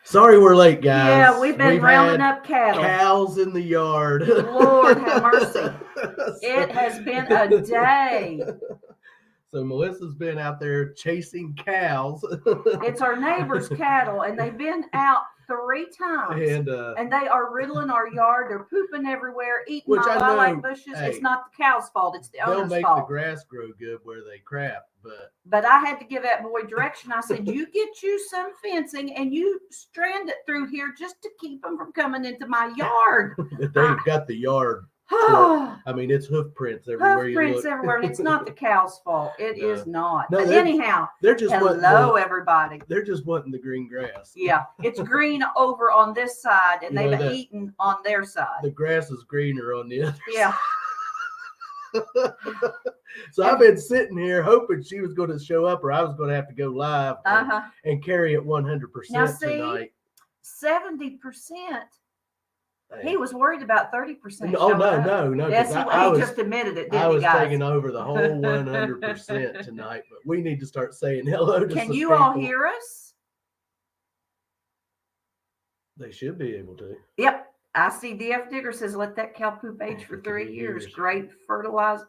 Sorry we're late, guys. Yeah, we've been rounding had up cattle. cows in the yard. Lord have mercy. So- It has been a day. So Melissa's been out there chasing cows. It's our neighbor's cattle, and they've been out 3 times. and they are riddling our yard. They're pooping everywhere, eating Which my I know, lilac bushes. hey, It's not the cow's fault. It's the they'll owner's make the fault. grass grow good where they crap, But I had to give that boy direction. I said, you get you some fencing and you strand it through here just to keep them from coming into my yard. they've got the yard. I mean, it's hoof prints everywhere Hoof you prints look. everywhere, and it's not the cow's fault. It No. is not. No, But they're- anyhow, They're just hello, everybody. They're just wanting the green grass. Yeah, it's green over on this side, and You know they've that- eaten on their side. The grass is greener on the other Yeah. side. So I've been sitting here hoping she was going to show up, or I was going to have to go live and carry it 100% Now, see, tonight. 70%. Hey. He was worried about 30%. Oh no! Yes, I he just admitted it, didn't I was he, guys? taking over the whole 100% tonight, but we need to start saying hello to Can some you people. all hear us? They should be able to. Yep. I see DF Digger says, let that cow poop age for 3 years. Great fertilizer.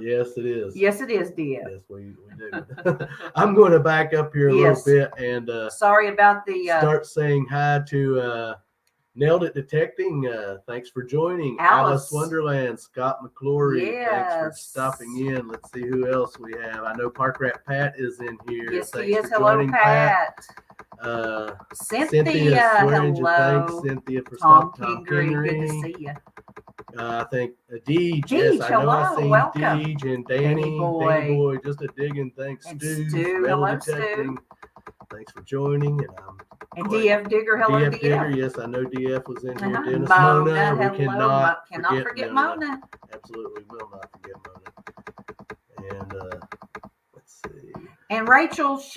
Yes, it is. Yes, it is, DF. Yes, we do. I'm going to back up here a little bit and sorry about the start saying hi to Nailed It Detecting. Thanks for joining. Alice Wonderland, Scott McClory. Yes. Thanks for stopping in. Let's see who else we have. I know Park Rat Pat is in here. Yes, Thanks he is. for Hello, joining, Pat. Cynthia Swearingen, hello. thanks Cynthia for Tom stopping. Kingery, good to see you. I think Deej. Deej, Yes, I know I hello, seen welcome. Deej and Danny Boy. just a digging. Thanks, And Stu. Stu, Metal hello, Detecting. Thanks for joining. And DF Digger, hello, DF Digger, yes, I know DF was in here. Dennis Mona, Mona, we hello. cannot forget Mona. Absolutely will not forget Mona. And let's see. And Rachel, there's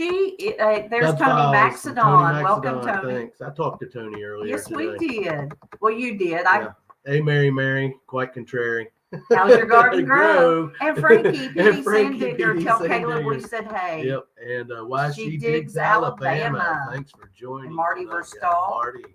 Bud Tony Files from Maxedon. Welcome, Maxedon, Tony. Thanks. I talked to Tony earlier. Yes, today. we did. Well, you did. Yeah. Hey, Mary, quite contrary. How's your garden grow? And Frankie, And P.D. Frankie, Sandigger, P.D. tell Caleb we Sandigger. said hey. Yep, and why She she digs digs Alabama. Alabama. Thanks for joining. And Marty tonight, Verstahl. Marty.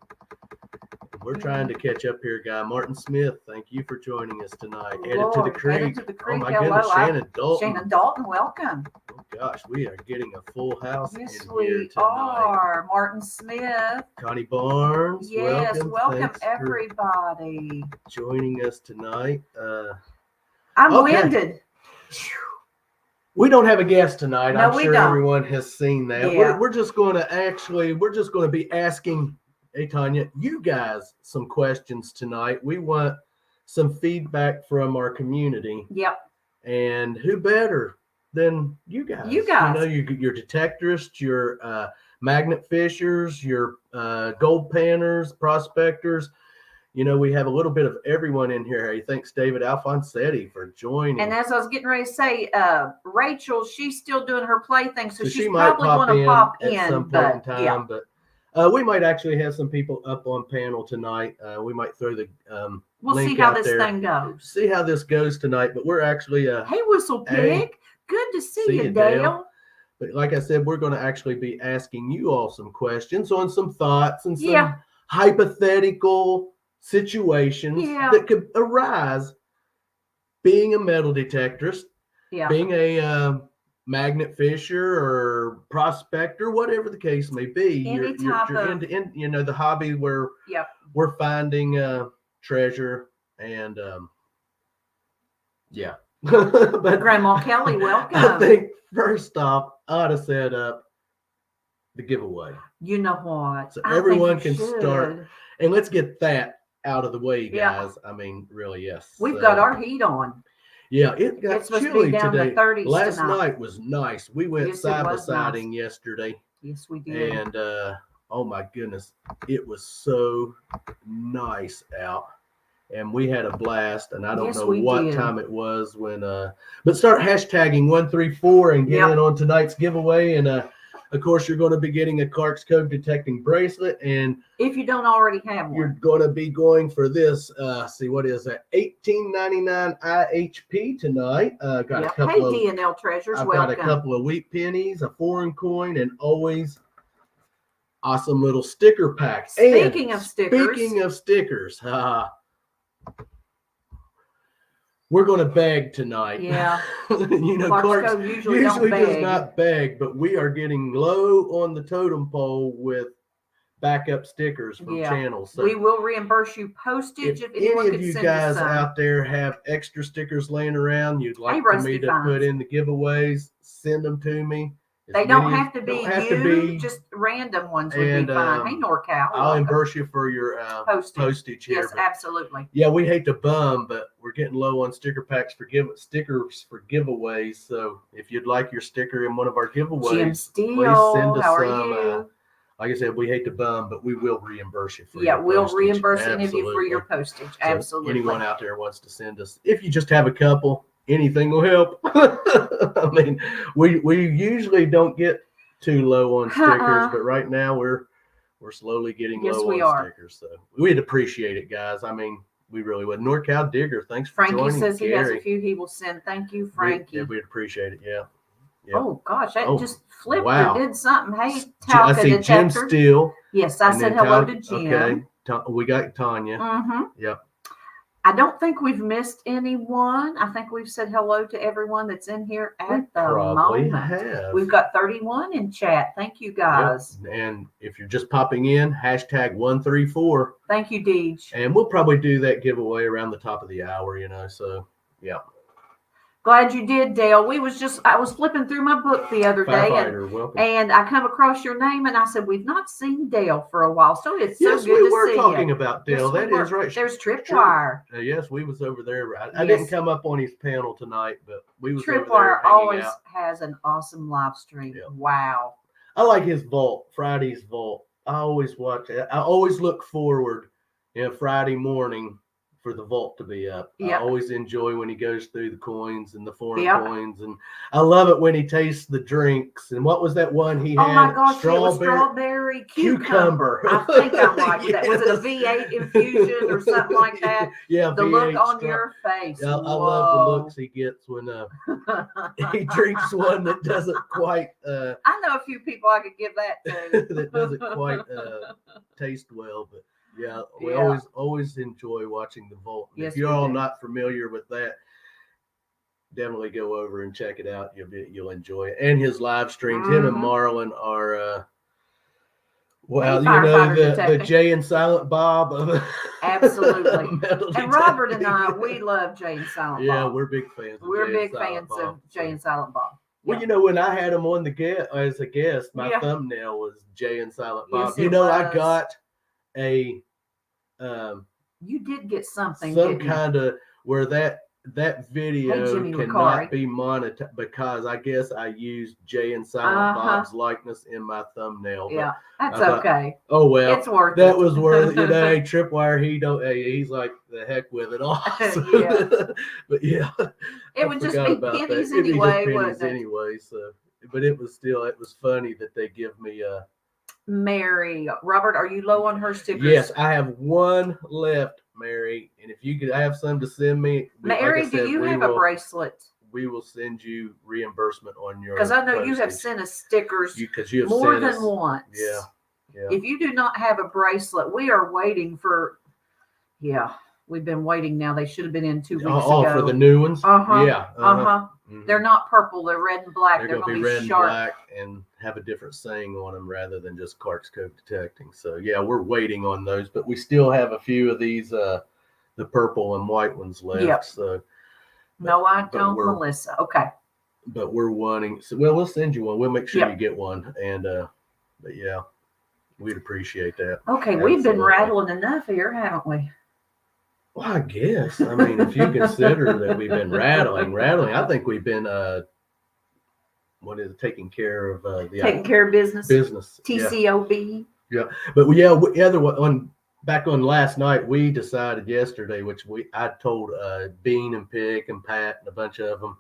We're trying to catch up here, guy. Martin Smith, thank you for joining us tonight. Lord, Headed to the creek. Headed to the creek. Oh my Hello. goodness, Shannon Dalton. Shannon Dalton, welcome. Oh gosh, we are getting a full house Yes, in here we tonight. are. Martin Smith. Connie Barnes, Yes, welcome Thanks for everybody. joining us tonight. I'm Okay. winded. We don't have a guest tonight. No, I'm we sure don't. everyone has seen that. Yeah. We're just going to be asking, hey Tanya, you guys some questions tonight. We want some feedback from our community. Yep. And who better than you guys? You guys. You know, your detectorists, your magnet fishers, your gold panners, prospectors. You know, we have a little bit of everyone in here. Hey, thanks, David Alfonsetti, for joining. And as I was getting ready to say, Rachel, she's still doing her plaything, so she's she might probably going to pop in at some point but, in time. yeah. But we might actually have some people up on panel tonight. We might throw the We'll link see how out this there. thing goes. See how this goes tonight. But we're actually Hey, Whistle Pig. Hey. Good to see See you, you, Dale. Dale. But like I said, we're going to actually be asking you all some questions on some thoughts and some hypothetical situations that could arise being a metal detectorist, being a magnet fisher or prospector, whatever the case may be. Any you're type of, into, you know, the hobby where we're finding treasure and but Grandma Kelly, welcome. I think first off, I ought to set up the giveaway. You know what? So everyone can start, and let's get that out of the way, guys. I mean, really, yes. We've got our heat on. Yeah, it got it's supposed chilly to be down today. to 30s Last tonight. night was nice. We went side-by-siding yesterday. Yes, we did. And oh my goodness, it was so nice out. And we had a blast, and I don't know what time it was when but start hashtagging 134 and get in on tonight's giveaway. And of course, you're going to be getting a Clark's Code detecting bracelet, and if you don't already have one, you're going to be going for this. See, what is that? $18.99 IHP tonight. Got a couple of DNL treasures. I've got a couple of wheat pennies, a foreign coin, and always awesome little sticker packs. Speaking of stickers, we're going to beg tonight. Yeah. You know, Clark's Clark's usually does not beg, but we are getting low on the totem pole with backup stickers from channels. So we will reimburse you postage if if anyone any of you guys out there have extra stickers laying around you'd like for me to put in the giveaways, send them to me. They don't have to be just random ones would be fine. Hey, NorCal. I'll reimburse you for your postage here. Yes, absolutely. Yeah, we hate to bum, but we're getting low on sticker packs stickers for giveaways. So if you'd like your sticker in one of our giveaways, Jim Steele, please send us how are some. you? Like I said, we hate to bum, but we will reimburse you for your we'll reimburse any of you for your postage. So absolutely. Anyone out there wants to send us, if you just have a couple, anything will help. I mean, we usually don't get too low on stickers, but right now we're slowly getting low on stickers. So we'd appreciate it, guys. I mean, we really would. NorCal Digger, thanks for joining. Frankie says he has a few he will send. Thank you, Frankie. We'd appreciate it. Yeah. Yep. Oh gosh, that just flipped or did something. Hey, I see Jim Steele. Yes, I said hello to Jim. Okay, we got Tanya. Mm-hmm. Yep. I don't think we've missed anyone. I think we've said hello to everyone that's in here at the moment. Have. We've got 31 in chat. Thank you, guys. Yep. And if you're just popping in, #134. Thank you, Deej. And we'll probably do that giveaway around the top of the hour, you know. So, yeah. Glad you did, Dale. I was flipping through my book the other day and I come across your name and I said, we've not seen Dale for a while. So it's so good to see you. Yes, we were talking about Dale. That is right. There's Tripwire. Yes, we was over there. I didn't come up on his panel tonight, but we was over there Tripwire always has an awesome live stream. Yeah. Wow. I like his vault, Friday's vault. I always watch it. I always look forward Friday morning for the vault to be up. Yep. I always enjoy when he goes through the coins and the foreign coins, and I love it when he tastes the drinks. And what was that one he had? Oh my gosh, strawberry cucumber. I think I liked that. Was it a V8 infusion or something like that? Yeah, the look on your face. Yeah, I love the looks he gets when he drinks one that doesn't quite. I know a few people I could give that to. That doesn't quite taste well, but. Yeah, we always enjoy watching the vault. Yes, if you're all not familiar with that, definitely go over and check it out. You'll enjoy it. And his live streams. Him and Marlon are the Jay and Silent Bob of absolutely. And Robert and I, we love Jay and Silent Bob. Yeah, we're big fans. We're big fans of Jay and Silent Bob. Well, when I had him on as a guest, my thumbnail was Jay and Silent Bob. Yes, I got you did get some kind of where that video cannot be monetized because I guess I used Jay and Silent Bob's likeness in my thumbnail. Yeah, that's okay. Oh well, it's worth that was worth it. Tripwire, he's like the heck with it all. But yeah, it would just be pennies anyway. Anyway, so but it was funny that they give me Mary. Robert, are you low on her stickers? Yes, I have one left, Mary. And if you could have some to send me. Mary, do you have a bracelet? We will send you reimbursement on your. Because I know you have sent us stickers more than once. Yeah. If you do not have a bracelet, we are waiting for. Yeah, we've been waiting now. They should have been in 2 weeks ago. For the new ones? Yeah. Mm-hmm. They're not purple. They're red and black. They're going to be red and black and have a different saying on them rather than just Clark's Cove Detecting. So, yeah, we're waiting on those. But we still have a few of these, the purple and white ones left. Yep. So, no, I don't, Melissa. Okay. But we're wanting. So, we'll send you one. We'll make sure you get one. And, but, yeah, we'd appreciate that. Okay. Absolutely. We've been rattling enough here, haven't we? Well, I guess. I mean, if you consider that we've been rattling, I think we've been taking care of taking care of business. TCOB. Yeah. But back on last night, we decided yesterday, which I told Bean and Pick and Pat and a bunch of them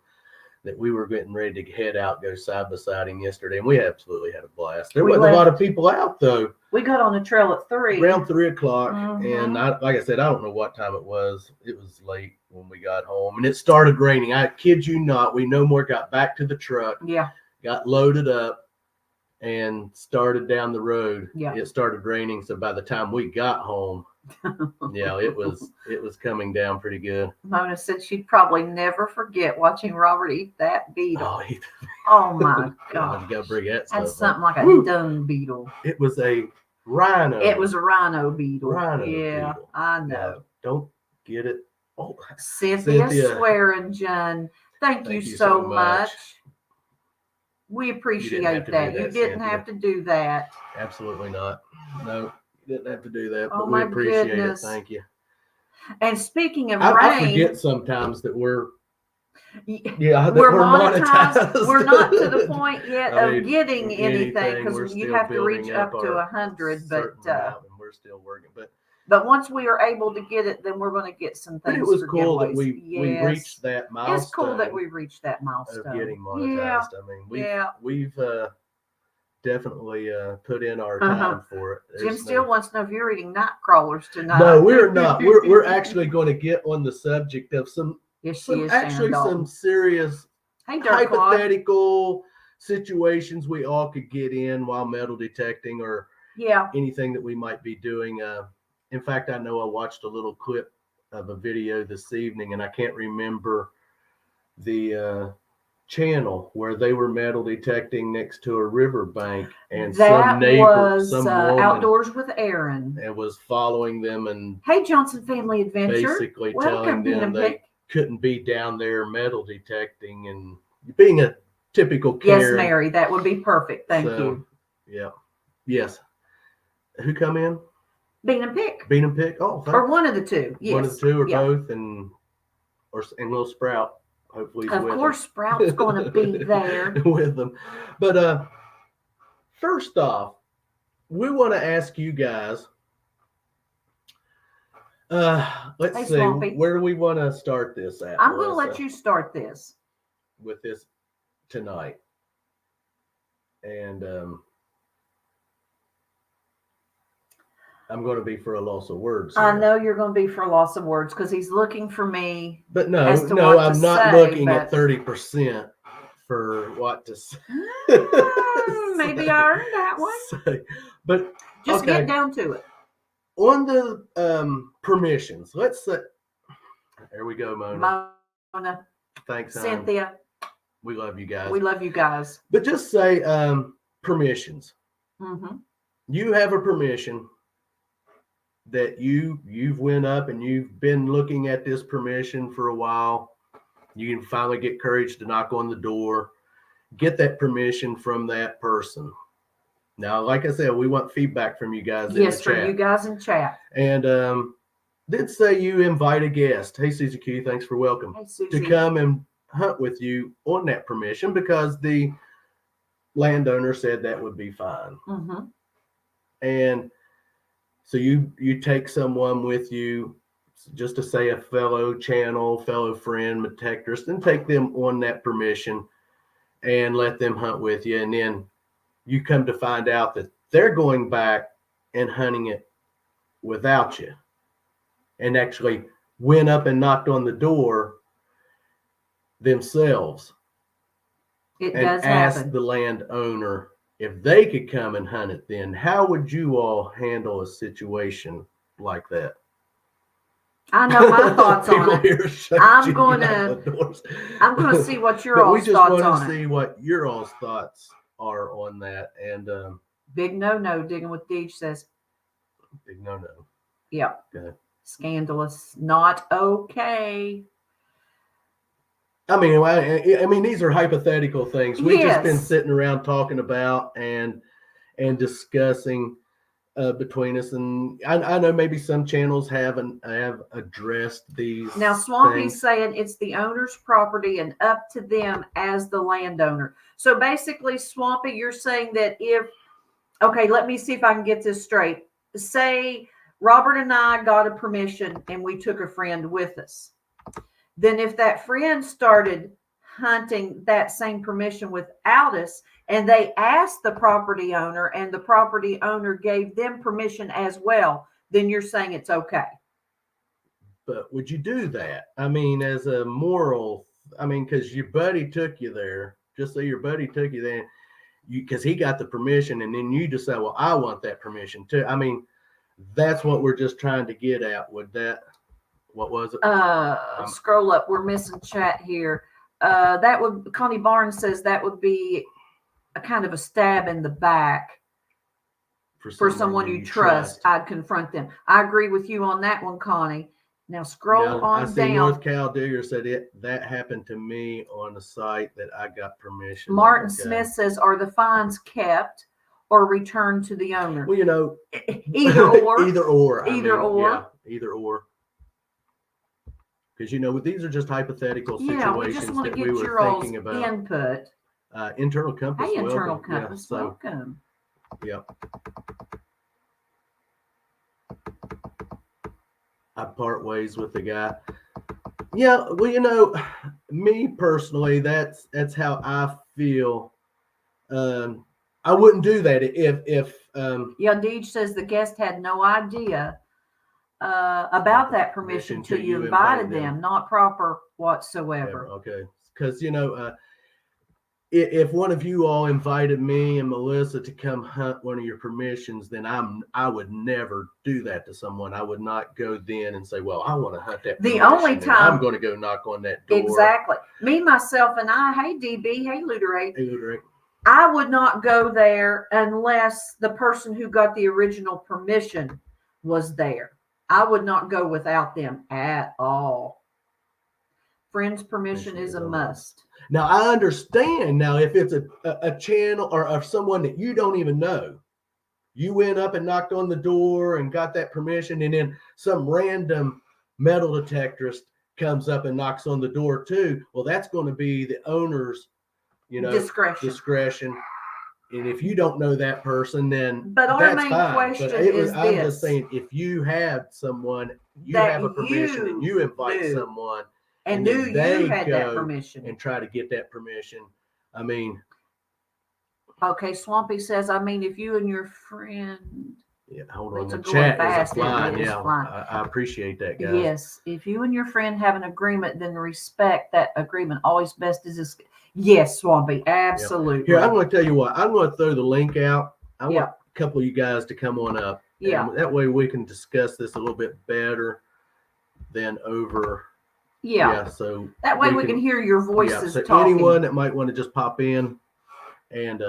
that we were getting ready to head out, go side by siding yesterday, and we absolutely had a blast. There wasn't a lot of people out though. We got on the trail at 3. Around 3 o'clock, and like I said, I don't know what time it was. It was late when we got home, and it started raining. I kid you not. We no more got back to the truck. Yeah. Got loaded up, and started down the road. Yeah. It started raining, so by the time we got home, yeah, it was coming down pretty good. Mona said she'd probably never forget watching Robert eat that beetle. Oh, oh my God! You gotta bring that stuff. That's something like a dung beetle. It was a rhino. It was a rhino beetle. Rhino yeah, beetle. I know. Yeah, don't get it. Oh, Cynthia Swearingen, thank you so much. We appreciate that. You didn't have to do that. Absolutely not. No, you didn't have to do that. Oh, but we appreciate it. Thank you. And speaking of rain, I forget sometimes that we're monetized. We're not to the point yet of getting anything because you have to reach up to 100. But we're still working. But once we are able to get it, then we're going to get some things. But it was cool that we reached that milestone. It's cool that we reached that milestone of getting monetized. I mean, we've definitely put in our time for it. Jim still wants to know if you're eating night crawlers tonight. No, we're not. We're actually going to get on the subject of some serious hypothetical situations we all could get in while metal detecting or anything that we might be doing. In fact, I know I watched a little clip of a video this evening, and I can't remember the channel where they were metal detecting next to a riverbank, and some neighbor, some woman, Outdoors with Aaron, and was following them and Johnson Family Adventure, basically telling them they couldn't be down there metal detecting and being a typical Karen. Yes, Mary, that would be perfect. Thank you. Yeah. Yes. Who come in? Bean and Pick. Bean and Pick. Oh, or one of the two. Yes. One of the two or both, and Little Sprout. Hopefully, of course, Sprout's going to be there with them. But first off, we want to ask you guys. Let's see. Swampy. Where do we want to start this at? I'm going to let you start this with this tonight, and I'm going to be for a loss of words. I know you're going to be for a loss of words because he's looking for me. But no, I'm not looking at 30% for what to say. Maybe I earned that one. But just get down to it. On the permissions, let's say. There we go, Mona. Thanks, Cynthia. We love you guys. We love you guys. But just say permissions. Mm-hmm. You have a permission that you've went up and you've been looking at this permission for a while. You can finally get courage to knock on the door, get that permission from that person. Now, like I said, we want feedback from you guys in the chat. Yes, from you guys in chat. And then say you invite a guest. Hey, Susie Q, thanks for welcome. Hey, Susie. To come and hunt with you on that permission because the landowner said that would be fine. Mm-hmm. And so you take someone with you, just to say a fellow friend, detectorist, and take them on that permission and let them hunt with you. And then you come to find out that they're going back and hunting it without you and actually went up and knocked on the door themselves. It and does asked happen. The landowner if they could come and hunt it. Then how would you all handle a situation like that? I know my thoughts on it. I'm going to see what your all's thoughts on it. We just want to see what your all's thoughts are on that. And big no, Digging with Deej says. Big no. Yep. Okay. Scandalous. Not okay. I mean, these are hypothetical things. We've just been sitting around talking about and discussing between us, and I know maybe some channels have addressed these. Now, Swampy's saying it's the owner's property and up to them as the landowner. So basically, Swampy, you're saying that let me see if I can get this straight. Say Robert and I got a permission and we took a friend with us. Then if that friend started hunting that same permission without us and they asked the property owner and the property owner gave them permission as well, then you're saying it's okay. But would you do that? I mean, as a moral, because your buddy took you there, just say your buddy took you there, because he got the permission, and then you decide, well, I want that permission too. I mean, that's what we're just trying to get at. Would that? What was it? Scroll up. We're missing chat here. That would Connie Barnes says that would be a kind of a stab in the back for someone you trust. I'd confront them. I agree with you on that one, Connie. Now scroll on I see down. North Cal Digger said that happened to me on a site that I got permission. Martin Smith says, are the fines kept or returned to the owner? Well, you know, either or. Either or. Either or. Yeah, either or. Because, you know, these are just hypothetical situations that we were thinking about. Input. Internal Compass. Hey, Internal Compass, welcome. Yeah. I part ways with the guy. Yeah, well, you know, me personally, that's how I feel. I wouldn't do that if Deej says the guest had no idea about that permission till you invited them. Not proper whatsoever. Okay, because you know, if one of you all invited me and Melissa to come hunt one of your permissions, then I would never do that to someone. I would not go then and say, well, I want to hunt that. The only time I'm going to go knock on that door. Exactly. Me, myself, and I. Hey, DB. Hey, Luderate. Hey, Luderate. I would not go there unless the person who got the original permission was there. I would not go without them at all. Friend's permission is a must. Now, I understand now if it's a channel or someone that you don't even know. You went up and knocked on the door and got that permission, and then some random metal detectorist comes up and knocks on the door too. Well, that's going to be the owner's, you know, discretion. And if you don't know that person, then but our main question is this. I'm just saying, if you had someone, you have a permission and you invite someone and knew you had that permission and try to get that permission. I mean, okay, Swampy says, I mean, if you and your friend. Yeah, hold on. The chat is flying. Yeah, I appreciate that, guys. Yes, if you and your friend have an agreement, then respect that agreement. Always best is this. Yes, Swampy, absolutely. Here, I'm going to tell you what. I'm going to throw the link out. I want a couple of you guys to come on up. Yeah. And that way we can discuss this a little bit better than over. Yeah. So that way we can hear your voices so talking. Anyone that might want to just pop in, and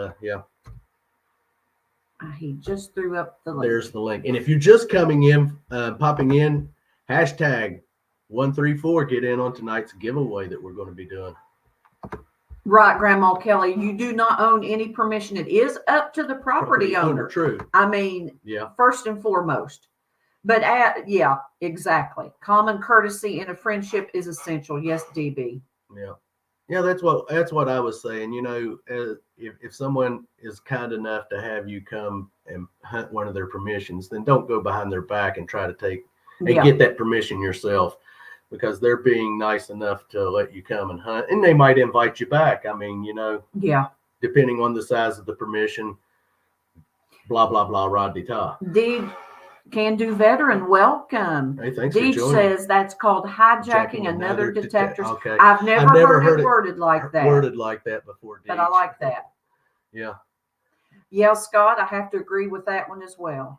he just threw up the link. There's the link. And if you're just coming in, popping in, hashtag 134, get in on tonight's giveaway that we're going to be doing. Right, Grandma Kelly, you do not own any permission. It is up to the property owner. True. I mean, first and foremost. But exactly. Common courtesy in a friendship is essential. Yes, DB. Yeah, that's what I was saying. You know, if someone is kind enough to have you come and hunt one of their permissions, then don't go behind their back and try to take and get that permission yourself, because they're being nice enough to let you come and hunt, and they might invite you back. I mean, you know, depending on the size of the permission, blah blah blah, Roddy-ta. Can do veteran, welcome. Hey, thanks Deej for joining. Says that's called hijacking another detector's. Okay. I've never heard it worded like that. Worded like that before, Deej. But I like that. Yeah. Yeah, Scott, I have to agree with that one as well.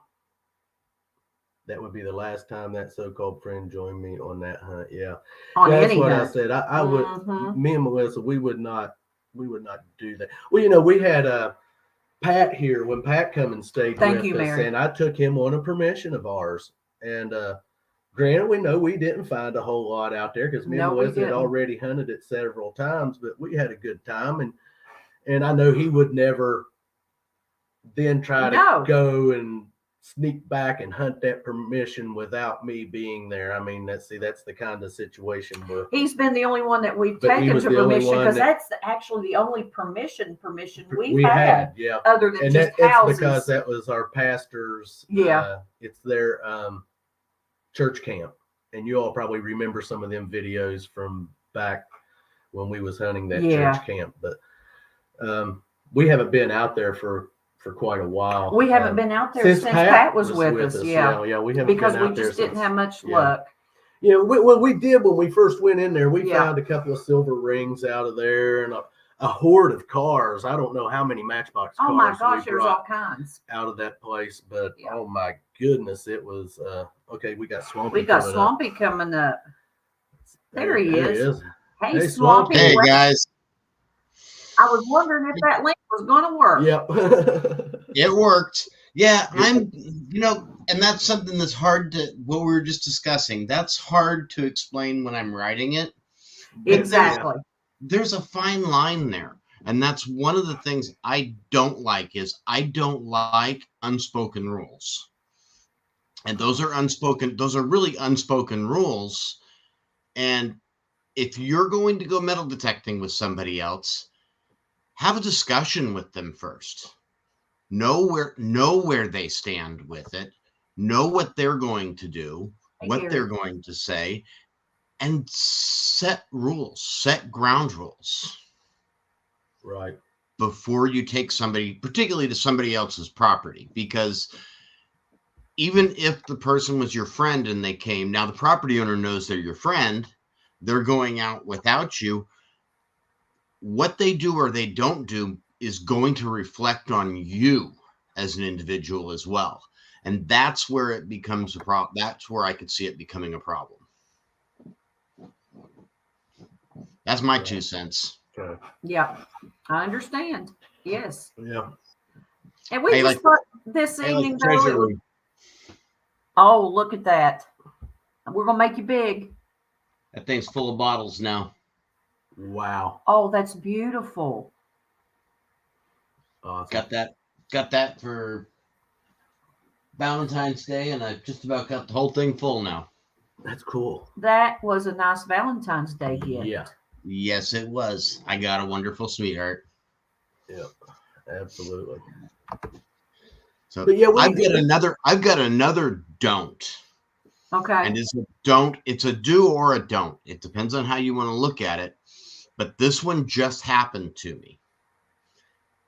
That would be the last time that so-called friend joined me on that hunt. Yeah. On that's any what hunt. I said. I would. Me and Melissa, we would not do that. Well, you know, we had Pat here when Pat come and stayed with us, Mary. and I took him on a permission of ours. And granted, we know we didn't find a whole lot out there because me and Melissa had already hunted it several times, but we had a good time. And I know he would never then try to go and sneak back and hunt that permission without me being there. I mean, that's the kind of situation where he's been the only one that we've taken to permission, because that's actually the only permission we had. Yeah. Other than just it's houses. because that was our pastor's. It's their church camp, and you all probably remember some of them videos from back when we was hunting that church camp. But we haven't been out there for quite a while. We haven't been out there since Pat was with us. Yeah, we haven't because been out we just didn't have much luck. Yeah, we did when we first went in there. We found a couple of silver rings out of there, and a horde of cars. I don't know how many Matchbox cars. Oh my gosh, we there's brought all kinds out of that place, but Yeah. oh my goodness, it was okay. We got Swampy. We got coming Swampy up. coming up. There he is. Hey, Hey, Swampy. Hey guys, I was wondering if that link was going to work. Yep. it worked. Yeah, and that's something that's hard to, what we were just discussing, that's hard to explain when I'm writing it. Exactly. There's a fine line there. And that's one of the things I don't like is I don't like unspoken rules. And those are really unspoken rules. And if you're going to go metal detecting with somebody else, have a discussion with them first. Know where they stand with it. Know what they're going to do, what they're going to say, and set rules, set ground rules. Right. Before you take somebody, particularly to somebody else's property, because even if the person was your friend and they came, now the property owner knows they're your friend, they're going out without you. What they do or they don't do is going to reflect on you as an individual as well. And that's where it becomes a problem. That's where I could see it becoming a problem. That's my 2 cents. Okay. Yeah, I understand. Yes. Yeah. And we just thought this evening, though. Oh, look at that. We're going to make you big. That thing's full of bottles now. Wow. Oh, that's beautiful. Awesome. Got that for Valentine's Day, and I just about got the whole thing full now. That's cool. That was a nice Valentine's Day gift. Yeah. Yes, it was. I got a wonderful sweetheart. Yep. Absolutely. So but yeah, I've got another don't. Okay. And it's a do or a don't. It depends on how you want to look at it. But this one just happened to me.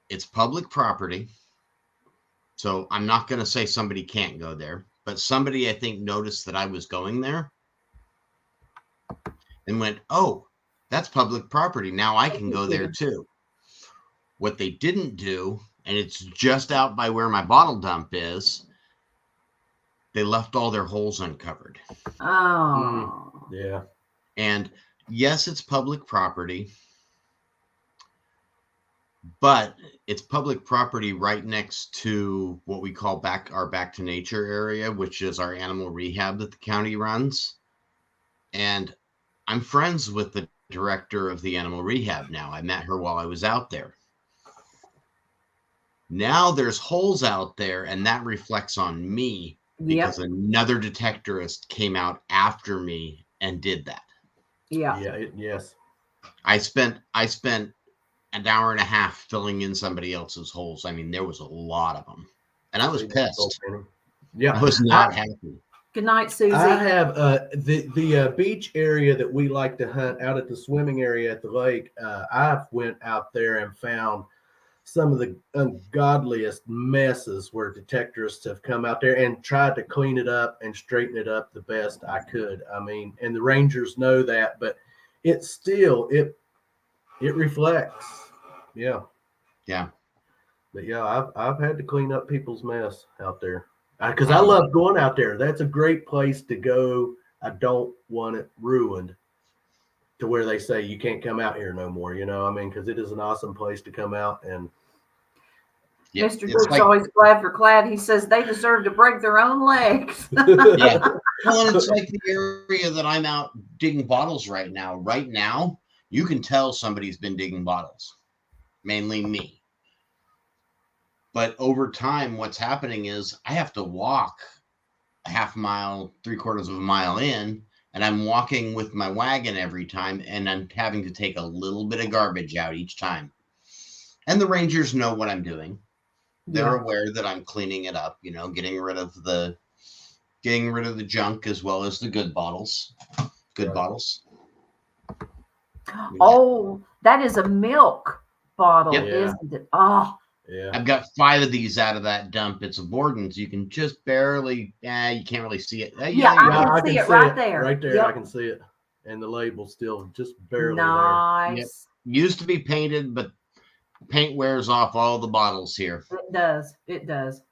It's public property. So I'm not going to say somebody can't go there, but somebody I think noticed that I was going there and went, "Oh, that's public property. Now I can go there too." What they didn't do, and it's just out by where my bottle dump is, they left all their holes uncovered. Oh. Yeah. And yes, it's public property, but it's public property right next to what we call our Back to Nature area, which is our animal rehab that the county runs. And I'm friends with the director of the animal rehab now. I met her while I was out there. Now there's holes out there, and that reflects on me because another detectorist came out after me and did that. Yeah. Yeah. Yes. I spent an hour and a half filling in somebody else's holes. I mean, there was a lot of them, and I was pissed. Yeah, I was not happy. Good night, Susie. I have the beach area that we like to hunt out at the swimming area at the lake. I've went out there and found some of the ungodliest messes where detectorists have come out there and tried to clean it up and straighten it up the best I could. I mean, and the rangers know that, but it's still it reflects. Yeah. Yeah. But yeah, I've had to clean up people's mess out there because I love going out there. That's a great place to go. I don't want it ruined to where they say you can't come out here no more. You know, I mean, because it is an awesome place to come out and. Yeah, Mr. Duke's always glad for Clad. He says they deserve to break their own legs. Yeah. Well, and it's like the area that I'm out digging bottles right now. Right now, you can tell somebody's been digging bottles, mainly me. But over time, what's happening is I have to walk a half mile, 3/4 of a mile in, and I'm walking with my wagon every time, and I'm having to take a little bit of garbage out each time. And the rangers know what I'm doing. They're aware that I'm cleaning it up, getting rid of the junk as well as the good bottles. Bottles. Oh, that is a milk bottle, isn't it? Oh. Yeah. I've got 5 of these out of that dump. It's a Borden's. You can just barely, you can't really see it. I can see it right there. Right there, I can see it. And the label's still just barely there. Nice. used to be painted, but paint wears off all the bottles here. It does. It does.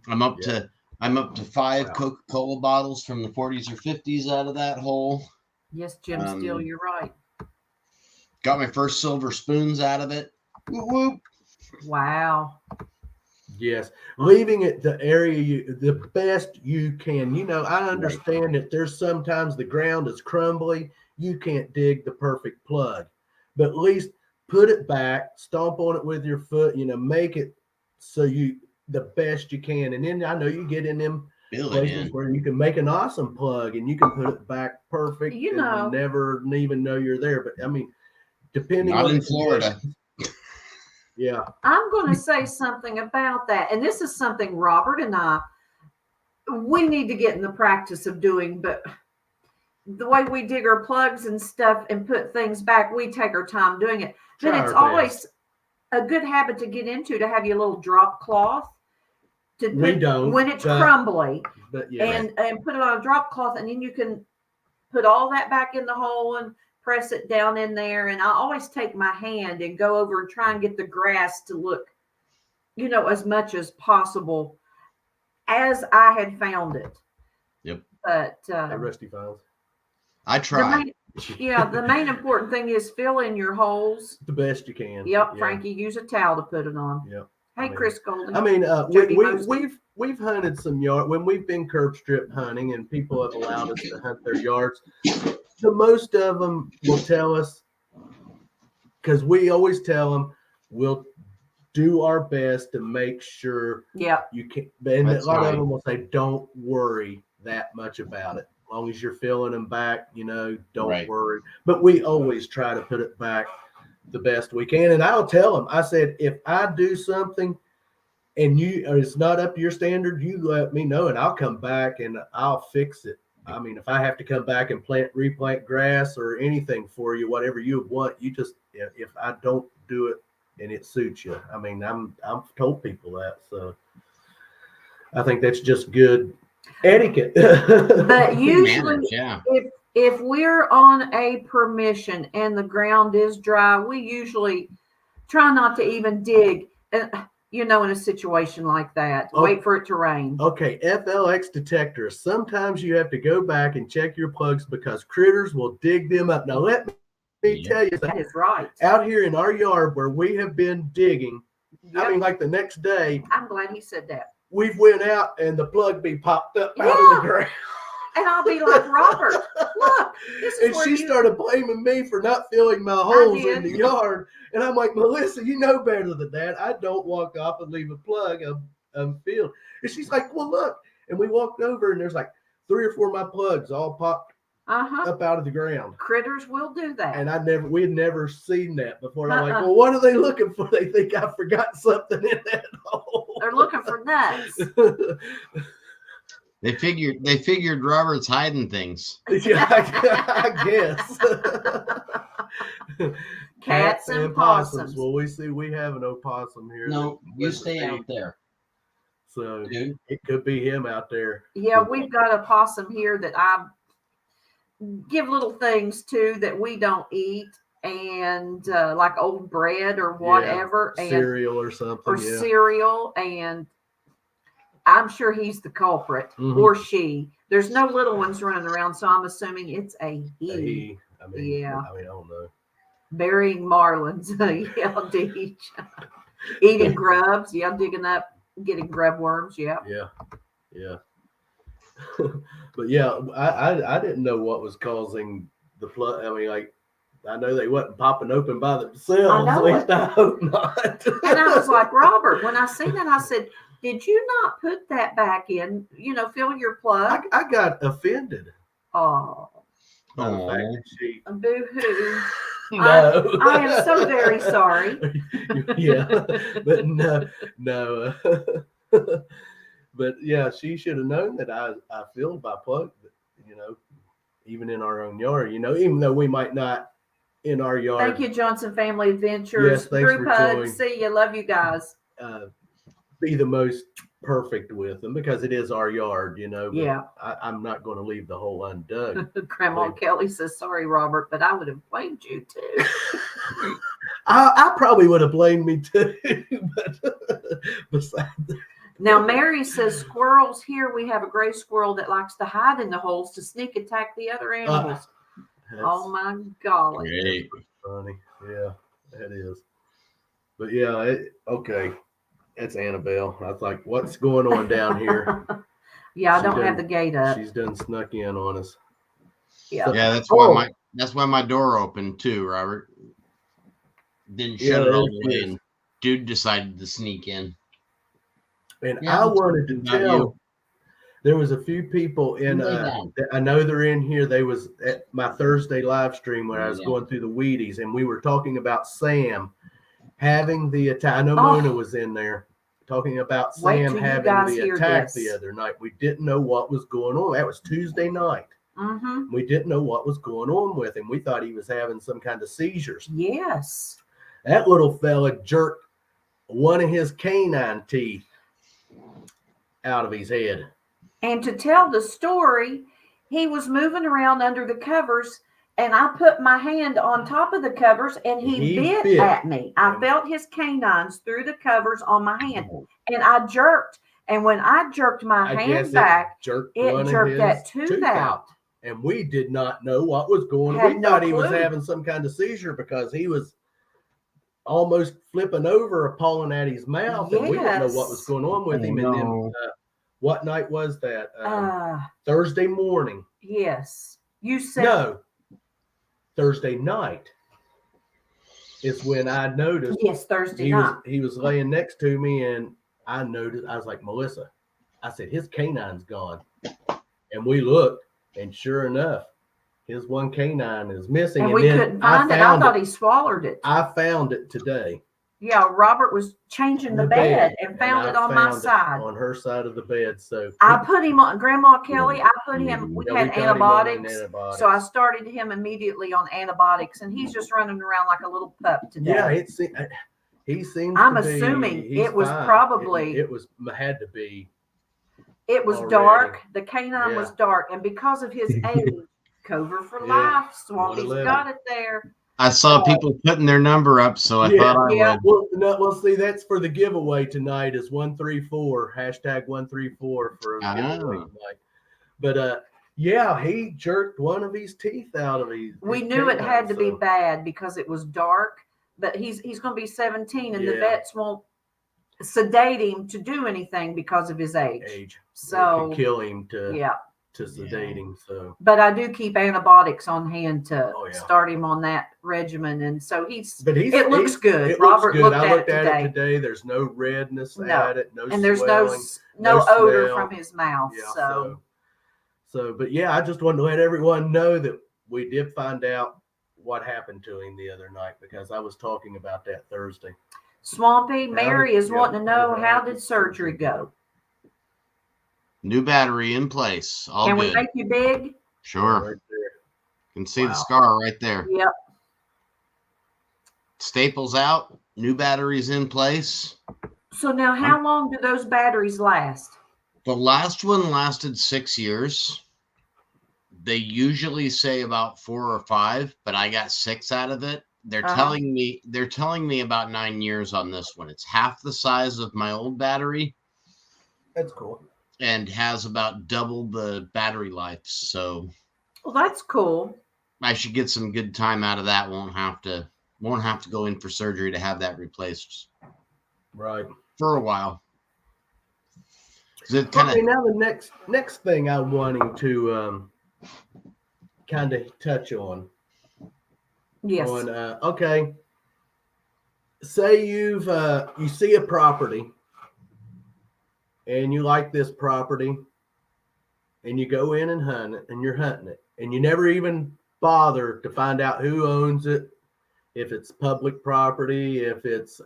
I'm up to 5 Wow. Coca-Cola bottles from the 40s or 50s out of that hole. Yes, Jim Steele, you're right. Got my first silver spoons out of it. Whoop, whoop. Wow. Yes, leaving it the area the best you can. I understand that there's sometimes the ground is crumbly. You can't dig the perfect plug, but at least put it back, stomp on it with your foot. Make it so the best you can. And then I know you get in them places where you can make an awesome plug and you can put it back perfect. And never even know you're there. But I mean, depending not on in Florida. Yeah. I'm going to say something about that. And this is something Robert and we need to get in the practice of doing, but the way we dig our plugs and stuff and put things back, we take our time doing it. But it's always a good habit to get into to have your little drop cloth to put when it's crumbly, and put it on a drop cloth, and then you can put all that back in the hole and press it down in there. And I always take my hand and go over and try and get the grass to look, as much as possible as I had found it. Yep. But Rusty Files. I try. The main important thing is fill in your holes the best you can. Yep, Frankie, use a towel to put it on. Yep. Hey, Chris Golden. We've hunted some yard when we've been curb strip hunting, and people have allowed us to hunt their yards. The most of them will tell us, because we always tell them, we'll do our best to make sure you can. And a lot of them will say, don't worry that much about it. As long as you're filling them back, don't worry. But we always try to put it back the best we can. And I'll tell them, I said, if I do something and it's not up to your standard, you let me know and I'll come back and I'll fix it. I mean, if I have to come back and replant grass or anything for you, whatever you want, you just, if I don't do it and it suits you, I mean, I've told people that. So I think that's just good etiquette. But usually if we're on a permission and the ground is dry, we usually try not to even dig, in a situation like that. Wait for it to rain. Okay, FLX detectors. Sometimes you have to go back and check your plugs because critters will dig them up. Now, let me tell you, that is right. Out here in our yard where we have been digging, I mean, like the next day. I'm glad he said that. We've went out and the plug be popped up out of the ground. And I'll be like, Robert, look. And she started blaming me for not filling my holes in the yard. And I'm like, Melissa, you know better than that. I don't walk off and leave a plug unfilled. And she's like, well, look. And we walked over and there's like 3 or 4 of my plugs all popped up out of the ground. Critters will do that. And we had never seen that before. And I'm like, well, what are they looking for? They think I forgot something in that hole. They're looking for nuts. They figured Robert's hiding things. Yeah, I guess. Cats and possums. Well, we have an opossum here. No, you stay out there. So it could be him out there. Yeah, we've got a possum here that I give little things to that we don't eat, and like old bread or whatever, and cereal or something, cereal, and I'm sure he's the culprit or she. There's no little ones running around, so I'm assuming it's a he. I mean, I don't know. Burying marlins, eating grubs, digging up, getting grub worms, yeah. But yeah, I didn't know what was causing the flood. I mean, like, I know they wasn't popping open by themselves. At least I hope not. And I was like, Robert, when I seen that, I said, did you not put that back in? Fill your plug. I got offended. Oh. Boo-hoo. No. I am so very sorry. Yeah, but no. But yeah, she should have known that I filled my plug, even in our own yard, even though we might not in our yard. Thank you, Johnson Family Adventures. Yes, thanks Group hug. See you. Love you guys. Be the most perfect with them because it is our yard, Yeah. I'm not going to leave the hole undug. Grandma Kelly says, sorry, Robert, but I would have blamed you too. I probably would have blamed me too. But besides, Now, Mary says squirrels here. We have a gray squirrel that likes to hide in the holes to sneak attack the other animals. Oh my golly. Great. Funny. Yeah, that is. But yeah, okay. That's Annabelle. I was like, what's going on down here? Yeah, I She don't have done- the gate up. She's done snuck in on us. Yeah. Yeah, Oh. that's why my door opened too, Robert. Didn't Yeah, shut it all it the way, is. and dude decided to sneak in. And Yeah, I what's wanted to about tell. you? There was a few people in. Lay down. I know they're in here. They was at my Thursday live stream where I was Yeah. going through the Wheaties, and we were talking about Sam having the attack. I know Oh. Mona was in there talking about Wait Sam till you having guys the hear attack this. the other night. We didn't know what was going on. That was Tuesday night. Mm-hmm. We didn't know what was going on with him. We thought he was having some kind of seizures. Yes. That little fella jerked one of his canine teeth out of his head. And to tell the story, he was moving around under the covers, and I put my hand on top of the covers, and he bit at me. I felt his canines through the covers on my hand, and I jerked. And when I jerked my hand back, it jerked that tooth out. And we did not know what was going on. Had We no thought he was clue. having some kind of seizure because he was almost flipping over or pulling at his mouth, and we didn't know what was Yes. going on with Oh, him. And then, no. what night was that? Ah, Thursday morning. yes. You said No, Thursday night is when I noticed yes, Thursday he night. was laying next to me, and I noticed. I was like, Melissa, I said, his canine's gone, and we looked, and sure enough, his one canine is missing. And we then couldn't find it. I thought he swallowed it. I found it today. Yeah, Robert was changing the bed and found I it on my found it side. on her side of the bed. So I put him on Grandma Kelly. I put him. We yeah, had got him on antibiotics, antibiotics. so I started him immediately on antibiotics, and he's just running around like a little pup today. yeah, he seems. I'm to be- assuming he's it was fine. probably- it was had to be. It was already. dark. The canine was Yeah. dark, and because of his age, Cover for Yeah, life. Swampy's 111. got it there. I saw people putting their number up, so I Yeah, thought I yeah. would. Well, no, well, see, that's for the giveaway tonight. Is 134 #134 for a giveaway Ah. tonight. But yeah, he jerked one of his teeth out of his. We his knew it canine, had to be so- bad because it was dark, but he's going to be 17, and the Yeah. vets won't sedate him to do anything because of his age. age. So it could kill him to yeah, sedate him. So but I do keep antibiotics on hand to Oh, yeah. start him on that regimen, and so he's. but It looks good. It Robert looks good. looked I at looked it at today. it today. There's no redness No. at it. No And there's swelling. no no odor smell. from his mouth. Yeah. So But yeah, I just wanted to let everyone know that we did find out what happened to him the other night because I was talking about that Thursday. Swampy, Mary is yeah, wanting to know how how did did surgery go? New battery in place. All Can good. we make you big? Sure. Right there. Can see Wow. the scar right there. Yep. Staples out. New batteries in place. So now, how long do those batteries last? The last one lasted 6 years. They usually say about 4 or 5, but I got 6 out of it. They're telling me about 9 years on this one. It's half the size of my old battery That's cool. and has about double the battery life. So Well, that's cool. I should get some good time out of that. Won't have to go in for surgery to have that replaced Right. for a while. It Okay, kind of now the next thing I'm wanting to kind of touch on. Yes. Okay, say you see a property and you like this property and you go in and hunt it and you're hunting it and you never even bother to find out who owns it, if it's public property, if it's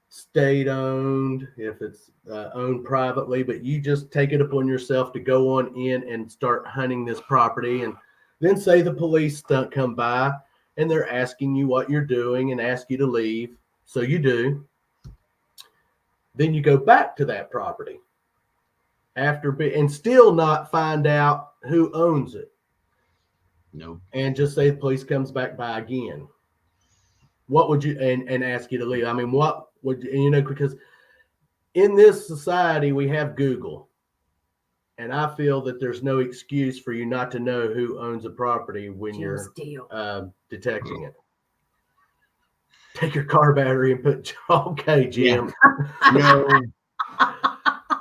state owned, if it's owned privately, but you just take it upon yourself to go on in and start hunting this property. And then say the police don't come by and they're asking you what you're doing and ask you to leave. So you do. Then you go back to that property and still not find out who owns it. no. And just say the police comes back by again. what would you and ask you to leave? I mean, what would you know? Because in this society, we have Google, and I feel that there's no excuse for you not to know who owns a property when you're detecting it. Take your car battery and put. Okay, Jim. Yeah.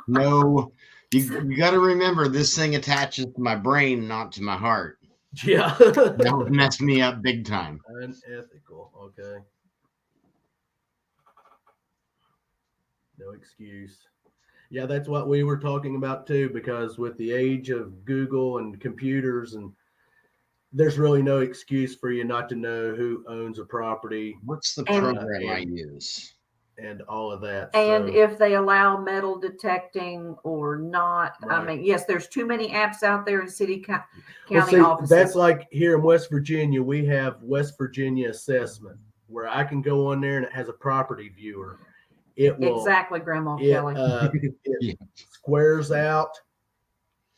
No. You got to remember, this thing attaches to my brain, not to my heart. Yeah. That would mess me up big time. Unethical. Okay. No excuse. Yeah, that's what we were talking about too, because with the age of Google and computers, and there's really no excuse for you not to know who owns a property. What's the program I use? And all of that. And if they allow metal detecting or not. Right. I mean, yes, there's too many apps out there in city county offices. That's like here in West Virginia, we have West Virginia Assessment, where I can go on there and it has a property viewer. It will exactly, Grandma Kelly. It squares out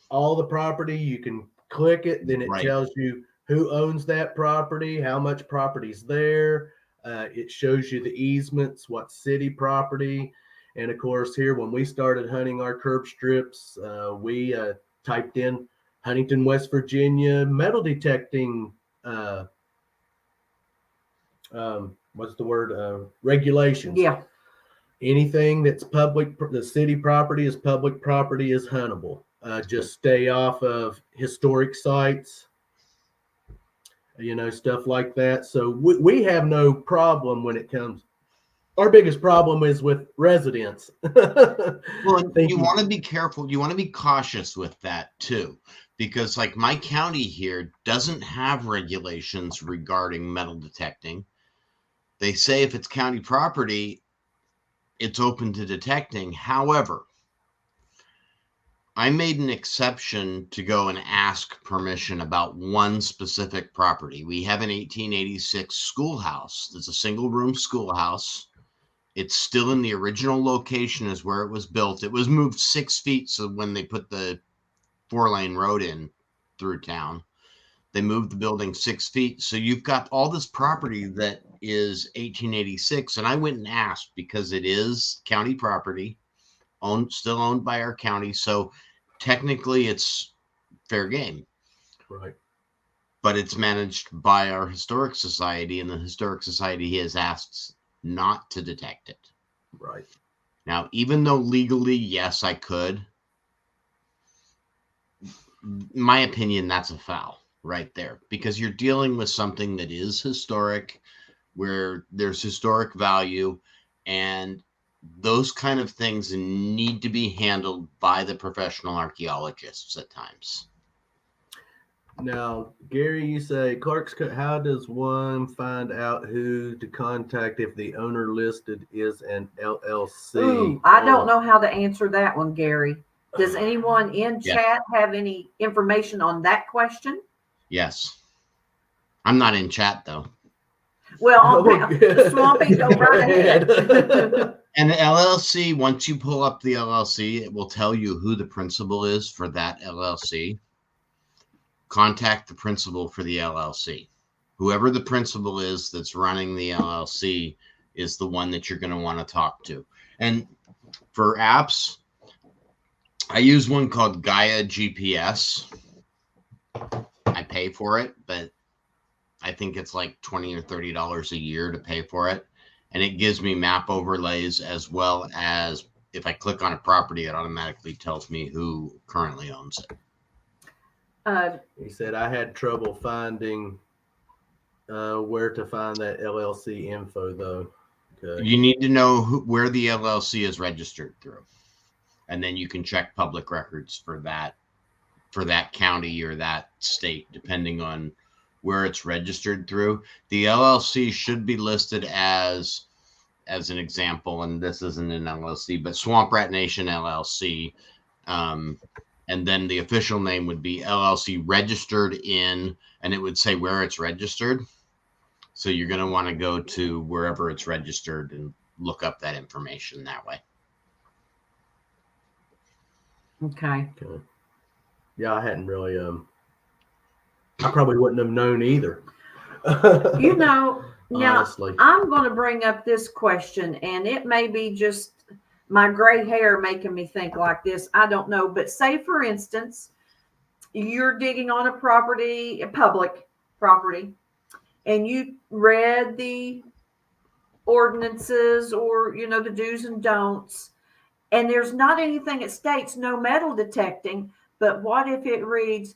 all the property. You can click it, then it tells you who owns that property, how much property's there. It shows you the easements, what city property. And of course, here when we started hunting our curb strips, we typed in Huntington, West Virginia metal detecting. What's the word? Regulations. Yeah. Anything that's public, the city property is public property, is huntable. Just stay off of historic sites. Stuff like that. So we have no problem when it comes. Our biggest problem is with residents. Well, you want to be careful. You want to be cautious with that too, because like my county here doesn't have regulations regarding metal detecting. They say if it's county property, it's open to detecting. However, I made an exception to go and ask permission about one specific property. We have an 1886 schoolhouse. It's a single room schoolhouse. It's still in the original location as where it was built. It was moved 6 feet. So when they put the 4-lane road in through town, they moved the building 6 feet. So you've got all this property that is 1886. And I went and asked because it is county property. Still owned by our county, so technically it's fair game, right? But it's managed by our historic society, and the historic society has asked not to detect it. Right. Now, even though legally, yes, I could, my opinion, that's a foul right there, because you're dealing with something that is historic, where there's historic value, and those kind of things need to be handled by the professional archaeologists at times. Now, Gary, you say Clark's Cut. How does one find out who to contact if the owner listed is an LLC? Ooh, I don't know how to answer that one, Gary. Does anyone in chat have any information on that question? Yes. I'm not in chat though. Well, Swampy, go right ahead. And the LLC, once you pull up the LLC, it will tell you who the principal is for that LLC. Contact the principal for the LLC. Whoever the principal is that's running the LLC is the one that you're going to want to talk to. And for apps, I use one called Gaia GPS. I pay for it, but I think it's like $20 or $30 a year to pay for it. And it gives me map overlays, as well as if I click on a property, it automatically tells me who currently owns it. He said, I had trouble finding where to find that LLC info, though. Okay. You need to know where the LLC is registered through. And then you can check public records for that county or that state, depending on where it's registered through. The LLC should be listed as an example, and this isn't an LLC, but Swamp Rat Nation LLC. And then the official name would be LLC registered in, and it would say where it's registered. So you're going to want to go to wherever it's registered and look up that information that way. Okay. Yeah, I hadn't really, I probably wouldn't have known either. Now, honestly. I'm going to bring up this question, and it may be just my gray hair making me think like this. I don't know. But say, for instance, you're digging on a property, a public property, and you read the ordinances or, the do's and don'ts, and there's not anything that states no metal detecting, but what if it reads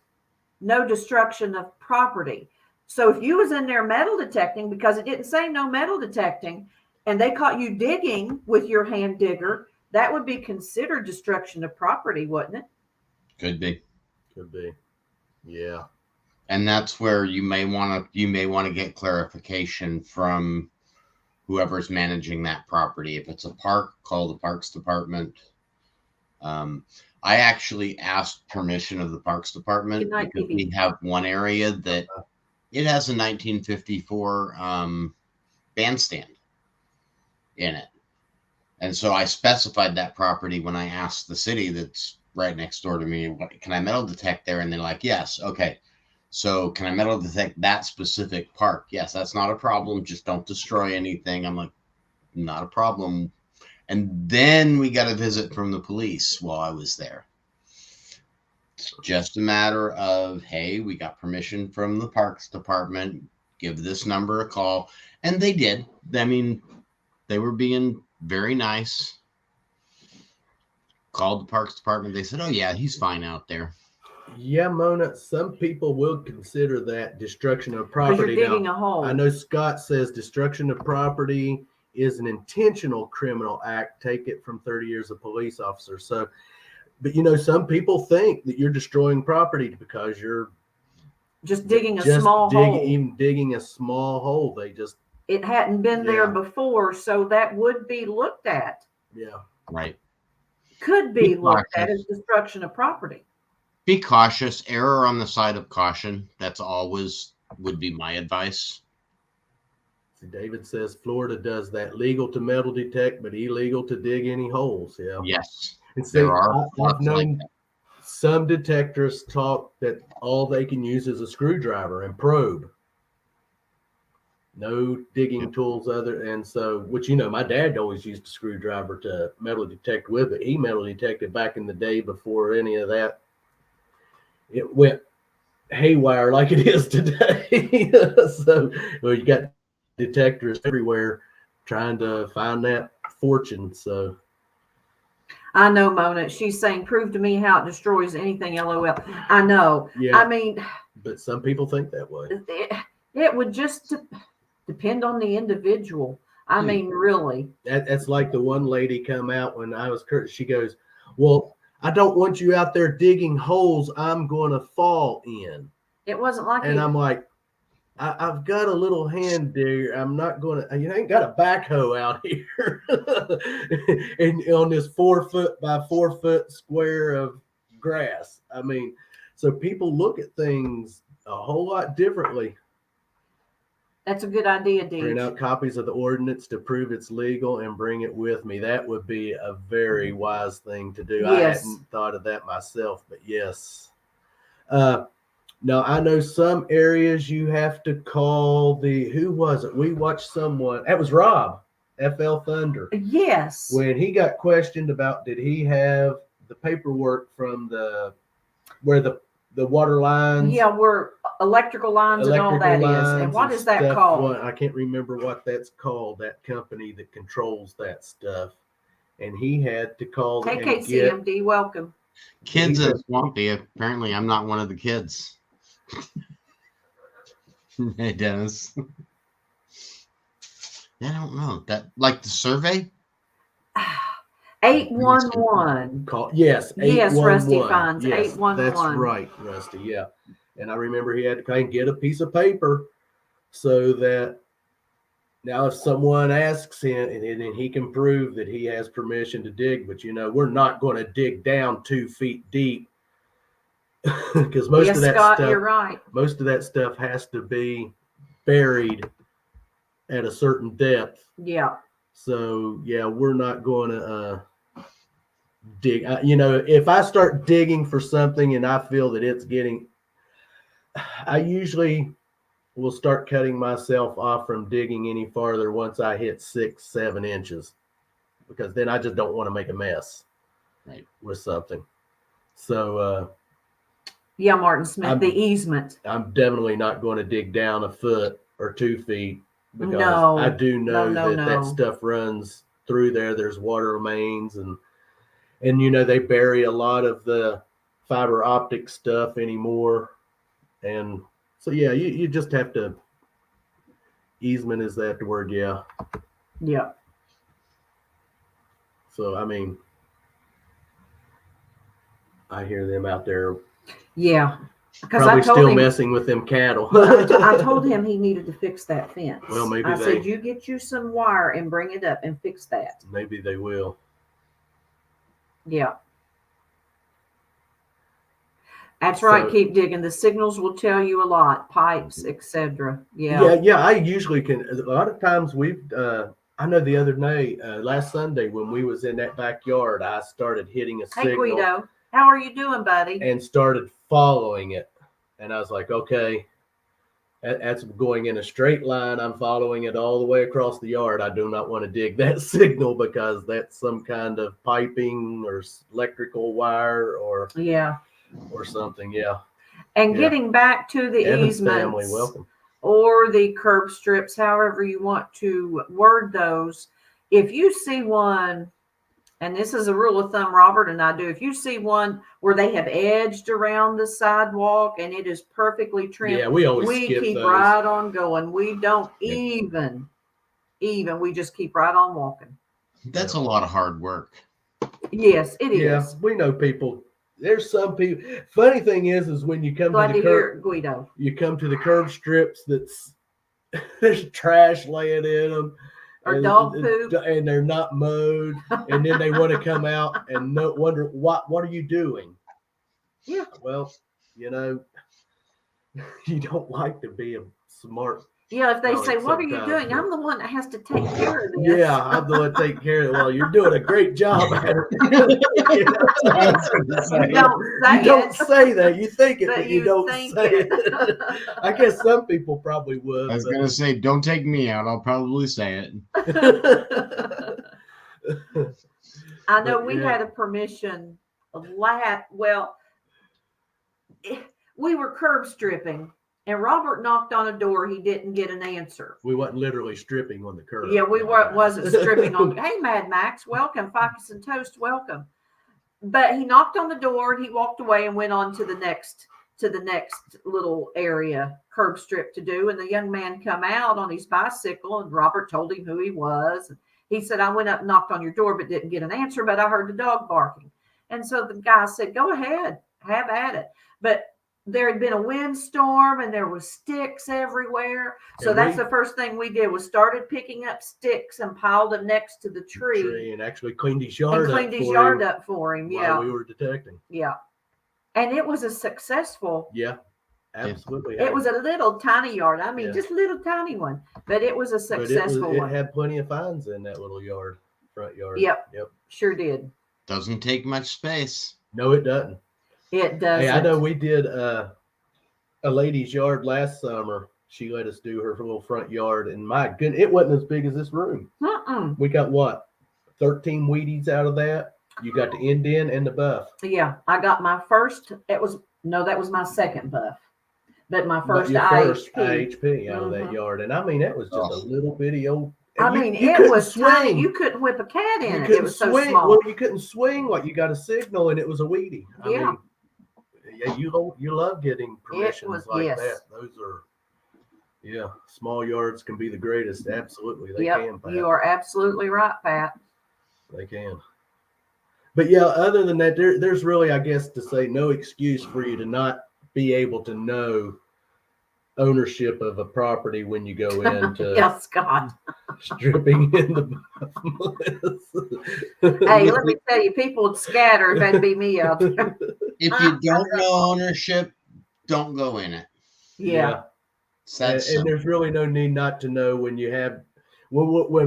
no destruction of property? So if you was in there metal detecting, because it didn't say no metal detecting, and they caught you digging with your hand digger, that would be considered destruction of property, wouldn't it? Could be. Yeah. And that's where you may want to get clarification from whoever's managing that property. If it's a park, call the Parks Department. I actually asked permission of the Parks Department because we have one area that it has a 1954 bandstand in it. And so I specified that property when I asked the city that's right next door to me, can I metal detect there? And they're like, yes. Okay. So can I metal detect that specific park? Yes, that's not a problem. Just don't destroy anything. I'm like, not a problem. And then we got a visit from the police while I was there. It's just a matter of, hey, we got permission from the Parks Department. Give this number a call. And they did. I mean, they were being very nice. Called the Parks Department. They said, oh, yeah, he's fine out there. Yeah, Mona, some people will consider that destruction of property. You're digging a hole. I know Scott says destruction of property is an intentional criminal act. Take it from 30 years of police officer. So, but some people think that you're destroying property because you're just digging a small hole. Even digging a small hole. It hadn't been there before, so that would be looked at. Yeah. Right. Could be looked at as destruction of property. Be cautious. Error on the side of caution. That's always would be my advice. David says Florida does that. Legal to metal detect, but illegal to dig any holes. Yeah. Yes. And I've known some detectors talk that all they can use is a screwdriver and probe. No digging tools which my dad always used a screwdriver to metal detect with, but he metal detected back in the day before any of that. It went haywire like it is today. So you got detectors everywhere trying to find that fortune. So I know, Mona. She's saying, prove to me how it destroys anything, LOL. I know. Yeah. I mean, but some people think that way. It would just depend on the individual. I mean, really. That's like the one lady come out when I was Kurt. She goes, well, I don't want you out there digging holes I'm going to fall in. It wasn't like And I'm like, I've got a little hand digger. I'm not going to, you ain't got a backhoe out here. And on this 4 foot by 4 foot square of grass. I mean, so people look at things a whole lot differently. That's a good idea, Deej. Print out copies of the ordinance to prove it's legal and bring it with me. That would be a very wise thing to do. Yes. I hadn't thought of that myself, but yes. Now, I know some areas you have to call who was it? We watched someone, that was Rob, FL Thunder. Yes. When he got questioned about, did he have the paperwork from where the water lines? Yeah, where electrical lines and all that is. And what is that called? I can't remember what that's called, that company that controls that stuff. And he had to call. KKCMD, welcome. Kids at Swampy. Apparently, I'm not one of the kids. Hey, Dennis. I don't know. That, like the survey? 811. Yes, 811. Yes, Rusty finds yes, 811. That's right, Rusty. Yeah. And I remember he had to kind of get a piece of paper so that now if someone asks him and he can prove that he has permission to dig, but we're not going to dig down 2 feet deep because most of that Scott, stuff, you're right. Most of that stuff has to be buried at a certain depth. Yeah. So we're not going to dig. If I start digging for something and I feel that it's getting, I usually will start cutting myself off from digging any farther once I hit 6-7 inches, because then I just don't want to make a mess with something. So yeah, Martin Smith, the easement. I'm definitely not going to dig down a foot or 2 feet, because No. I do know No. that stuff runs through there. There's water mains, and they bury a lot of the fiber optic stuff anymore. And so, yeah, you just have to, easement is that the word? Yeah. Yeah. So, I mean, I hear them out there. Yeah. Because Probably I told still him, messing with them cattle. I told him he needed to fix that fence. Well, maybe I said, you get you some wire and bring it up and fix that. Maybe they will. Yeah. That's right. Keep digging. The signals will tell you a lot. Pipes, etc. Yeah. I usually can. A lot of times I know the other night, last Sunday, when we was in that backyard, I started hitting a signal. Hey, Guido, how are you doing, buddy? And started following it, and I was like, okay, that's going in a straight line. I'm following it all the way across the yard. I do not want to dig that signal, because that's some kind of piping or electrical wire or something. Yeah. And getting back to the Evans easements family, welcome. or the curb strips, however you want to word those, if you see one, and this is a rule of thumb Robert and I do, if you see one where they have edged around the sidewalk and it is perfectly trimmed, yeah, we keep those. right on going. We don't even, we just keep right on walking. That's a lot of hard work. Yes, it is. Yeah, we know people. There's some people. Funny thing is when you come Glad to the curb, Guido. You come to the curb strips there's trash laying in them, or dog poop, and they're not mowed, and then they want to come out and wonder what are you doing? Yeah. Well, you don't like to be a smart. Yeah, if they say, what are you doing? I'm the one that has to take care of this. Yeah, I'm the one taking care of it. Well, you're doing a great job at it. You don't say that. You think it, but you don't say it. I guess some people probably would. I was going to say, don't take me out. I'll probably say it. I know we had a permission. We were curb stripping. And Robert knocked on a door. He didn't get an answer. We wasn't literally stripping on the curb. Yeah, we wasn't stripping on. Hey, Mad Max, welcome. Ficus and Toast, welcome. But he knocked on the door and he walked away and went on to the next little area, curb strip to do. And the young man come out on his bicycle, and Robert told him who he was. He said, I went up and knocked on your door, but didn't get an answer. But I heard the dog barking. And so the guy said, go ahead, have at it. But there had been a windstorm and there was sticks everywhere. So that's the first thing we did, was started picking up sticks and piled them next to the tree. And actually cleaned his yard up for him. While we were detecting. Yeah. And it was a successful. Yeah, absolutely. It was a little tiny yard. I mean, just a little tiny one, but it was a successful one. It had plenty of finds in that little front yard. Yep. Sure did. Doesn't take much space. No, it doesn't. It does. Hey, I know we did a lady's yard last summer. She let us do her little front yard, and my goodness, it wasn't as big as this room. We got 13 Wheaties out of that. You got the indent and the buff. Yeah, I got my first. That was my second buff, but my first IHP out of that yard, and I mean that was just a little bitty old. It was tiny. You couldn't whip a cat in it. It was so small. Well, you couldn't swing. You got a signal, and it was a Wheatie. I mean, you love getting permissions that. Those are, small yards can be the greatest. Absolutely, they can. Pat. You are absolutely right, Pat. They can. But yeah, other than that, there's really, I guess, to say no excuse for you to not be able to know ownership of a property when you go into Scott. stripping in the Hey, let me tell you, people would scatter if that'd be me out there. If you don't know ownership, don't go in it. Yeah. And there's really no need not to know when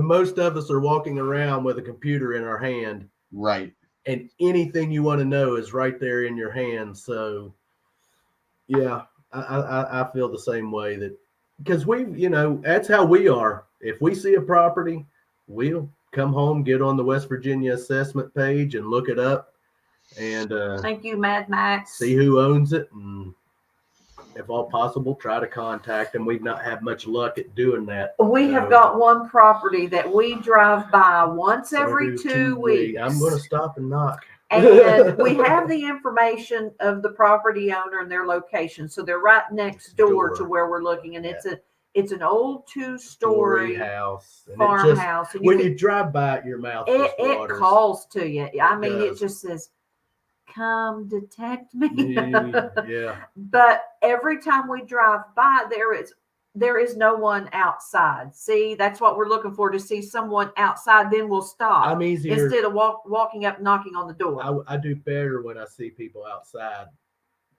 most of us are walking around with a computer in our hand. Right. And anything you want to know is right there in your hand. So, yeah, I feel the same way that because that's how we are. If we see a property, we'll come home, get on the West Virginia assessment page and look it up, and Thank you, Mad Max. see who owns it, and if all possible, try to contact them. We've not had much luck at doing that. We have got one property that we drive by once every 2 weeks. I'm going to stop and knock. And we have the information of the property owner and their location. So they're right next door to where we're looking. And it's an old 2-story house. And farmhouse. And when you drive by it, your mouth it calls to you. I mean, it just says, come detect me. Yeah. But every time we drive by, there is no one outside. See, that's what we're looking for, to see someone outside. Then we'll stop. I'm easier instead of walking up, knocking on the door. I do better when I see people outside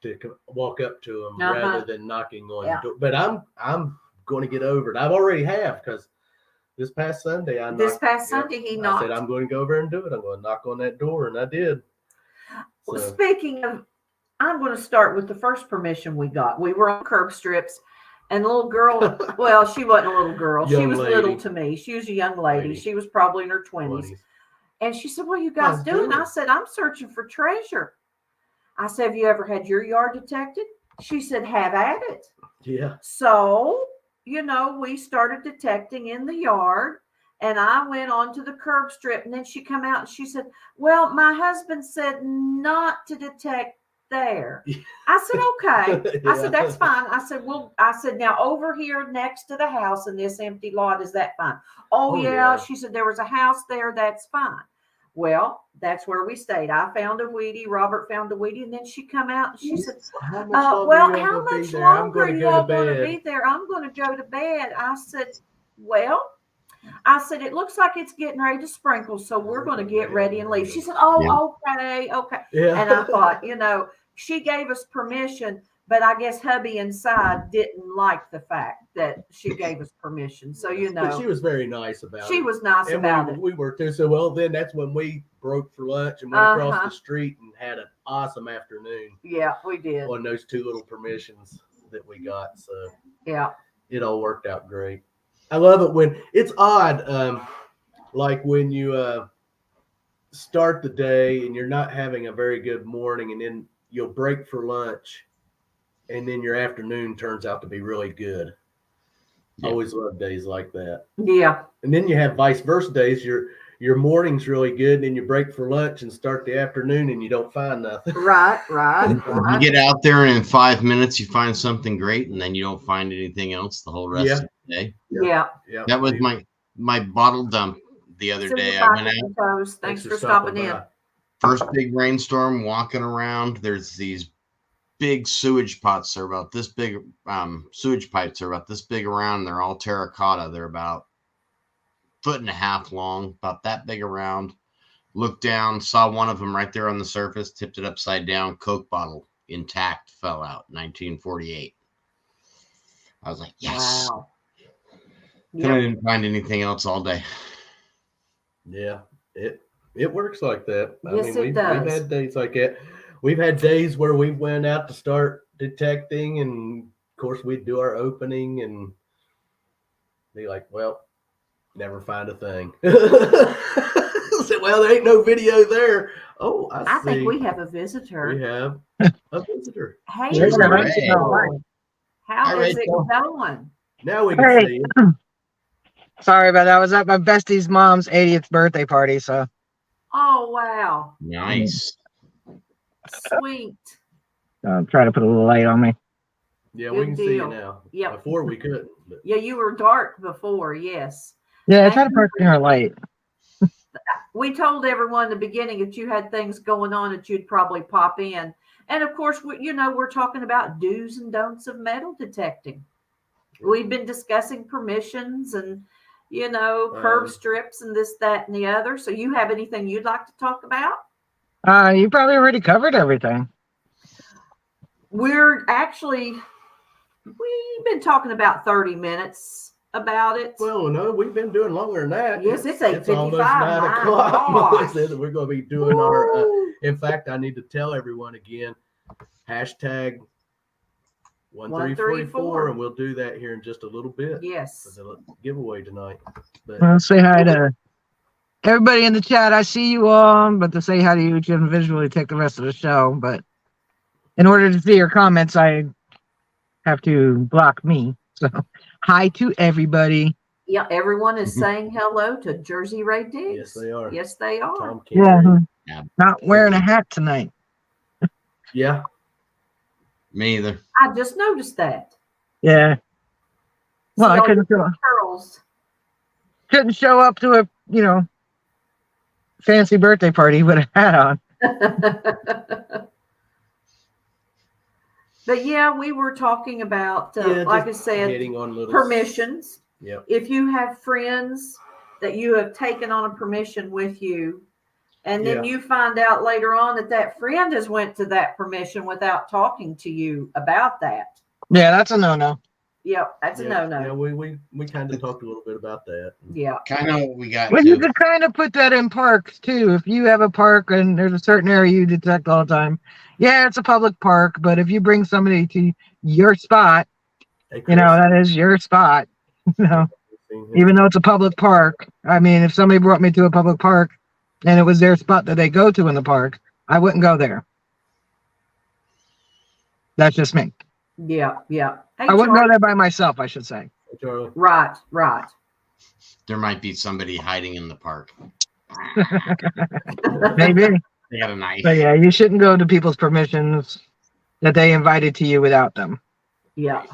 to walk up to them rather than knocking on the door. But I'm going to get over it. I've already because this past Sunday he knocked. I said I'm going to go over and do it. I'm going to knock on that door, and I did. So. Well, speaking of, I'm going to start with the first permission we got. We were on curb strips, and the little girl, well, she wasn't a little girl. She was little to me. She was a young lady. She was probably in her 20s. And she said, what are you guys doing? I said, I'm searching for treasure. I said, have you ever had your yard detected? She said, have at it. Yeah. So, we started detecting in the yard. And I went on to the curb strip, and then she come out and she said, well, my husband said not to detect there. I said, okay. I said, that's fine. I said, now over here next to the house in this empty lot, is that fine? Oh yeah. She said, there was a house there. That's fine. Well, that's where we stayed. I found a Wheatie. Robert found a Wheatie. And then she come out and she said, how much longer are you all going to be there? I'm going to go to bed. I said, it looks like it's getting ready to sprinkle, so we're going to get ready and leave. She said, okay. Yeah. And I thought, she gave us permission, but I guess hubby inside didn't like the fact that she gave us permission. So, But she was very nice about it. She was nice about it. We were too. So, then that's when we broke for lunch and went across the street and had an awesome afternoon. Yeah, we did. On those 2 little permissions that we got. So, yeah, it all worked out great. I love it when it's odd, like when you start the day and you're not having a very good morning, and then you'll break for lunch, and then your afternoon turns out to be really good. Yeah. Always love days like that. Yeah. And then you have vice versa days. Your morning's really good, and then you break for lunch and start the afternoon, and you don't find nothing. Right. You get out there, and in 5 minutes you find something great, and then you don't find anything else the whole rest of the day. Yeah. That was my bottle dump the other day. I went out. Thanks for stopping in. First big rainstorm, walking around. There's these big sewage pots. They're about this big. Sewage pipes are about this big around. They're all terracotta. They're about 1.5 feet long, about that big around. Looked down, saw one of them right there on the surface, tipped it upside down. Coke bottle, intact, fell out. 1948. I was like, yes. Wow. Yep. I didn't find anything else all day. Yeah, it works like that. Yes, we've had days like that. We've had days where we went out to start detecting, and of course we'd do our opening and be like, well, never find a thing. Well, there ain't no video there. Oh, I see. Think we have a visitor. We have a visitor. Hey, how is it going? Now we can see it. Sorry about that. I was at my bestie's mom's 80th birthday party, so. Oh, wow. Nice. Sweet. I'm trying to put a little light on me. Yeah, we can see you now. Yeah. Before we couldn't. But. Yeah, you were dark before, yes. Yeah, I try to put in our light. We told everyone in the beginning that you had things going on that you'd probably pop in. And of course, we're talking about do's and don'ts of metal detecting. We've been discussing permissions and, curb strips and this, that, and the other. So you have anything you'd like to talk about? You probably already covered everything. We've been talking about 30 minutes about it. Well, no, we've been doing longer than that. Yes, it's 8:55. It's almost 9 o'clock. We're going to be doing our, in fact, I need to tell everyone again, hashtag 1344. and we'll do that here in just a little bit. Yes. For the giveaway tonight. But I'll say hi to everybody in the chat. I see you all, but to say hi to you, you can visually take the rest of the show. But in order to see your comments, I have to block me. So hi to everybody. Yeah, everyone is saying hello to Jersey Ray Diggs. Yes, they are. Yes, they are. Tom Yeah. Kenny. Not wearing a hat tonight. Yeah. Me either. I just noticed that. Yeah. Well, See I all couldn't your curls. show up to a fancy birthday party with a hat on. But yeah, we were talking about, like I said, hitting on little permissions. Yep. If you have friends that you have taken on a permission with you, and then you find out later on that that friend has went to that permission without talking to you about that. Yeah, that's a no-no. Yep, that's a no-no. Yeah, we kind of talked a little bit about that. Yeah. Kind of what we got. Well, you could kind of put that in parks too. If you have a park and there's a certain area you detect all the time, yeah, it's a public park. But if you bring somebody to your spot, Hey, that is your spot. Even though it's a public park. I mean, if somebody brought me to a public park and it was their spot that they go to in the park, I wouldn't go there. That's just me. Yeah, yeah. Hey, I wouldn't Charlie. go there by myself, I should say. Hey, Charlie. Right, right. There might be somebody hiding in the park. Maybe. They got a knife. But yeah, you shouldn't go to people's permissions that they invited to you without them. Yeah.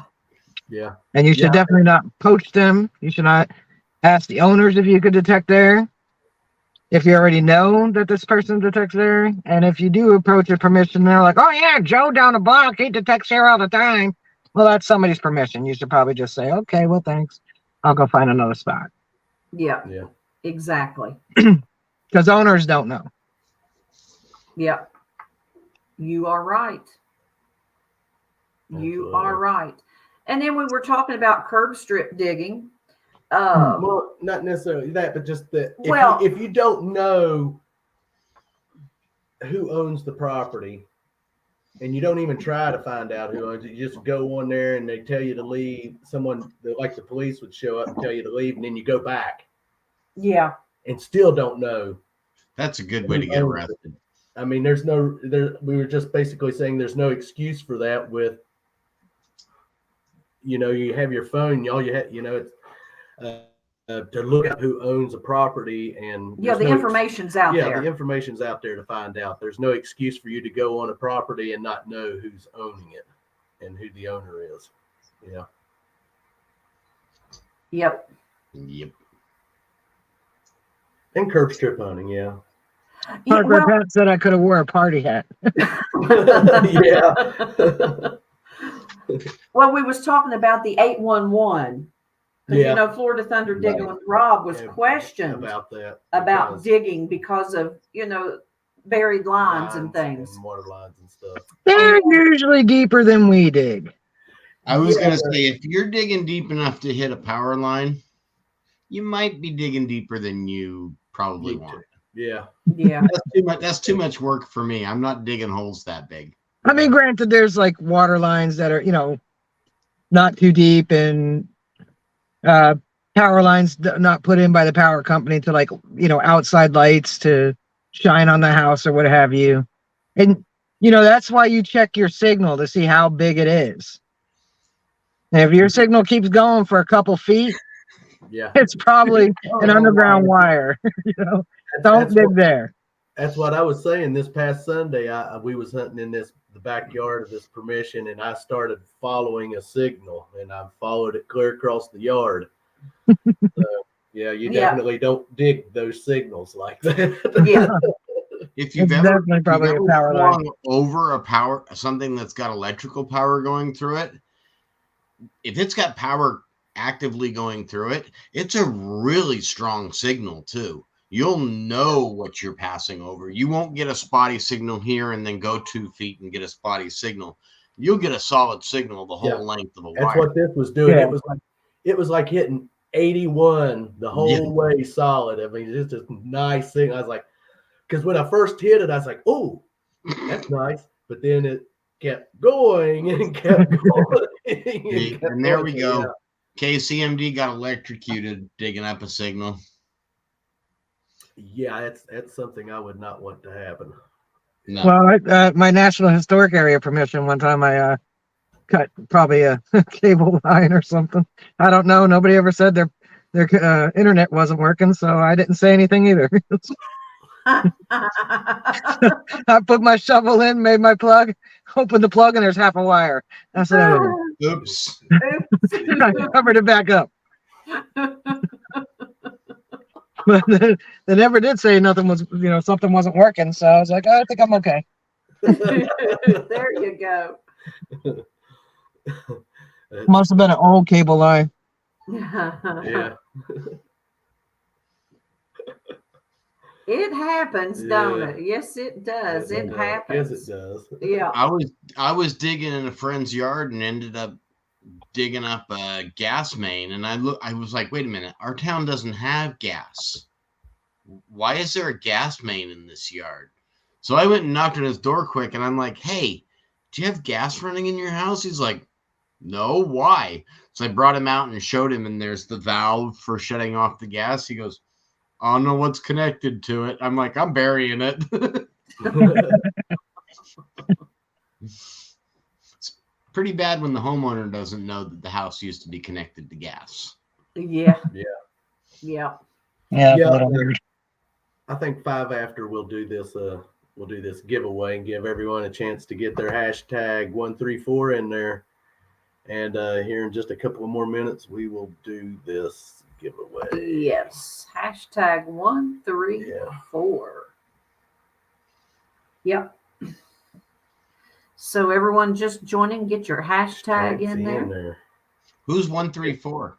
Yeah. And you should definitely not poach them. You should not ask the owners if you could detect there. If you already know that this person detects there. And if you do approach a permission, they're like, oh yeah, Joe down the block, he detects there all the time. Well, that's somebody's permission. You should probably just say, okay, well, thanks. I'll go find another spot. Yeah. Yeah. Exactly. Because owners don't know. Yeah. You are right. You are right. And then we were talking about curb strip digging. Well, not necessarily that, but just that if you don't know who owns the property and you don't even try to find out who owns it, you just go on there and they tell you to leave. Someone like the police would show up and tell you to leave, and then you go back. Yeah. And still don't know. That's a good way to get arrested. I mean, we were just basically saying there's no excuse for that with, you have your phone, all you have, it's to look up who owns a property, and the information's out there. Yeah, the information's out there to find out. There's no excuse for you to go on a property and not know who's owning it and who the owner is. Yeah. Yep. Yep. And curb strip hunting, yeah. Parker Pat said I could have wore a party hat. Yeah. Well, we was talking about the 811. Yeah. Florida Thunder Digging with Rob was questioned about that. About digging because of, buried lines and things. And water lines and stuff. They're usually deeper than we dig. I was going to say, if you're digging deep enough to hit a power line, you might be digging deeper than you probably want. Yeah. Yeah. That's too much work for me. I'm not digging holes that big. I mean, granted, there's like water lines that are, not too deep, and power lines not put in by the power company to outside lights to shine on the house or what have you. And, that's why you check your signal to see how big it is. And if your signal keeps going for a couple feet, it's probably an underground wire. Don't dig there. That's what I was saying. This past Sunday, we was hunting in the backyard of this permission, and I started following a signal, and I followed it clear across the yard. So, you definitely don't dig those signals like that. Yeah. If you've ever gone over something that's got electrical power going through it, if it's got power actively going through it, it's a really strong signal too. You'll know what you're passing over. You won't get a spotty signal here and then go 2 feet and get a spotty signal. You'll get a solid signal the whole length of the wire. That's what this was doing. Yeah. It was like hitting 81 the whole way solid. I mean, it's just a nice thing. I was like, because when I first hit it, I was like, oh, that's nice. But then kept going and kept going. And there we go. KCMD got electrocuted digging up a signal. Yeah, that's something I would not want to happen. No. Well, my National Historic Area permission one time I cut probably a cable line or something. I don't know. Nobody ever said their internet wasn't working, so I didn't say anything either. I put my shovel in, made my plug, opened the plug, and there's half a wire. That's it. Oops. I covered it back up. But they never did say nothing was, something wasn't working. So I was like, I think I'm okay. There you go. Must have been an old cable line. Yeah. It happens, don't it? Yes, it does. It happens. Yes, it does. Yeah. I was digging in a friend's yard and ended up digging up a gas main, and I was like, wait a minute, our town doesn't have gas. Why is there a gas main in this yard? So I went and knocked on his door quick, and I'm like, hey, do you have gas running in your house? He's like, no, why? So I brought him out and showed him, and there's the valve for shutting off the gas. He goes, I don't know what's connected to it. I'm like, I'm burying it. It's pretty bad when the homeowner doesn't know that the house used to be connected to gas. Yeah. Yeah. Yeah. Yeah, Yeah. a little weird. I think 5 after we'll do this giveaway and give everyone a chance to get their hashtag 134 in there. And here in just a couple of more minutes, we will do this giveaway. Yes. Hashtag 134. Yep. So everyone just joining, get your hashtag in there. Who's 134?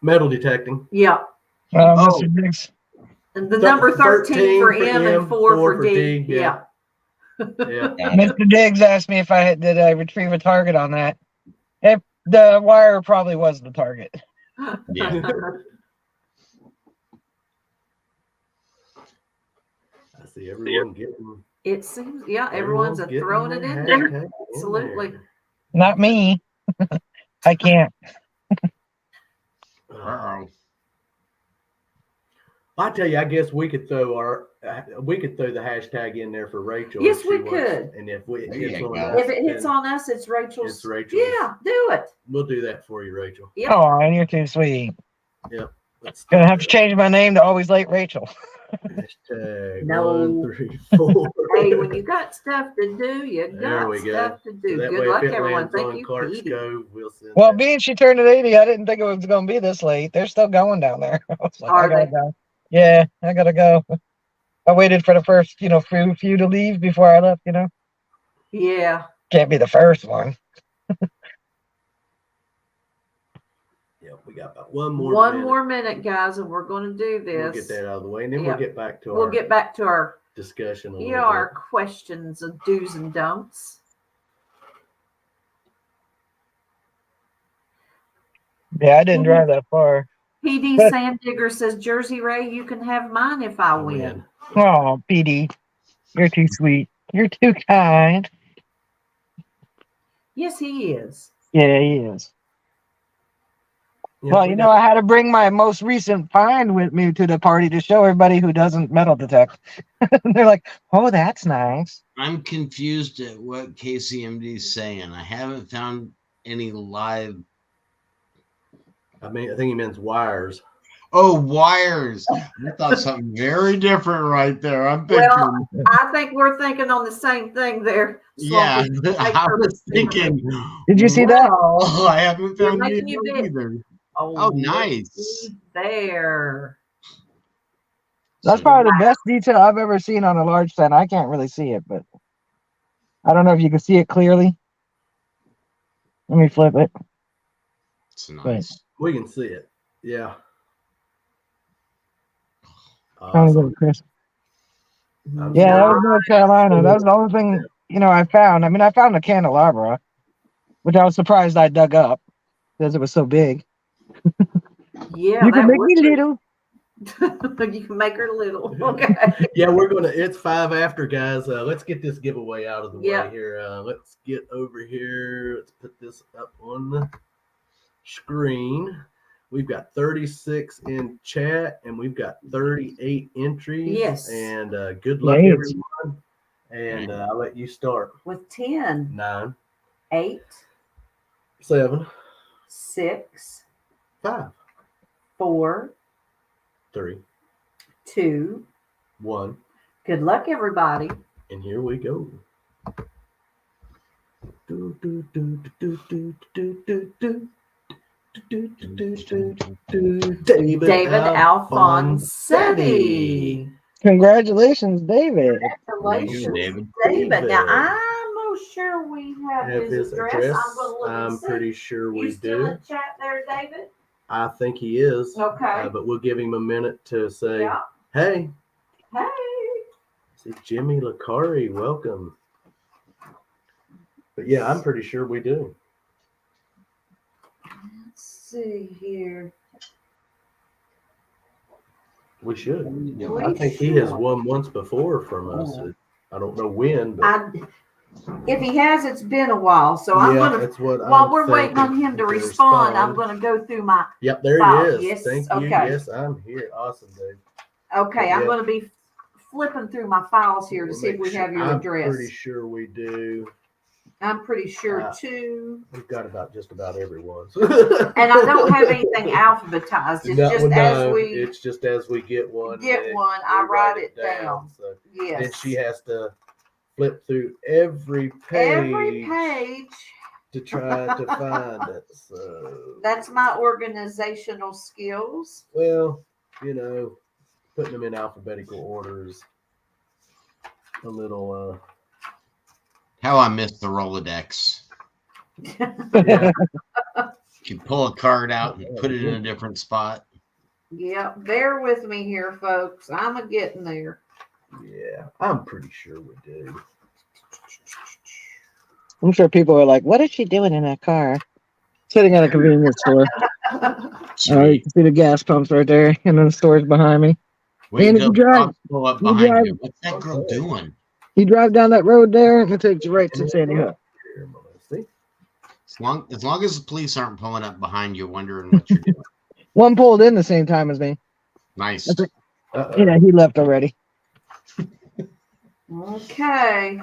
Metal detecting. Yeah. Oh. Mr. Diggs. And the number 13 for M and 4 for D. Yeah. Yeah. Yeah. Mr. Diggs asked me if did I retrieve a target on that. If the wire probably was the target. Yeah. I see everyone getting. It seems, everyone's getting throwing it their in there. hashtag in Absolutely. there. Not me. I can't. Uh-oh. I tell you, I guess we could throw the hashtag in there for Rachel. Yes, if she we wants. could. And if we There hits you on go. us, If it hits then on us, it's Rachel's. it's Rachel's. Yeah, do it. We'll do that for you, Rachel. Yep. Oh, and you're too sweet. Let's Gonna have to change my name to Always Late Rachel. hashtag No. 134. Hey, when you got stuff to do, you There got we go. stuff to do. That Good way, luck, if it everyone. lands Thank on you, Clark's Petey. Cove, we'll send Well, that. being she turned at 80, I didn't think it was gonna be this late. They're still going down there. I was like, Are I gotta they? go. Yeah, I gotta go. I waited for the first, few to leave before I left. Yeah. Can't be the first one. Yeah, we got about one more One minute. more minute, guys, and we're going to do this. We'll get that out of the way, and then Yep. we'll get back to We'll our get back to our discussion. A little our bit. questions of do's and don'ts. Yeah, I didn't drive that far. PD Sandigger says, Jersey Ray, you can have mine if I win. Oh, PD, you're too sweet. You're too kind. Yes, he is. Yeah, he is. Yeah, Well, we I had to bring my most recent find with me to the party to show everybody who doesn't metal detect. They're like, oh, that's nice. I'm confused at what KCMD is saying. I haven't found any live. I think he means wires. Oh, wires. I thought something very different right there. I'm thinking. Well, I think we're thinking on the same thing there. Yeah, Swampy. I was thinking. Did you see that? Wow, I haven't found making any you of big. either. Oh, nice. looky there. That's probably the best detail I've ever seen on a large stand. I can't really see it, but I don't know if you can see it clearly. Let me flip it. It's nice. We can see it. Yeah. Trying to get Awesome. it, Chris. I'm Yeah, that sure- was North Carolina. That was the only thing, I found. I mean, I found a candelabra, which I was surprised I dug up because it was so big. Yeah, You that can make would me be- little. You can make her little. Okay. Yeah, it's 5 after, guys. Let's get this giveaway out of the way here. Let's get over here. Let's put this up on the screen. We've got 36 in chat, and we've got 38 entries. Yes. And good luck, Nice. everyone. And I'll let you start. With 10, 9, 8, 7, 6, 5, 4, 3, 2. 1. Good luck, everybody. And here we go. David Alfonsetti. Congratulations, David. Congratulations, David. David. Now, I'm not sure we have his address. I'm going to look and I'm see. pretty sure You we still do. in chat there, David? I think he is. Okay. But we'll give him a minute to say, Yeah. hey, Hey. this is Jimmy Lacari. Welcome. But yeah, I'm pretty sure we do. Let's see here. We should. We I think he has should. won once before from us. Yeah. I don't know when, but If he has, it's been a while. So I'm yeah, going to, that's what while I'm we're waiting on him to respond, I'm going to go through my. Yep, there file. it is. Yes, Thank you. okay. Yes, I'm here. Awesome, Dave. Okay, I'm Yeah. going to be flipping through my files here to see if we have your address. I'm pretty sure we do. I'm pretty sure too. We've got just about everyone's. And I don't have anything alphabetized. It's just as we get one. I write it down. So Yes. then she has to flip through every page to try to find it. So That's my organizational skills. well, putting them in alphabetical orders a little How I missed the Rolodex. yeah. You pull a card out and put it in a different spot. Yeah, bear with me here, folks. I'm a getting there. Yeah, I'm pretty sure we do. I'm sure people are like, what is she doing in that car? Sitting at a convenience store. You can see the gas pumps right there, and then the store's behind me. Wait And if until you drive- dogs pull up you behind drive- you. What's that girl doing? You drive down that road there, and it takes you right to Sandy Hook. Here, Melissa. As long as the police aren't pulling up behind you, wondering what you're doing. One pulled in the same time as me. Nice. That's it. Uh-oh. Yeah, he left already. Okay.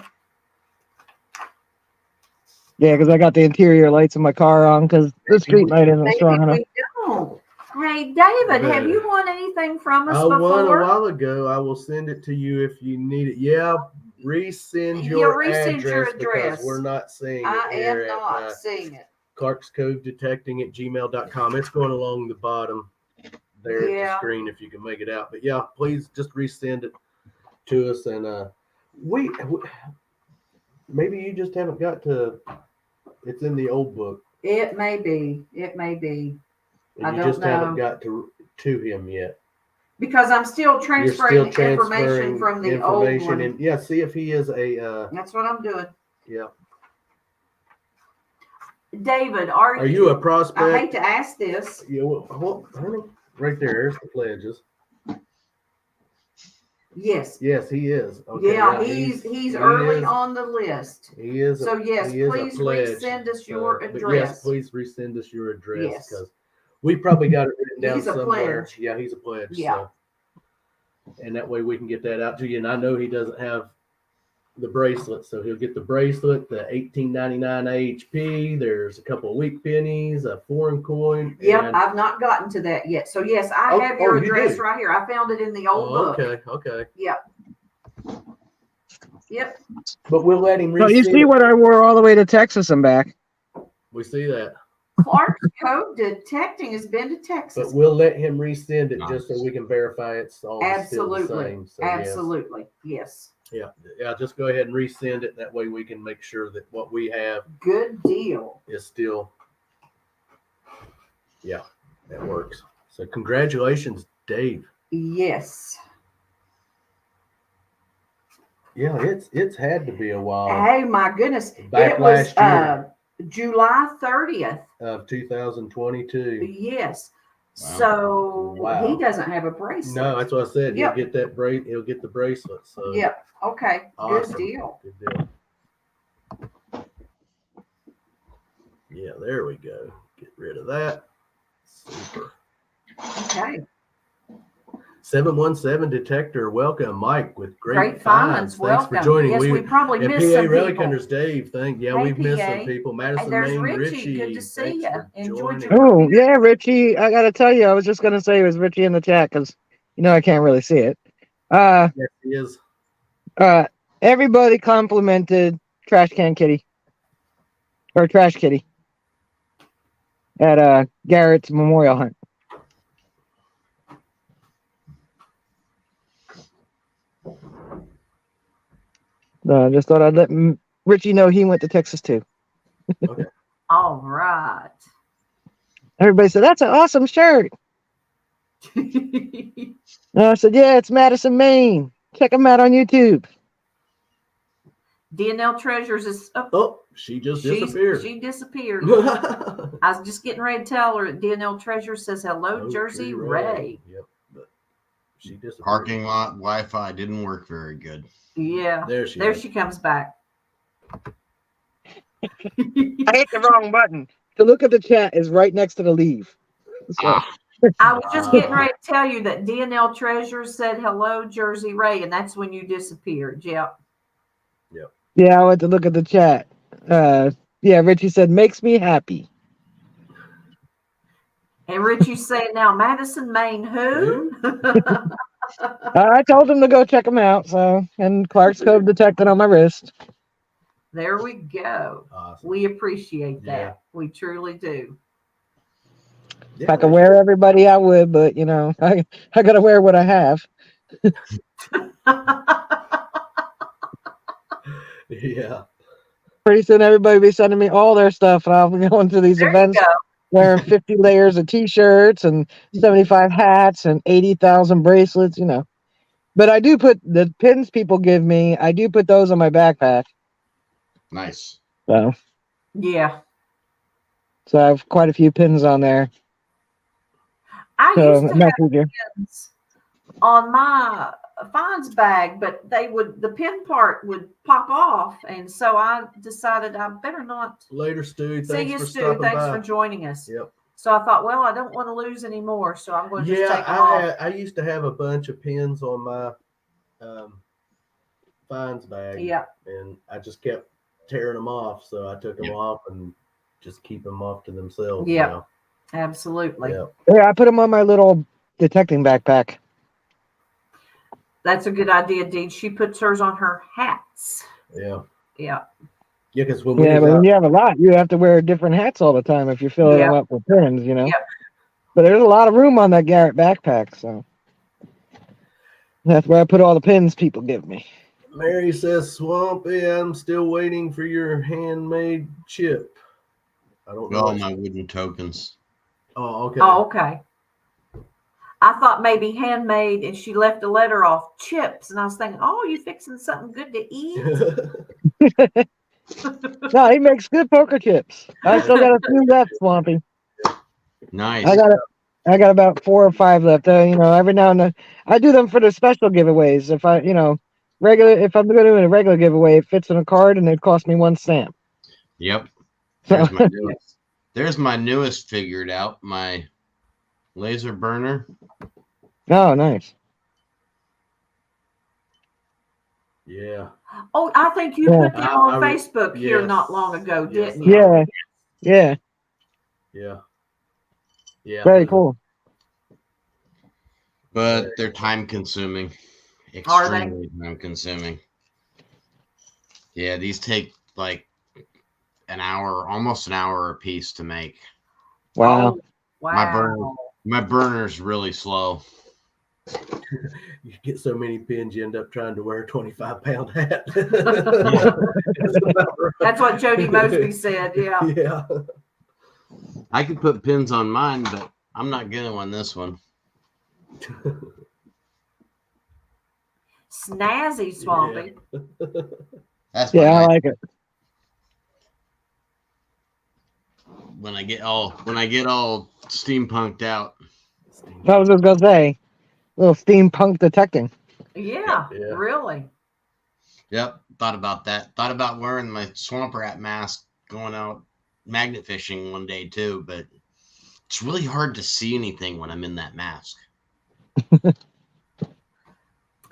Yeah, because I got the interior lights in my car on because the street light isn't Maybe strong enough. we don't. Hey, David, have you won anything from us I won a before? while ago. I will send it to you if you need it. Yeah, resend Yeah, your resend your address address. because we're not seeing it I here am not at seeing it. clarkscovedetecting@gmail.com. It's going along the bottom there at Yeah. the screen if you can make it out. But yeah, please just resend it to us. And we maybe you just haven't got to. It's in the old book. It may be. It may be. I And you don't just haven't know. got to him yet. Because I'm still You're transferring still information from the old one. And yeah, see if he is a That's what I'm doing. yeah. David, Are you a I prospect? hate to ask this. Yeah, well, honey, right there's the pledges. Yes. Yes, he is. Okay, Yeah, he's he early is- on the list. He is. So yes, he is a please pledge. resend us your But address. yes, please resend us your address Yes. because we probably got it written down He's a somewhere. pledge. Yeah, he's a pledge. Yeah. So. And that way we can get that out to you. And I know he doesn't have the bracelet, so he'll get the bracelet, the $18.99 AHP. There's a couple of week pennies, a foreign coin. Yep, and- I've not gotten to that yet. So yes, I Oh, have your oh, you address do? right here. I found it in the old book. Okay. Yep. But we'll let him So you resend see it. what I wore all the way to Texas and back. We see that. Clark's Code Detecting has been to Texas. But we'll let him resend it just so Nice. we can verify it's all still the Absolutely. same. So, Absolutely. Yes. yes. Yeah, just go ahead and resend it. That way we can make sure that what we have Good deal. is still, yeah, that works. So congratulations, Dave. Yes. Yeah, it's had to be a while Hey, my goodness. Back It was last year. July 30th. of 2022. Yes. So Wow. he doesn't have a bracelet. No, that's what I said. Yep. He'll get that he'll get the bracelet. So Yep. Okay. awesome. Good deal. Good deal. Yeah, there we go. Get rid of that. Super. Okay. 717 detector. Welcome, Mike with Great finds. finds. Thanks Welcome. for joining. Yes, we probably and missed PA some Relic people. Hunters Dave. Hey, we've missed PA. some people. Madison, there's Maine, Richie. Good to see thanks ya. for Enjoyed joining. your- Oh, yeah, Richie. I got to tell you, I was just going to say it was Richie in the chat because, I can't really see it. Yes, he is. Everybody complimented Trash Can Kitty or Trash Kitty at Garrett's memorial hunt. Just thought I'd let Richie know he went to Texas too. Okay. All right. Everybody said, that's an awesome shirt. And I said, yeah, it's Madison, Maine. Check them out on YouTube. DNL Treasures is Oh, she just disappeared. She disappeared. I was just getting ready to tell her that DNL Treasures says hello, Oh, Jersey Tree Ray. Yep. But she disappeared. Parking lot Wi-Fi didn't work very good. Yeah. There She comes back. I hit the wrong button. To look at the chat is right next to the leave. So, I was just getting ready to tell you that DNL Treasures said hello, Jersey Ray, and that's when you disappeared. Yep. yeah, I went to look at the chat. Yeah, Richie said, makes me happy. And Richie's saying now, Madison, Maine, who? I told him to go check them out. So, and Clark's Cove detected on my wrist. There we go. Awesome. We appreciate that. Yeah. We truly do. If I could wear everybody, I would, but I gotta wear what I have. Yeah. Pretty soon, everybody will be sending me all their stuff, and I'll be going to these There events you go. wearing 50 layers of T-shirts and 75 hats and 80,000 bracelets. But I do put the pins people give me. I do put those on my backpack. Nice. So Yeah. I have quite a few pins on there. I So used to not have easier. pins on my finds bag, but the pin part would pop off, and so I decided I better not. Later, Stu. See Thanks you, for Stu. stopping Thanks by. for joining us. Yep. So I thought, well, I don't want to lose any more, so I'm going to just take them Yeah, off. I used to have a bunch of pins on my finds bag. Yeah. And I just kept tearing them off, so I took them off and just keep them off to themselves. Yeah. Now. Absolutely. Yeah. Yeah, I put them on my little detecting backpack. That's a good idea, Dee. She puts hers on her hats. Yeah. Yeah. Yeah, because when we Yeah, was but out, when you have a lot, you have to wear different hats all the time if you're filling them up with pins, Yeah. But there's a lot of room on that Garrett backpack, so that's where I put all the pins people give me. Mary says, Swampy, I'm still waiting for your handmade chip. I don't know. Oh, my wooden tokens. Oh, okay. Oh, okay. I thought maybe handmade, and she left a letter off chips, and I was thinking, oh, you fixing something good to eat? No, he makes good poker chips. I still got a few left, Swampy. Nice. I got about 4 or 5 left. Every now and then I do them for the special giveaways. If if I'm going to do a regular giveaway, it fits in a card and it costs me 1 stamp. Yep. There's my newest. There's my newest figured out. My laser burner. Oh, nice. Yeah. Oh, I think you put them on Facebook here not long ago, didn't you? Yeah. Yeah. Yeah. Yeah. Very cool. But they're time consuming. Are they? Extremely time consuming. Yeah, these take like an hour, almost an hour a piece to make. Wow. Oh, wow. My burner's really slow. You get so many pins, you end up trying to wear a 25-pound hat. That's what Jody Mosby said. Yeah. Yeah. I could put pins on mine, but I'm not getting on this one. Snazzy, Swampy. That's Yeah, I my like it. when I get all steampunked out. interesting. I was just gonna say, little steampunk detecting. Yeah, Yeah. really. Yep, thought about that. Thought about wearing my swamp rat mask going out magnet fishing one day too, but it's really hard to see anything when I'm in that mask.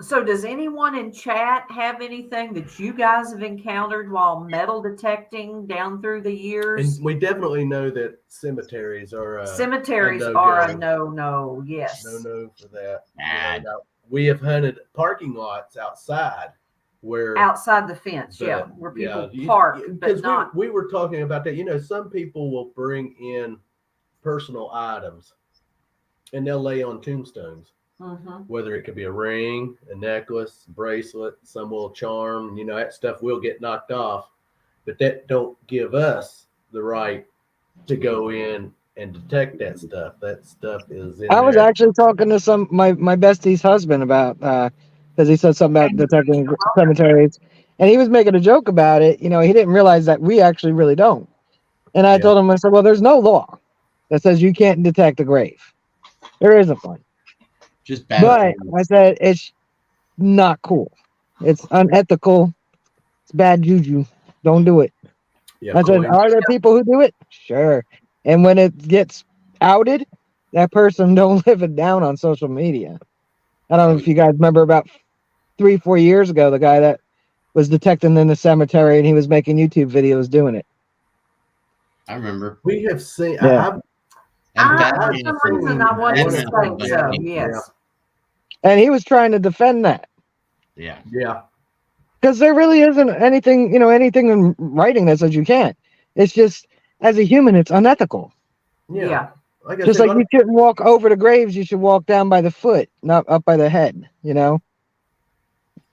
So does anyone in chat have anything that you guys have encountered while metal detecting down through the years? And we definitely know that cemeteries are Cemeteries a are a no-go. no, yes. No for that. Bad. Now, we have hunted parking lots outside where Outside the fence, but, yeah, where people yeah, park, but because not. we were talking about that. You know, some people will bring in personal items and they'll lay on tombstones. Mhm. Whether it could be a ring, a necklace, bracelet, some little charm, you know, that stuff will get knocked off, but that don't give us the right to go in and detect that stuff. That stuff is in I was there. actually talking to my bestie's husband about because he said something about detecting cemeteries, and he was making a joke about it. You know, he didn't realize that we actually really don't. And I Yeah. told him, I said, well, there's no law that says you can't detect a grave. There isn't one. Just bad. But I said it's not cool. It's unethical. It's bad juju. Don't do it. Yeah, I said, coins. are there people who do it? Sure. And when it gets outed, that person don't live it down on social media. I don't know if you guys remember about 3-4 years ago, the guy that was detecting in the cemetery and he was making YouTube videos doing it. I remember. We have seen. Yeah. And For bad some reason, I want to say so. Yes. And he was trying to defend that. Yeah. Yeah. Because there really isn't anything, anything in writing that says you can't. It's just, as a human, it's unethical. Yeah. Like I Just said, like you shouldn't walk over the graves, you should walk down by the foot, not up by the head,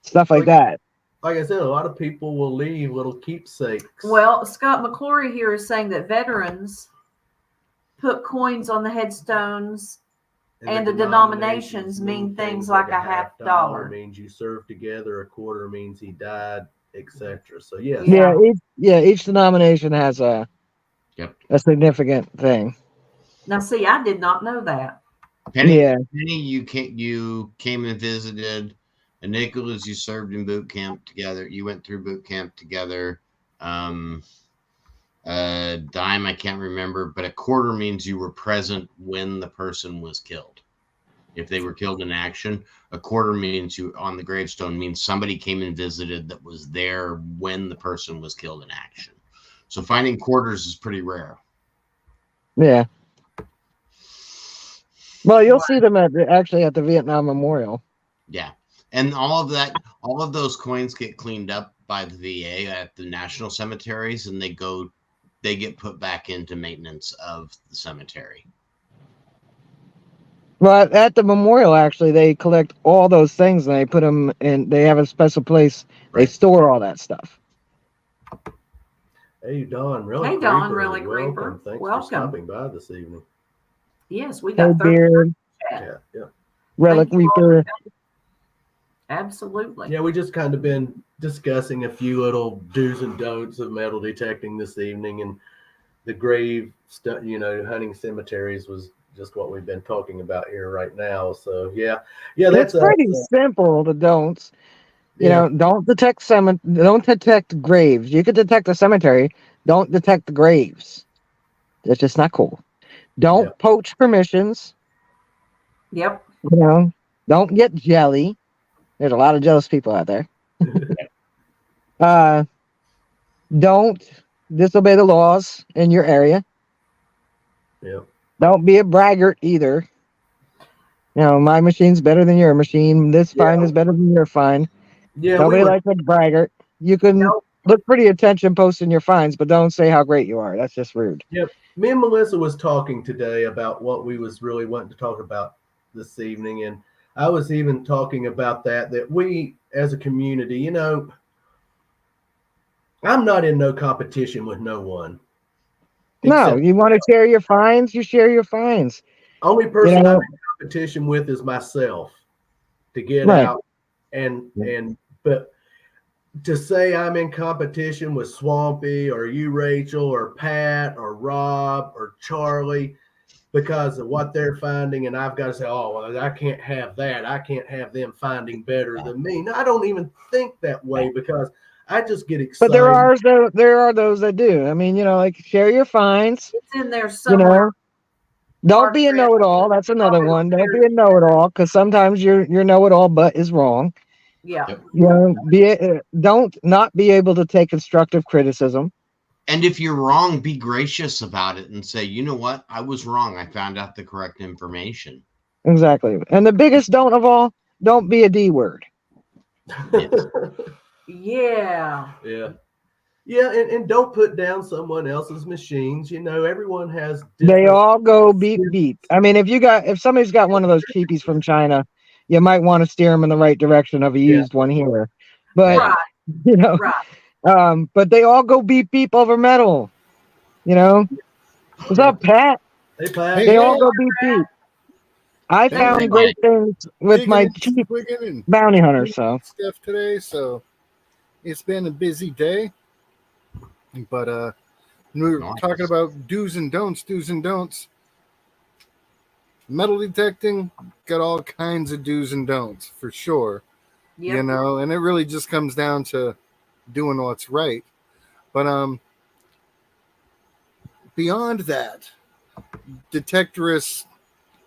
Stuff like that. like I said, a lot of people will leave little keepsakes. Well, Scott McClory here is saying that veterans put coins on the headstones, and the denominations mean things like a half dollar. Means you served together. A quarter means he died, etc. So yes. Each denomination has a significant thing. Now, see, I did not know that. Penny, you came and visited. And Nicholas, you served in boot camp together. You went through boot camp together. Dime, I can't remember, but a quarter means you were present when the person was killed. If they were killed in action, a quarter means you on the gravestone means somebody came and visited that was there when the person was killed in action. So finding quarters is pretty rare. Yeah. Well, you'll see them actually at the Vietnam Memorial. Yeah. And all of those coins get cleaned up by the VA at the national cemeteries, and they get put back into maintenance of the cemetery. Well, at the memorial, actually, they collect all those things and they put them in. They have a special place. They store all that stuff. Hey, Don, Relic Hey, Don, Relic welcome. Reaper. Thanks Welcome. for stopping by this evening. Yes, we got Beard. Yeah. Relic Reaper. Absolutely. Yeah, we just kind of been discussing a few little do's and don'ts of metal detecting this evening, and the grave stuff, hunting cemeteries was just what we've been talking about here right now. So yeah, that's pretty simple. The don'ts, don't detect graves. You could detect a cemetery. Don't detect the graves. That's just not cool. Don't poach permissions. Yep. Don't get jelly. There's a lot of jealous people out there. Don't disobey the laws in your area. Yep. Don't be a braggart either. My machine's better than your machine. This fine is better than your fine. Yeah. Nobody likes a braggart. You can look pretty attention posting your fines, but don't say how great you are. That's just rude. Yep. Me and Melissa was talking today about what we was really wanting to talk about this evening, and I was even talking about that we as a community, I'm not in no competition with no one. No, you want to share your fines, you share your fines. Only person I'm in competition with is myself to get out but to say I'm in competition with Swampy or you, Rachel, or Pat or Rob or Charlie, because of what they're finding, and I've got to say, oh, well, I can't have that. I can't have them finding better than me. No, I don't even think that way because I just get excited. But there are those that do. I mean, like share your finds. It's in there somewhere. Don't be a know-it-all. That's another one. Don't be a know-it-all because sometimes your know-it-all but is wrong. Yeah. Don't not be able to take constructive criticism. And if you're wrong, be gracious about it and say, you know what? I was wrong. I found out the correct information. Exactly. And the biggest don't of all, don't be a D word. Yes. Yeah. Yeah, and don't put down someone else's machines. Everyone has They all go beep beep. I mean, if somebody's got one of those cheapies from China, you might want to steer them in the right direction of a used one here. But Right. but they all go beep beep over metal. What's up, Pat? Hey, Pat. They all go beep beep. I found great things with my cheap bounty hunter. So stuff today. So it's been a busy day, but we were talking about do's and don'ts. Metal detecting got all kinds of do's and don'ts for sure. Yep. And it really just comes down to doing what's right. But beyond that, detectorists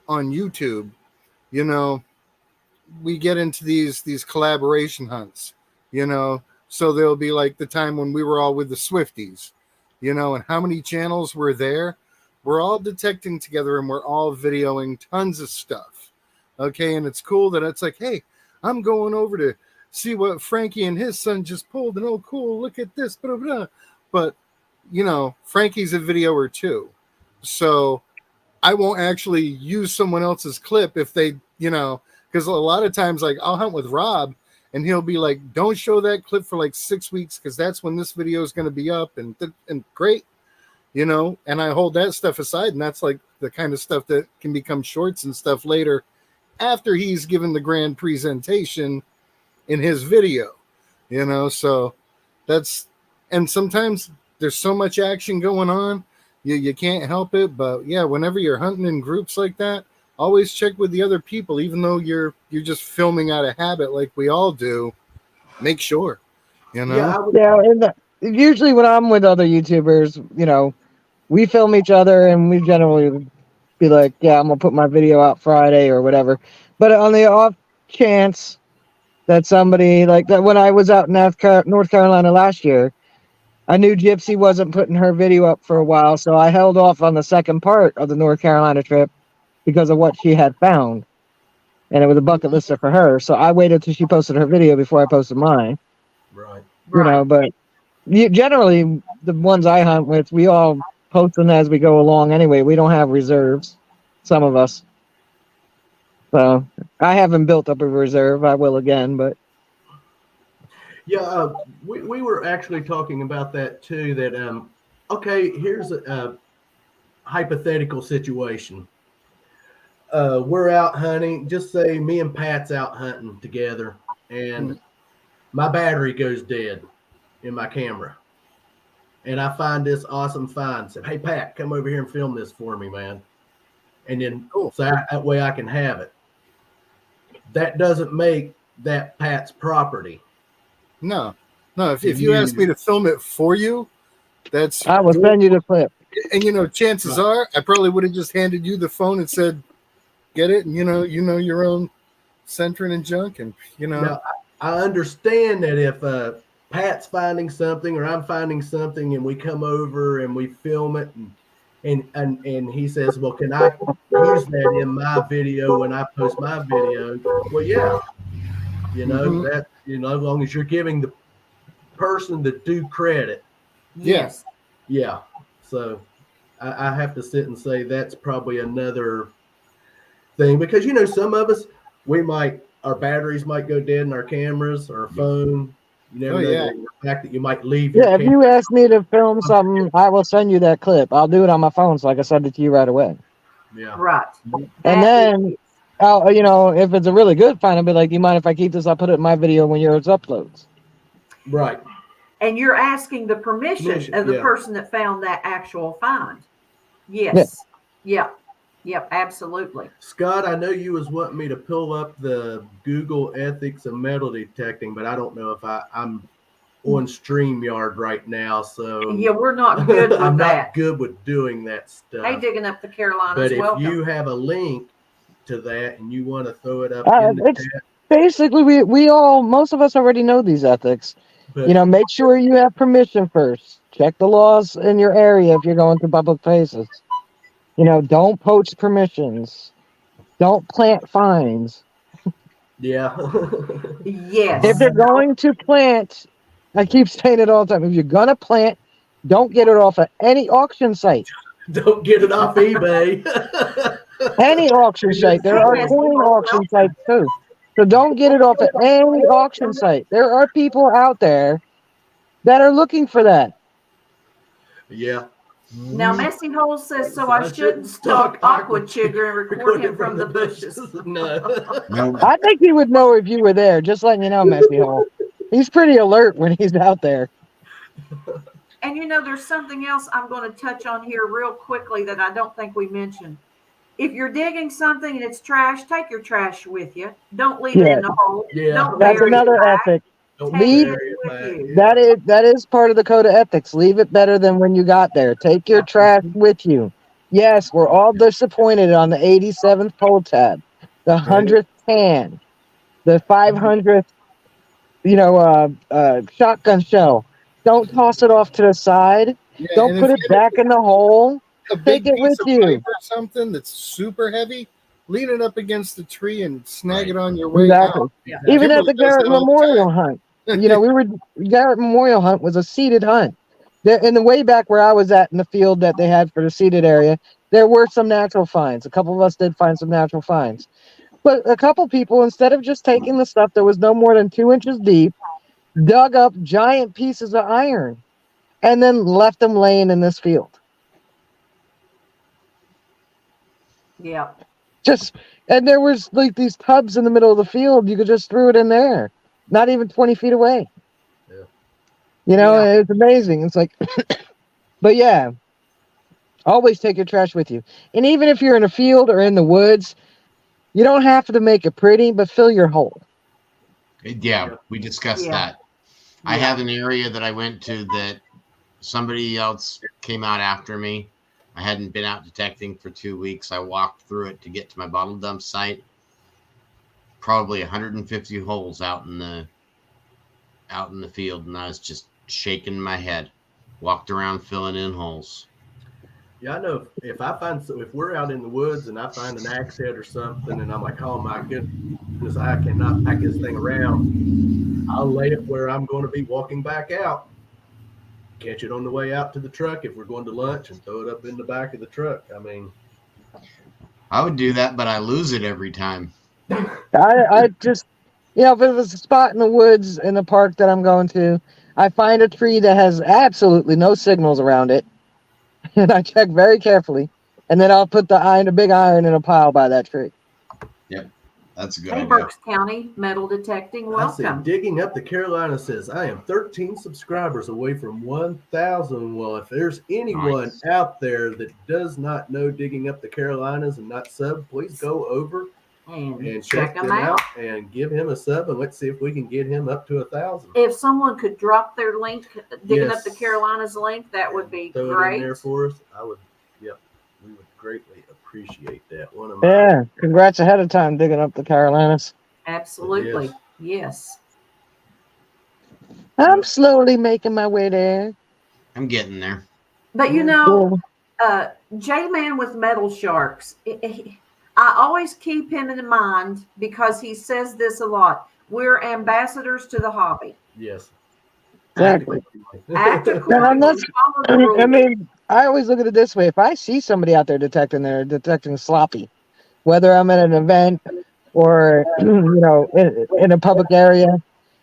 on YouTube, we get into these collaboration hunts, so there'll be like the time when we were all with the Swifties, and how many channels were there? We're all detecting together and we're all videoing tons of stuff. Okay. And it's cool that it's like, hey, I'm going over to see what Frankie and his son just pulled. And oh, cool. Look at this. Blah, blah, blah. But, Frankie's a videoer too. So I won't actually use someone else's clip if they, because a lot of times, like I'll hunt with Rob and he'll be like, don't show that clip for like 6 weeks because that's when this video is going to be up and great. And I hold that stuff aside, and that's like the kind of stuff that can become shorts and stuff later after he's given the grand presentation in his video, so and sometimes there's so much action going on, you can't help it. But yeah, whenever you're hunting in groups like that, always check with the other people, even though you're just filming out of habit like we all do. Make sure, and usually when I'm with other YouTubers, we film each other and we generally be like, yeah, I'm gonna put my video out Friday or whatever. But on the off chance that somebody like that, when I was out in North Carolina last year, I knew Gypsy wasn't putting her video up for a while, so I held off on the second part of the North Carolina trip because of what she had found, and it was a bucket lister for her. So I waited till she posted her video before I posted mine. Right. But generally the ones I hunt with, we all post them as we go along anyway. We don't have reserves, some of us. So I haven't built up a reserve. I will again, but yeah, we were actually talking about that too. That okay, here's a hypothetical situation. We're out hunting. Just say me and Pat's out hunting together, and my battery goes dead in my camera. And I find this awesome find. Said, hey, Pat, come over here and film this for me, man. And then so that way I can have it. That doesn't make that Pat's property. No. If you ask me to film it for you, I will send you the clip. And chances are I probably would have just handed you the phone and said, get it, and you know your own centering and junk, and Now, I understand that if Pat's finding something or I'm finding something and we come over and we film it and he says, well, can I use that in my video when I post my video? Well, yeah, that, as long as you're giving the person the due credit. Yes. Yeah. So I have to sit and say that's probably another thing because, some of us, our batteries might go dead in our cameras or our phone. You never know the fact that you might leave. Yeah, if you ask me to film something, I will send you that clip. I'll do it on my phone so I can send it to you right away. Yeah. Right. And then, if it's a really good find, I'll be like, do you mind if I keep this? I'll put it in my video when yours uploads. Right. And you're asking the permission of the person that found that actual find. Yes. Yeah. Yep, absolutely. Scott, I know you was wanting me to pull up the Google ethics of metal detecting, but I don't know if I'm on StreamYard right now, so Yeah, we're not good with I'm that. not good with doing that stuff. Hey, digging up the Carolinas, but if welcome. you have a link to that and you want to throw it up in the it's chat, basically most of us already know these ethics. but You know, make sure you have permission first. Check the laws in your area if you're going to public places. You know, don't poach permissions. Don't plant fines. yeah. Yes. If they're going to plant, I keep saying it all the time. If you're gonna plant, don't get it off of any auction site. Don't get it off eBay. Any auction site. There are Yes. coin auction sites too. So don't get it off of any auction site. There are people out there that are looking for that. Yeah. Now, Messy Hole says, so I shouldn't stalk Aqua Chigger and record him from the bushes. No. No, I think he would know if you were there. Just letting you know, Messy Hole. He's pretty alert when he's out there. And you know, there's something else I'm going to touch on here real quickly that I don't think we mentioned. If you're digging something and it's trash, take your trash with you. Don't leave it in the hole. Yeah. Don't That's bury another it back. ethic. Don't Take bury it it with back, you. yeah. That is part of the code of ethics. Leave it better than when you got there. Take your trash with you. Yes, we're all disappointed on the 87th poll tab, the 100th pan, the 500th, shotgun shell. Don't toss it off to the side. Yeah, Don't and put if it you back in the hole. have a big Take it piece with of you. pipe or something that's super heavy, lean it up against the tree and snag it on your way Exactly. out. Yeah. Even at Kimberly the does Garrett that all the Memorial time. Hunt, Garrett Memorial Hunt was a seeded hunt. In the way back where I was at in the field that they had for the seeded area, there were some natural finds. A couple of us did find some natural finds. But a couple people, instead of just taking the stuff that was no more than 2 inches deep, dug up giant pieces of iron and then left them laying in this field. Yeah. And there was like these tubs in the middle of the field. You could just throw it in there, not even 20 feet away. Yeah. It's amazing. It's like, but yeah, always take your trash with you. And even if you're in a field or in the woods, you don't have to make it pretty, but fill your hole. yeah, we discussed Yeah. that. I have an area that I went to that somebody else came out after me. I hadn't been out detecting for 2 weeks. I walked through it to get to my bottle dump site. Probably 150 holes out in the field, and I was just shaking my head. Walked around filling in holes. Yeah, I know if if we're out in the woods and I find an axe head or something and I'm like, oh my goodness, I cannot pack this thing around, I'll lay it where I'm going to be walking back out. Catch it on the way out to the truck if we're going to lunch and throw it up in the back of the truck. I mean, I would do that, but I lose it every time. I just, if it was a spot in the woods in the park that I'm going to, I find a tree that has absolutely no signals around it, and I check very carefully, and then I'll put the big iron in a pile by that tree. That's a good Hey, idea. Berks County Metal Detecting, I see welcome. Digging Up the Carolina says, I am 13 subscribers away from 1,000. Well, if there's anyone Nice. out there that does not know Digging Up the Carolinas and not sub, please go over and check them out and give him a sub, and let's see if we can get him up to 1,000. If someone could drop their link, Digging Up the Yes. Carolinas link, that would be Throw it in great. there for us. We would greatly appreciate that. Yeah, congrats ahead of time digging up the Carolinas. Absolutely. Yes. I'm slowly making my way there. I'm getting there. But J-Man with Metal Sharks, I always keep him in mind because he says this a lot. We're ambassadors to the hobby. Yes. Exactly. Act And accordingly, unless, follow the rules. I mean, I always look at it this way. If I see somebody out there they're detecting sloppy, whether I'm at an event or, in a public area,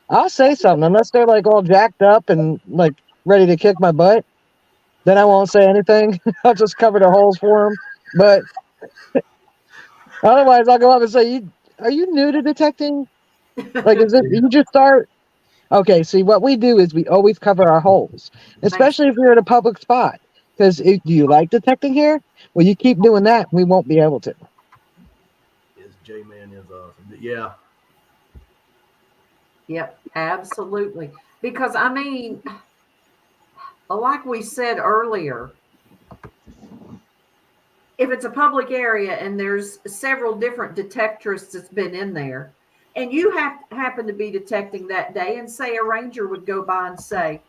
I'll say something. Unless they're like all jacked up and like ready to kick my butt, then I won't say anything. I'll just cover the holes for them. But otherwise, I'll go up and say, are you new to detecting? Like, is it, you just start? Okay, see, what we do is we always cover our holes, especially if you're at a public spot. Because do you like detecting here? Well, you keep doing that, we won't be able to. Yes, J-Man is awesome. But yeah. Yep, absolutely. Because I mean, like we said earlier, if it's a public area and there's several different detectorists that's been in there, and you happen to be detecting that day, and say a ranger would go by and say,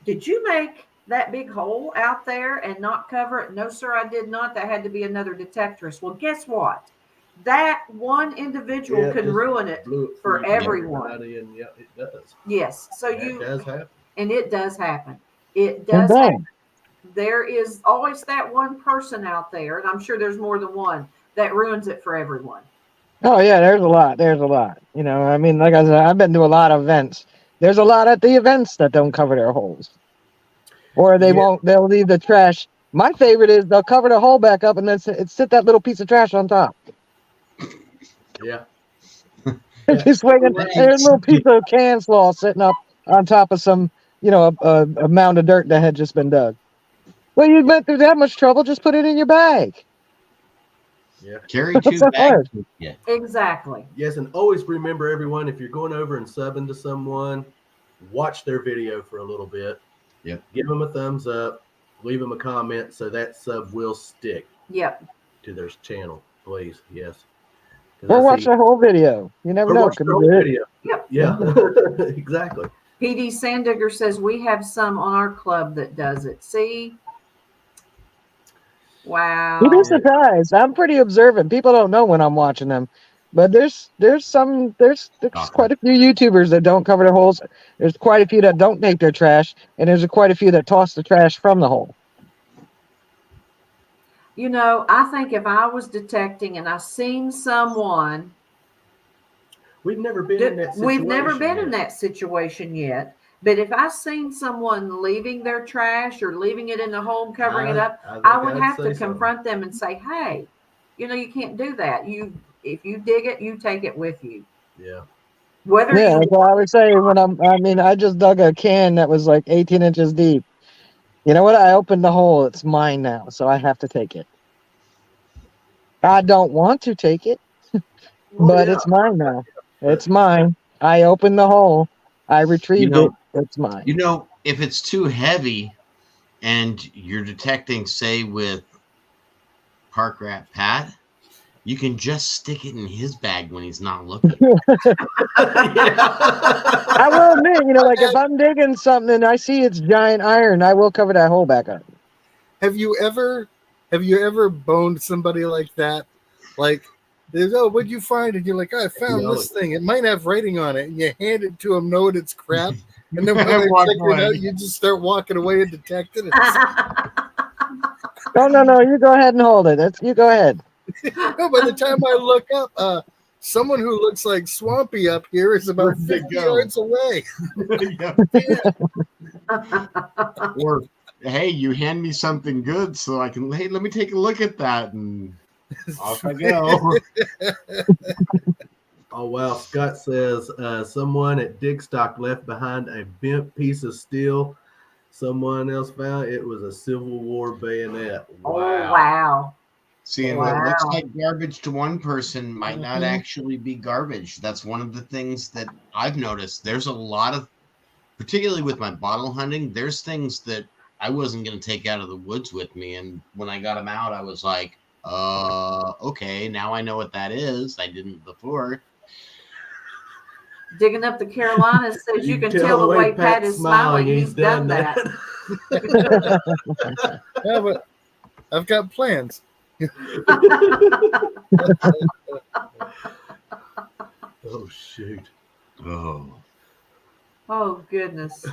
"Did you make that big hole out there and not cover it?" "No, sir, I did not. That had to be another detectorist." Well, guess what? That one individual can just ruin it blew it for through everyone. everybody, and yeah, it does. Yes. So That does happen. and it does happen. It And does boom. happen. There is always that one person out there, and I'm sure there's more than one, that ruins it for everyone. Oh yeah, there's a lot. There's a lot. You know, I mean, like I said, I've been to a lot of events. There's a lot at the events that don't cover their holes, or they Yeah. won't. They'll leave the trash. My favorite is they'll cover the hole back up and then sit that little piece of trash on top. Yeah. Just swinging. Right. There's a little piece of can slaw sitting up on top of some, you know, a mound of dirt that had just been dug. Well, you went through that much trouble. Just put it in your bag. Yeah. Carry two so bags hard. with you. Exactly. Yes, and always remember, everyone, if you're going over and subbing to someone, watch their video for a little bit. Yep. Give them a thumbs up. Leave them a comment so that sub will stick Yep. to their channel, please. Yes. 'Cause Or I watch see- the whole video. You never or know. watch Could the be whole good. video. Yep. Yeah. Exactly. PD Sandigger says we have some on our club that does it. See? Wow. You'd be surprised. I'm pretty observant. People don't know when I'm watching them, but there's quite a few YouTubers that don't cover their holes. There's quite a few that don't take their trash, and there's quite a few that toss the trash from the hole. You know, I think if I was detecting and I seen someone, We've never been in that situation. we've never been in yet. that situation yet. But if I seen someone leaving their trash or leaving it in the hole and covering it up, think I would I'd have say to so. confront them and say, "Hey, you know, you can't do that. If you dig it, you take it with you." Yeah. Whether Yeah, you that's what I was saying when I just dug a can that was like 18 inches deep. You know what? I opened the hole. It's mine now, so I have to take it. I don't want to take it, but yeah. it's mine now. It's mine. I opened the hole. I retrieved it. It's mine. You know, if it's too heavy and you're detecting, say, with Park Rat Pat, you can just stick it in his bag when he's not looking. I will admit, you know, like if I'm digging something and I see it's giant iron, I will cover that hole back up. Have you ever boned somebody like that? Like, there's, "Oh, what'd you find?" And you're like, "I found this thing. It might have writing on it." And you hand it to them knowing it's crap. And then when they Walk check it away. out, you just start walking away and detecting it. No, you go ahead and hold it. You go ahead. No, by the time I look up, someone who looks like Swampy up here is about Where'd they 50 go? yards away. Or, hey, you hand me something good so I can, hey, let me take a look at that. And off I go. Oh wow, Scott says someone at Digstock left behind a bent piece of steel. Someone else found it was a Civil War bayonet. Oh, wow. Seeing Wow. what looks like garbage to one person might not Mhm. actually be garbage. That's one of the things that I've noticed. There's a lot of, particularly with my bottle hunting, there's things that I wasn't going to take out of the woods with me. And when I got them out, I was like, okay, now I know what that is. I didn't before. Digging up the Carolinas says you can tell the way Pat is smiling. He's done that. Yeah, but I've got plans. Oh shoot. Oh. Oh goodness.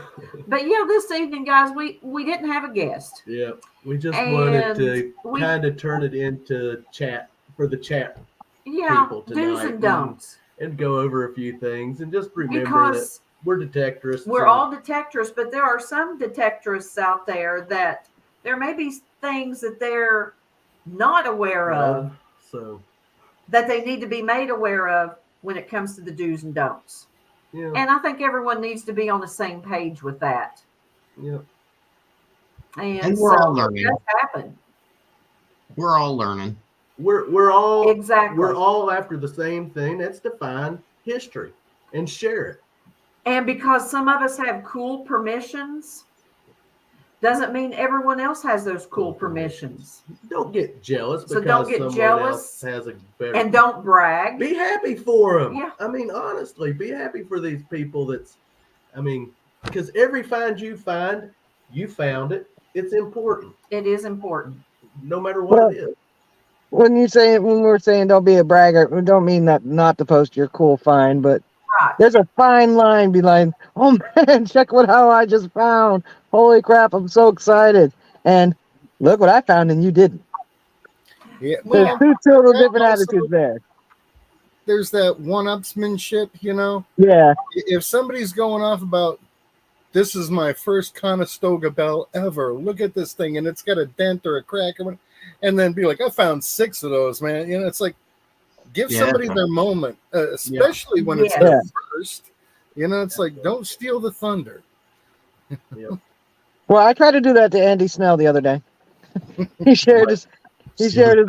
But yeah, this evening, guys, we didn't have a guest. Yeah, we just wanted to And we- kind of turn it into chat for the chat Yeah, people do's tonight and don'ts. and go over a few things and just remember Because that we're detectorists. we're and- all detectorists, but there are some detectorists out there that there may be things that they're not aware of So that they need to be made aware of when it comes to the do's and don'ts. yeah, And I think everyone needs to be on the same page with that. yeah. And we're all learning. It does happen. We're all learning. We're all Exactly. We're all after the same thing. That's to find history and share it. And because some of us have cool permissions, doesn't mean everyone else has those cool permissions. Don't get jealous So because don't get someone jealous else has a better. And don't brag. Be happy for them. Yeah. I mean, honestly, be happy for these people. Because every find, you found it. It's important, It is important. no matter what it is. When we're saying don't be a bragger, we don't mean that not to post your cool find, but Right. there's a fine line behind, oh man, check how I just found. Holy crap, I'm so excited. And look what I found and you didn't. Yeah. There's Well, two total different also- attitudes there. there's that one-upsmanship, you know. Yeah. If somebody's going off about, this is my first Conestoga bell ever, look at this thing, and it's got a dent or a crack, and then be like, I found 6 of those, man. You know, it's like, give somebody their moment, especially when it's their first. You know, it's like, don't steal the thunder. Well, I tried to do that to Andy Snell the other day. He shared his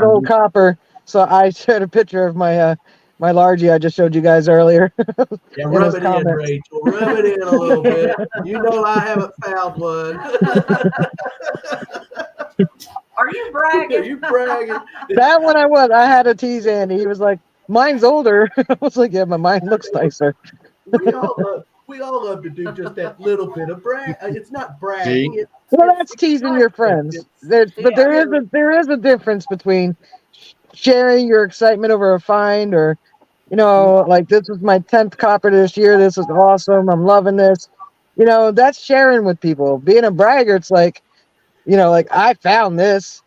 old copper, so I shared a picture of my my largie I just showed you guys earlier. Yeah, in rub his it in, comments. Rachel. Rub it in a little bit. You know I haven't found one. Are you bragging? You bragging. That one I had to tease Andy. He was like, mine's older. I was like, yeah, but mine looks nicer. We all love to do just that little bit of brag. It's not bragging. Well, that's teasing your friends. There is a difference between sharing your excitement over a find, or, you know, like, this is my 10th copper this year. This is awesome. I'm loving this. You know, that's sharing with people. Being a bragger, it's like, you know, like, I found this.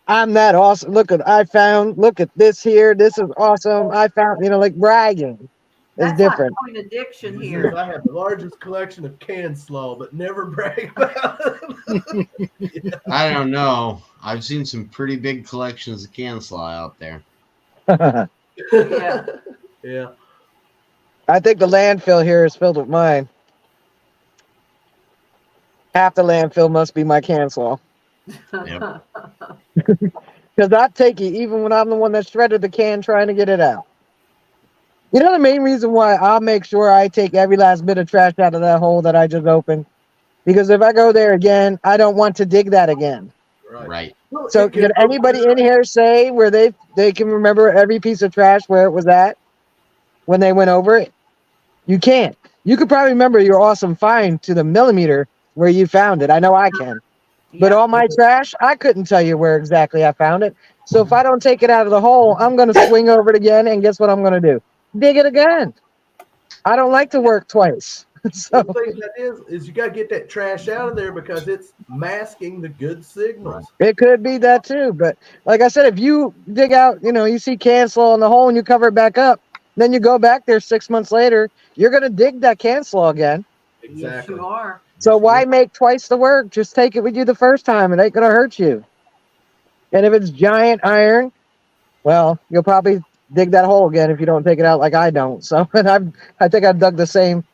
I'm that awesome. Look at this here. This is awesome. I found, you know, like, bragging. It's That's different. like point addiction He here. says, I have the largest collection of can slaw, but never brag about it. I don't know. I've seen some pretty big collections of can slaw out there. Yeah. Yeah. I think the landfill here is filled with mine. Half the landfill must be my can slaw. Yep. Because I take it even when I'm the one that shredded the can trying to get it out. You know the main reason why I'll make sure I take every last bit of trash out of that hole that I just opened? Because if I go there again, I don't want to dig that again. Right. Well, So can anybody in here say where they can remember every piece of trash where it was at when they went over it? You can't. You could probably remember your awesome find to the millimeter where you found it. I know I can. But all my trash, I couldn't tell you where exactly I found it. So if I don't take it out of the hole, I'm going to swing over it again, and guess what I'm going to do? Dig it again. I don't like to work twice. So the thing that is you got to get that trash out of there because it's masking the good signals. it could be that too. But like I said, if you dig out, you know, you see can slaw in the hole and you cover it back up, then you go back there 6 months later, you're going to dig that can slaw again. Yes, Exactly. you are. So why make twice the work? Just take it with you the first time. It ain't going to hurt you. And if it's giant iron, well, you'll probably dig that hole again if you don't take it out like I don't. So, and I think I've dug the same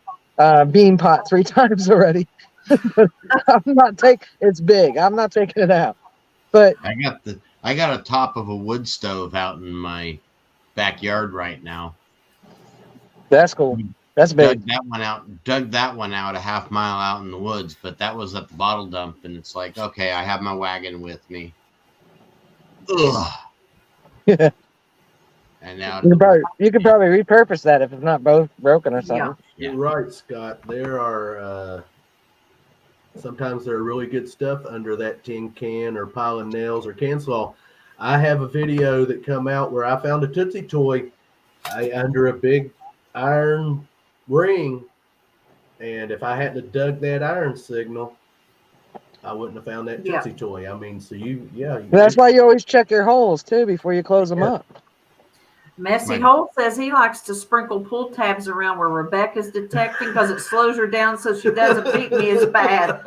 bean pot 3 times already. It's big. I'm not taking it out. But I got a top of a wood stove out in my backyard right now. that's cool. That's big. Dug that one out a half mile out in the woods, but that was at the bottle dump, and it's like, okay, I have my wagon with me. Ugh. Yeah. And now You could probably repurpose that if it's not both broken or something. You're right, Scott. There are sometimes there are really good stuff under that tin can or pile of nails or can slaw. I have a video that come out where I found a Tootsie toy under a big iron ring, and if I hadn't have dug that iron signal, I wouldn't have found that Tootsie toy. I mean, so That's why you always check your holes too before you close them up. Messy Holt says he likes to sprinkle pull tabs around where Rebecca's detecting because it slows her down so she doesn't beat me as bad.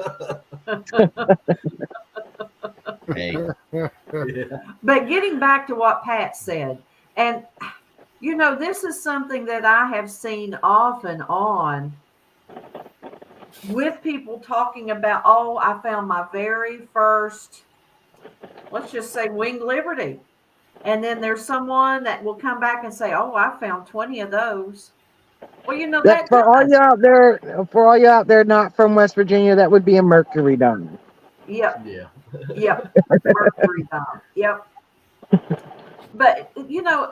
hey, Yeah. But getting back to what Pat said, and you know, this is something that I have seen off and on with people talking about, oh, I found my very first, let's just say, Winged Liberty. And then there's someone that will come back and say, oh, I found 20 of those. Well, you know, that For all does. you out there not from West Virginia, that would be a Mercury diamond. Yep. Yeah. Yep. Mercury diamond. Yep. But, you know,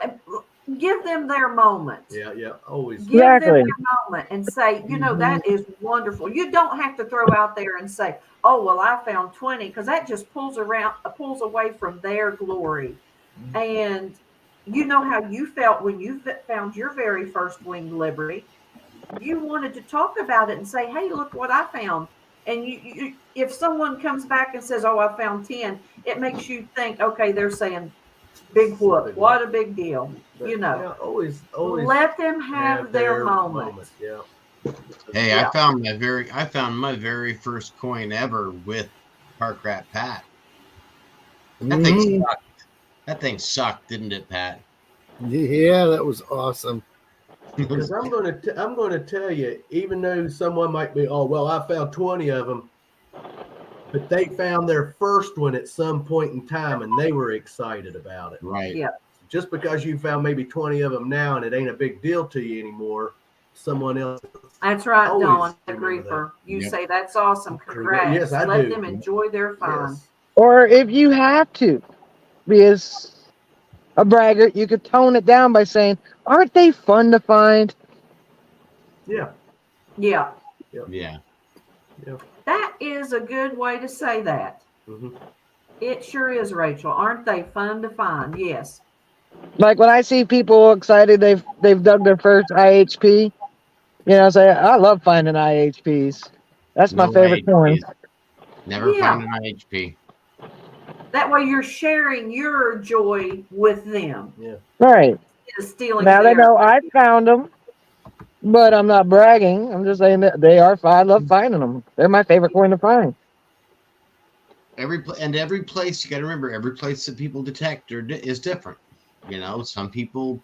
give them their moment. Yeah. Yeah. Always. Give them Exactly. their moment and say, you know, that is wonderful. You don't have to throw out there and say, oh, well, I found 20, because that just pulls away from their glory. And you know how you felt when you found your very first Winged Liberty. You wanted to talk about it and say, hey, look what I found. And you if someone comes back and says, oh, I found 10, it makes you think, okay, they're saying big whoop, what a big deal. But, you know, yeah, always let them have their moment. Yeah. Hey, Yeah. I found my very first coin ever with Park Rat Pat. That thing sucked. That thing sucked, didn't it, Pat? Yeah, that was awesome. Because I'm going to tell you, even though someone might be, oh, well, I found 20 of them, but they found their first one at some point in time and they were excited about it. Right. Yeah. Just because you found maybe 20 of them now and it ain't a big deal to you anymore, someone else. That's right, Always Dawn, the remember griefer. You Yep. say that's awesome. Congrats. Yes, I Let do. them enjoy their fun. Yes. Or if you have to be as a braggart, you could tone it down by saying, aren't they fun to find? Yeah. Yeah. Yeah. That is a good way to say that. Mm-hmm. It sure is, Rachel. Aren't they fun to find? Yes. Like when I see people excited they've dug their first IHP, say I love finding IHPs. That's my No favorite coin. IHPs. Never Yeah. found an IHP. That way you're sharing your joy with them. Right. Instead of stealing Now they theirs. know I found them, but I'm not bragging. I'm just saying that they are fun. I love finding them. They're my favorite coin to find. Every place, you got to remember, every place that people detect is different. Some people,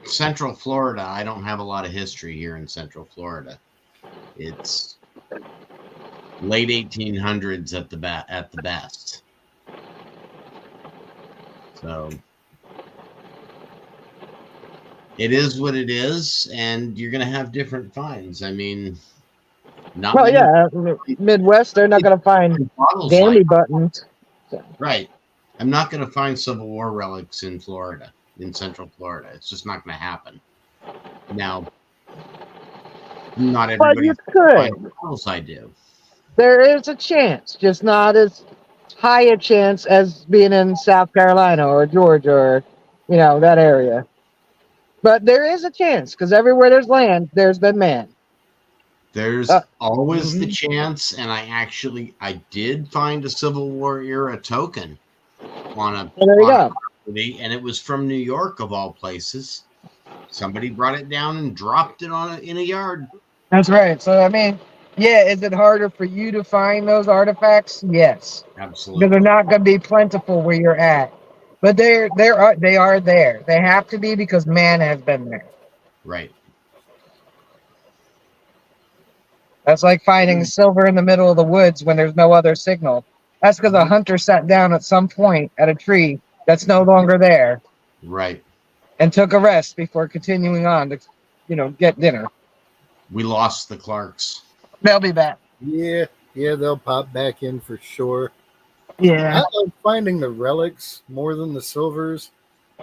Central Florida, I don't have a lot of history here in Central Florida. It's late 1800s at the best. So it is what it is, and you're going to have different finds. Not Well, many yeah, Midwest, they're not going to find bottles dandy buttons. Right. I'm not going to find Civil War relics in Florida, in Central Florida. It's just not going to happen. Now, not But everybody you could. else I do. There is a chance, just not as high a chance as being in South Carolina or Georgia or, that area. But there is a chance because everywhere there's land, there's been man. There's always the chance, and I did find a Civil War era token on a property, and it was from New York of all places. Somebody brought it down and dropped it in a yard. That's right. So is it harder for you to find those artifacts? Yes, absolutely. Because they're not going to be plentiful where you're at, but they are there. They have to be because man has been there. Right. That's like finding silver in the middle of the woods when there's no other signal. That's because a hunter sat down at some point at a tree that's no longer there. Right. And took a rest before continuing on to, get dinner. We lost the Clarks. They'll be back. Yeah, they'll pop back in for sure. Yeah. I like finding the relics more than the silvers.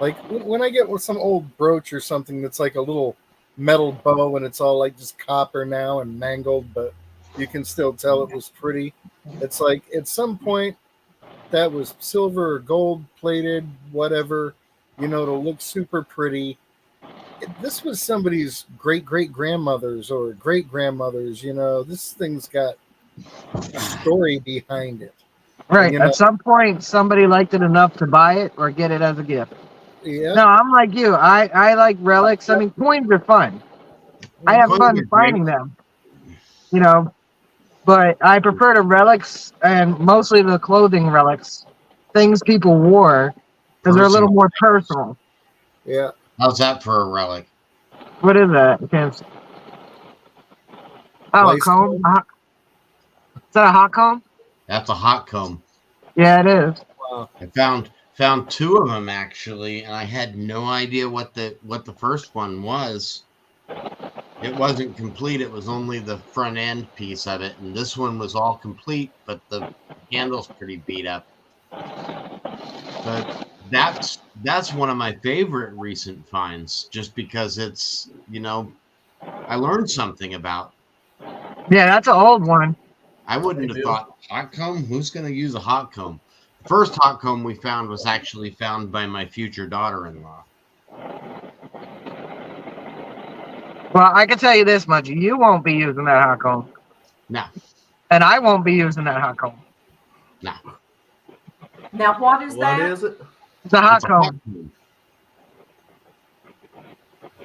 Like when I get with some old brooch or something that's like a little metal bow and it's all like just copper now and mangled, but you can still tell it was pretty. It's like at some point that was silver or gold plated, whatever, to look super pretty. This was somebody's great-great-grandmother's or great-grandmother's, this thing's got a story behind it. Right. At some point, somebody liked it enough to buy it or get it as a gift. Yeah. No, I'm like you. I like relics. Coins are fun. I have fun finding them, but I prefer the relics and mostly the clothing relics, things people wore, because they're a little more personal. Yeah. How's that for a relic? What is that? Oh, a Lice comb? comb? Is that a hot comb? That's a hot comb. Yeah, it is. Wow. I found two of them actually, and I had no idea what the first one was. It wasn't complete. It was only the front end piece of it, and this one was all complete, but the handle's pretty beat up. But that's one of my favorite recent finds, just because it's, I learned something about. Yeah, that's an old one. I wouldn't have thought hot comb. Who's going to use a hot comb? The first hot comb we found was actually found by my future daughter-in-law. Well, I can tell you this much. You won't be using that hot comb. No, And I won't be using that hot comb. no. Now, what is What that? is it? It's a hot It's a hot comb. comb.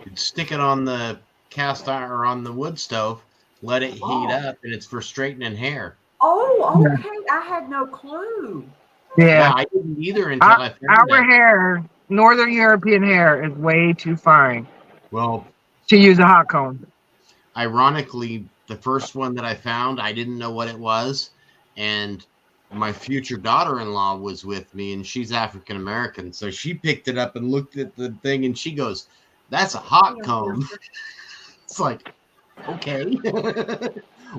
You'd stick it on the cast iron or on the wood stove, let it heat up, and it's for straightening hair. Oh, okay. I had no clue. Yeah. I didn't either until I found Our it. hair, Northern European hair, is way too fine Well, to use a hot comb. ironically, the first one that I found, I didn't know what it was, and my future daughter-in-law was with me, and she's African American, so she picked it up and looked at the thing, and she goes, "That's a hot comb." It's like, okay,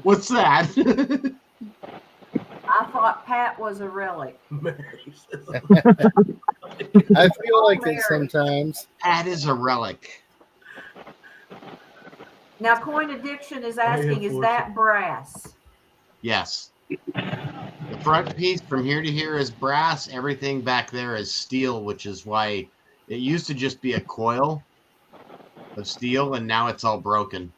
what's that? I thought Pat was a relic. Mary says- I feel like Mary. it sometimes. That is a relic. Now, Coin Addiction is asking, is that brass? Yes. The front piece from here to here is brass. Everything back there is steel, which is why it used to just be a coil of steel, and now it's all broken.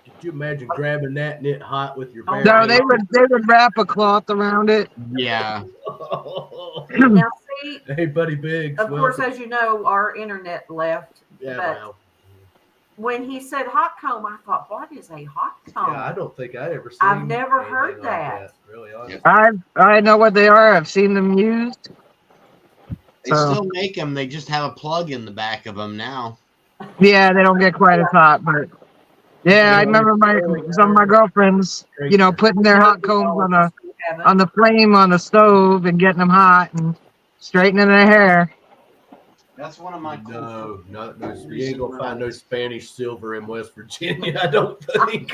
Could you imagine grabbing that and it hot with your bare No, they hands? would wrap a cloth around it. Yeah. Now, see, Hey, Buddy Biggs. of course, welcome. as you know, our internet left. Yeah, but well, when he said hot comb, I thought, what is a hot comb? yeah, I don't think I'd ever seen. I've never anything heard like that. Really, honestly. I know what they are. I've seen them used. They still make them. They just have a plug in the back of them now. Yeah, they don't get quite as hot, but yeah, I remember some of my girlfriends, putting their hot combs on the flame on the stove and getting them hot and straightening their hair. That's one of my No, you ain't gonna find no Spanish silver in West Virginia. I don't think.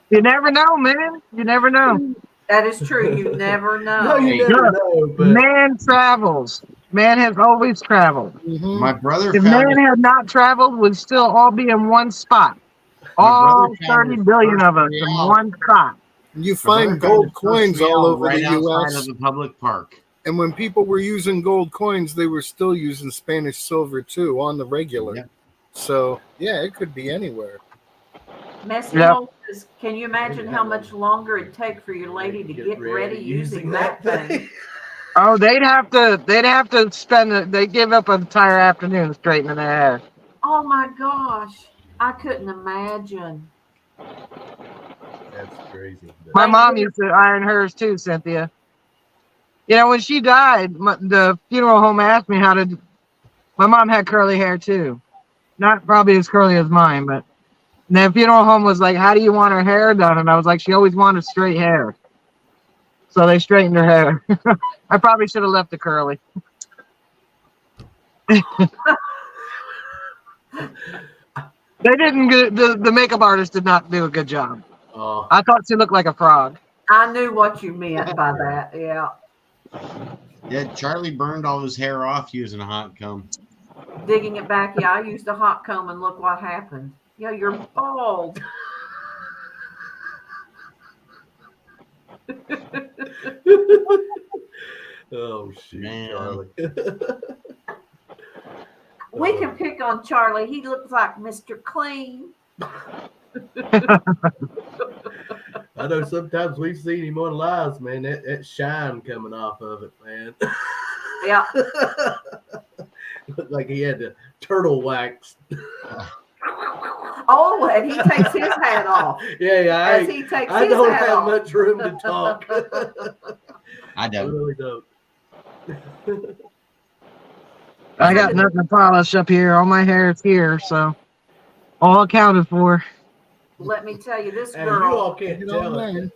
You never know, man. You never know. That is true. You never know. No, you Hey. never know. But Man travels. Man has always traveled. Mhm. My brother If found man had not traveled, we'd still all be in one spot. All brother found 30 his billion first of us in real. one spot. You find gold coins all over right the outside U.S. of the public park. And when people were using gold coins, they were still using Spanish silver too on the regular. Yeah. So yeah, it could be anywhere. Messy Yep. Hole says, can you imagine how much longer it'd take for your lady to get ready using that thing? Oh, they'd have to spend they give up an entire afternoon straightening their hair. Oh my gosh. I couldn't imagine. that's crazy. My mom used to iron hers too, Cynthia. When she died, the funeral home asked me my mom had curly hair too. Not probably as curly as mine, but the funeral home was like, how do you want her hair done? And I was like, she always wanted straight hair. So they straightened her hair. I probably should have left it curly. They didn't. The makeup artist did not do a good job. Oh, I thought she looked like a frog. I knew what you meant by that. Yeah. Yeah, Charlie burned all his hair off using a hot comb. Digging it back. Yeah, I used a hot comb and look what happened. Yeah, you're bald. oh shoot, Man. Charlie. We can pick on Charlie. He looks like Mr. Clean. I know sometimes we've seen him on lives, man. That shine coming off of it, man. Yeah. Looked like he had the turtle wax. Oh, and he takes his hat off. Yeah, As he takes I his don't hat have off. much room to talk. I I don't. really don't. I got nothing to polish up here. All my hair is here, so all accounted for. let me tell you, this And you all girl, can't You know tell what I it. mean?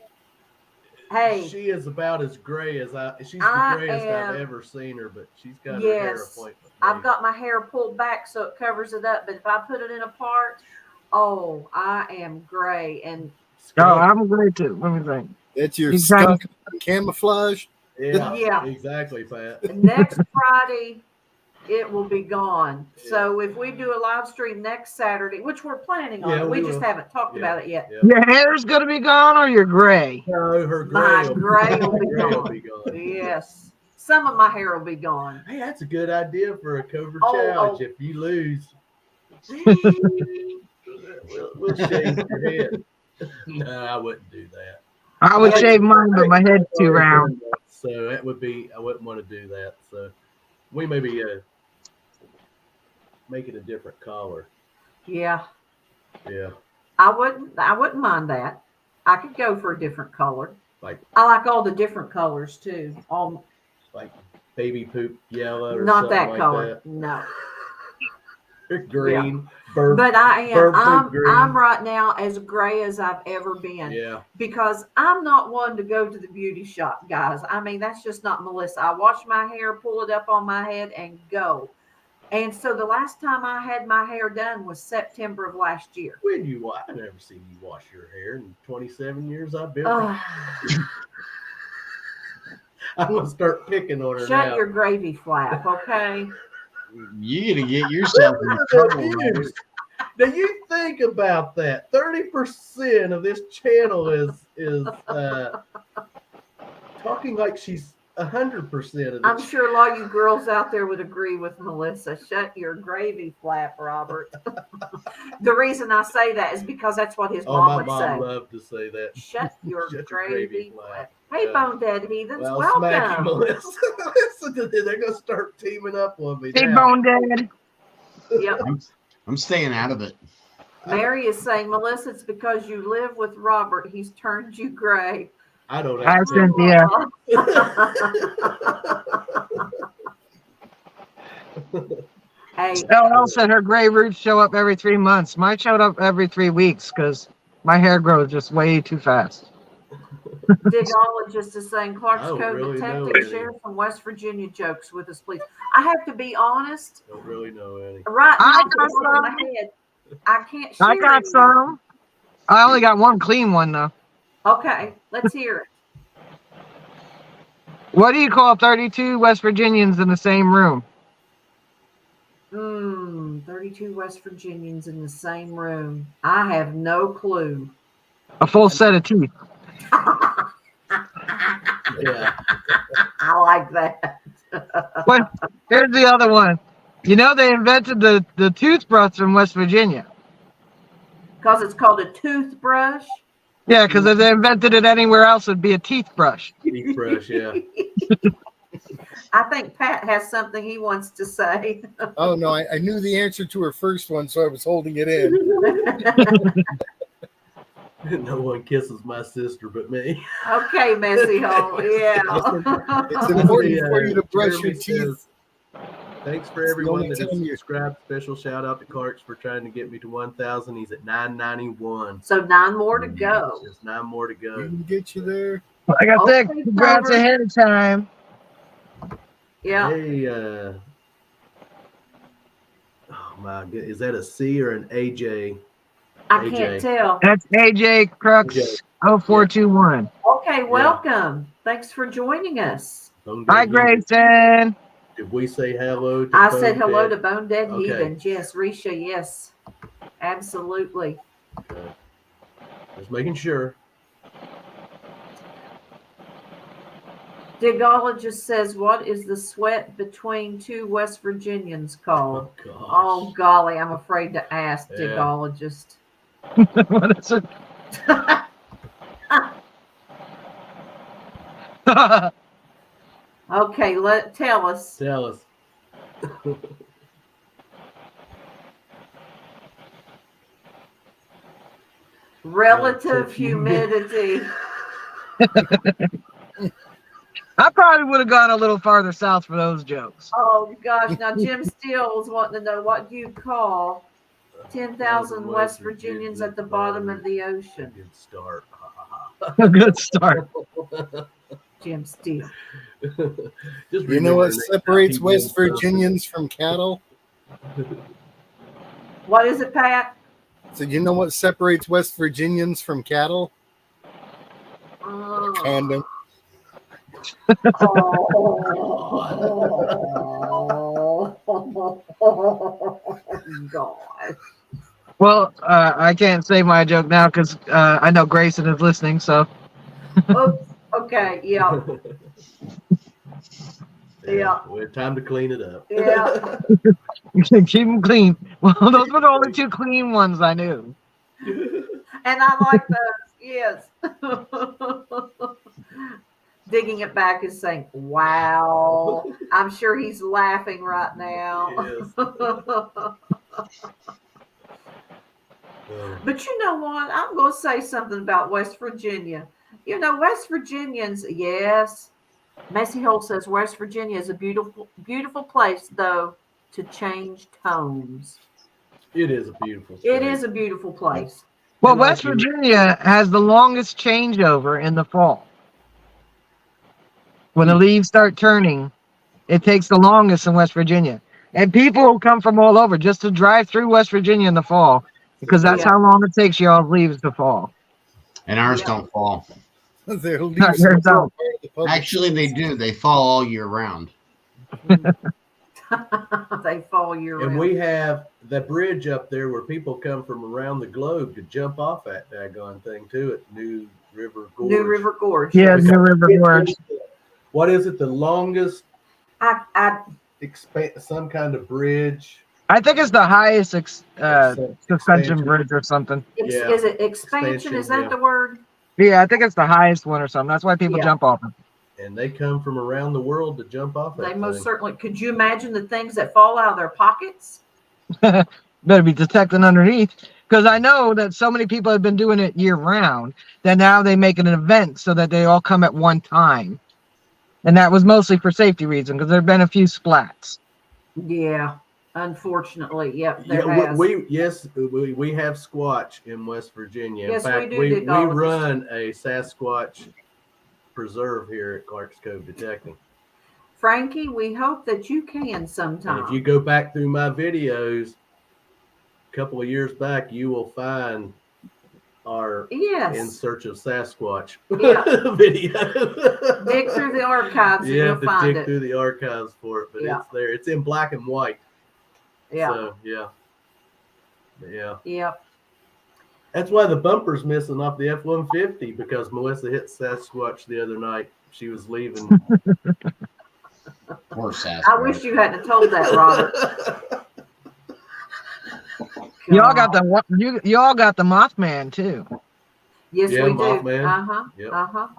hey, She is about as gray as she's the I grayest I've am- ever seen her, but she's got her hair yes, appointment. I've got my hair pulled back so it covers it up, but if I put it in a part, oh, I am gray. And Oh, I'm great too. Let me think. That's your You trying skunk camouflage. Yeah, Yeah. exactly, Pat. next Friday, it will be gone. So if we do a live stream next Saturday, which we're planning on, Yeah, we we just will. haven't talked Yeah. about it yet. Yeah. Your hair's gonna be gone or you're gray? No, her My gray gray will be gray gone. Yes. Some of my hair will be gone. Hey, that's a good idea for a Cobra Oh, challenge. oh. If you lose, we'll shave your head. No, I wouldn't do that. I would Yeah. shave mine, but my head's too round. So that would be, I wouldn't want to do that. So we maybe make it a different color. Yeah. Yeah. I wouldn't mind that. I could go for a different color. Like I like all the different colors too. All like baby poop yellow or not something that like color. No. that. Green. Bird, But I am bird poop I'm green. right now as gray as I've ever been. Yeah. Because I'm not one to go to the beauty shop, guys. I mean, that's just not Melissa. I wash my hair, pull it up on my head, and go. And so the last time I had my hair done was September of last year. When you I never seen you wash your hair in 27 years I've been. Ugh. I'm gonna start picking on her Shut now. your gravy flap, okay? You gotta get yourself in trouble. Robert. Now you think about that. 30% of this channel is talking like she's 100% of the I'm sure a lot of you girls out there would agree with Melissa. Shut your gravy flap, Robert. The reason I say that is because that's what his Oh, mom my would mom say. loved to say that. Shut your Shut your gravy gravy flap. flap. Hey, Yeah. Bone Dead Heathens, Well, smack you, welcome. Melissa. Listen to this. They're gonna start teaming up on me Hey, now. Bone Dad. Yep. I'm staying out of it. Mary is saying, Melissa, it's because you live with Robert. He's turned you gray. I don't Hi, have Cynthia. Hey, LL said her gray roots show up every 3 months. Mine showed up every 3 weeks because my hair grows just way too fast. Digologist is saying Clark's I don't Code really know detective any. share some West Virginia jokes with us, please. I have to be honest. Don't really know any. Right now, I off the got top of my some. head, I can't share I got any. some. I only got one clean one though. Okay, let's hear it. What do you call 32 West Virginians in the same room? 32 West Virginians in the same room. I have no clue. A full set of teeth. Yeah. I like that. But here's the other one. You know they invented the toothbrush in West Virginia. Because it's called a toothbrush. Yeah, because if they invented it anywhere else, it'd be a teeth brush. Teeth brush, yeah. I think Pat has something he wants to say. Oh no, I knew the answer to her first one, so I was holding it in. No one kisses my sister but me. Okay, messy hole. Yeah. It's important for you to brush Jeremy your teeth. says, thanks for It's the everyone only that has time you- subscribed. Special shout out to Clark's for trying to get me to 1,000. He's at 991. So 9 more to go. Just 9 more to We go. can get you there. Like I said, Okay, congrats Clover. ahead of time. Yeah. Hey, oh my god, is that a C or an AJ? I AJ. can't tell. That's AJ Crux AJ. 0421. Okay, welcome. Thanks for joining us. Hi, Grayson. Did we say hello to I Bone said hello Dead? to Bone Dead Okay. Heathens. Yes, Risha, yes. Absolutely. Okay. Just making sure. Digologist says, what is the sweat between two West Virginians called? Oh gosh. Oh, golly, I'm afraid to ask, Yeah. Digologist. What is it? Okay, tell us. Tell us. Relative humidity. I probably would have gone a little farther south for those jokes. Oh, gosh. Now, Jim Steele was wanting to know, what do you call 10,000 West Virginians at the bottom of the ocean. Good start. A good start. Jim Steele. Just You know what remember separates PBM West stuff. Virginians from cattle? What is it, Pat? So you know what separates West Virginians from cattle? Oh. Condom. God. Well, I can't say my joke now because I know Grayson is listening. So Oops. Okay. Yeah. Yeah. Well, time to clean it up. Yeah. keep them clean. Well, those were the only two clean ones I knew. And I like those. Yes. Digging it back is saying, wow. I'm sure he's laughing right now. But you know what? I'm going to say something about West Virginia. You know, West Virginians, yes. Macy Holt says West Virginia is a beautiful, beautiful place, though, to change tones. It is a beautiful It state. is a beautiful place. Well, And like West you- Virginia has the longest changeover in the fall. When the leaves start turning, it takes the longest in West Virginia. And people come from all over just to drive through West Virginia in the fall because that's Yeah. how long it takes y'all's leaves to fall. And ours Yeah. don't fall. Their leaves Yours are don't. part of the public Actually, they do. They fall all year round. They fall year And round. we have the bridge up there where people come from around the globe to jump off that daggone thing too at New River Gorge. New River Gorge. Yeah, New River Gorge. What is it? The longest I some kind of bridge. I think it's the highest suspension Expansion. bridge or something. Yeah. Is it expansion? Expansion, Is that yeah. the word? Yeah, I think it's the highest one or something. That's why people Yeah. jump off it. And they come from around the world to jump off that They most thing. certainly. Could you imagine the things that fall out of their pockets? Better be detecting underneath. Because I know that so many people have been doing it year round that now they make an event so that they all come at one time. And that was mostly for safety reasons because there have been a few splats. Yeah, unfortunately, yep, there Yeah, has. we have Squatch in West Virginia. In Yes, we fact, do, we Dick Oliver. run a Sasquatch preserve here at Clark's Cove Detecting. Frankie, we hope that you can And sometime. if you go back through my videos a couple of years back, you will find our In Yes, Search of Sasquatch Yeah. video. dig through the archives and You you'll have to find dig it. through the archives for it, but Yeah. it's there. It's in black and white. Yeah, So, yeah. Yeah. yeah. That's why the bumper's missing off the F-150 because Melissa hit Sasquatch the other night. She was leaving. Poor Sasquatch. I wish you hadn't told that, Robert. Y'all got God. y'all got the Mothman too. Yes, Yeah, we do. Mothman.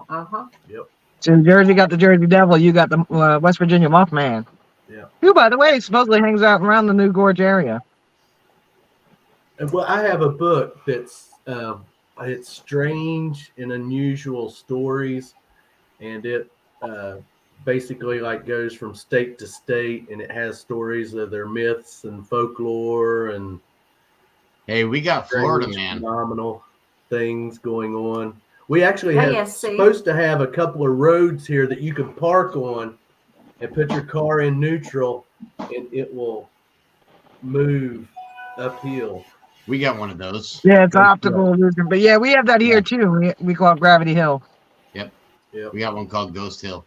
Uh-huh. So Jersey got the Jersey Devil. You got the West Virginia Mothman. Yeah. Who, by the way, supposedly hangs out around the New Gorge area. And well, I have a book that's it's strange and unusual stories, and it basically like goes from state to state, and it has stories of their myths and folklore and Hey, we got Florida, strange, man. phenomenal things going on. We actually have KSC. supposed to have a couple of roads here that you can park on and put your car in neutral, and it will move uphill. We got one of those. Yeah, it's Good optical illusion. But yeah, we have that here too. We call it Gravity Hill. We got one called Ghost Hill.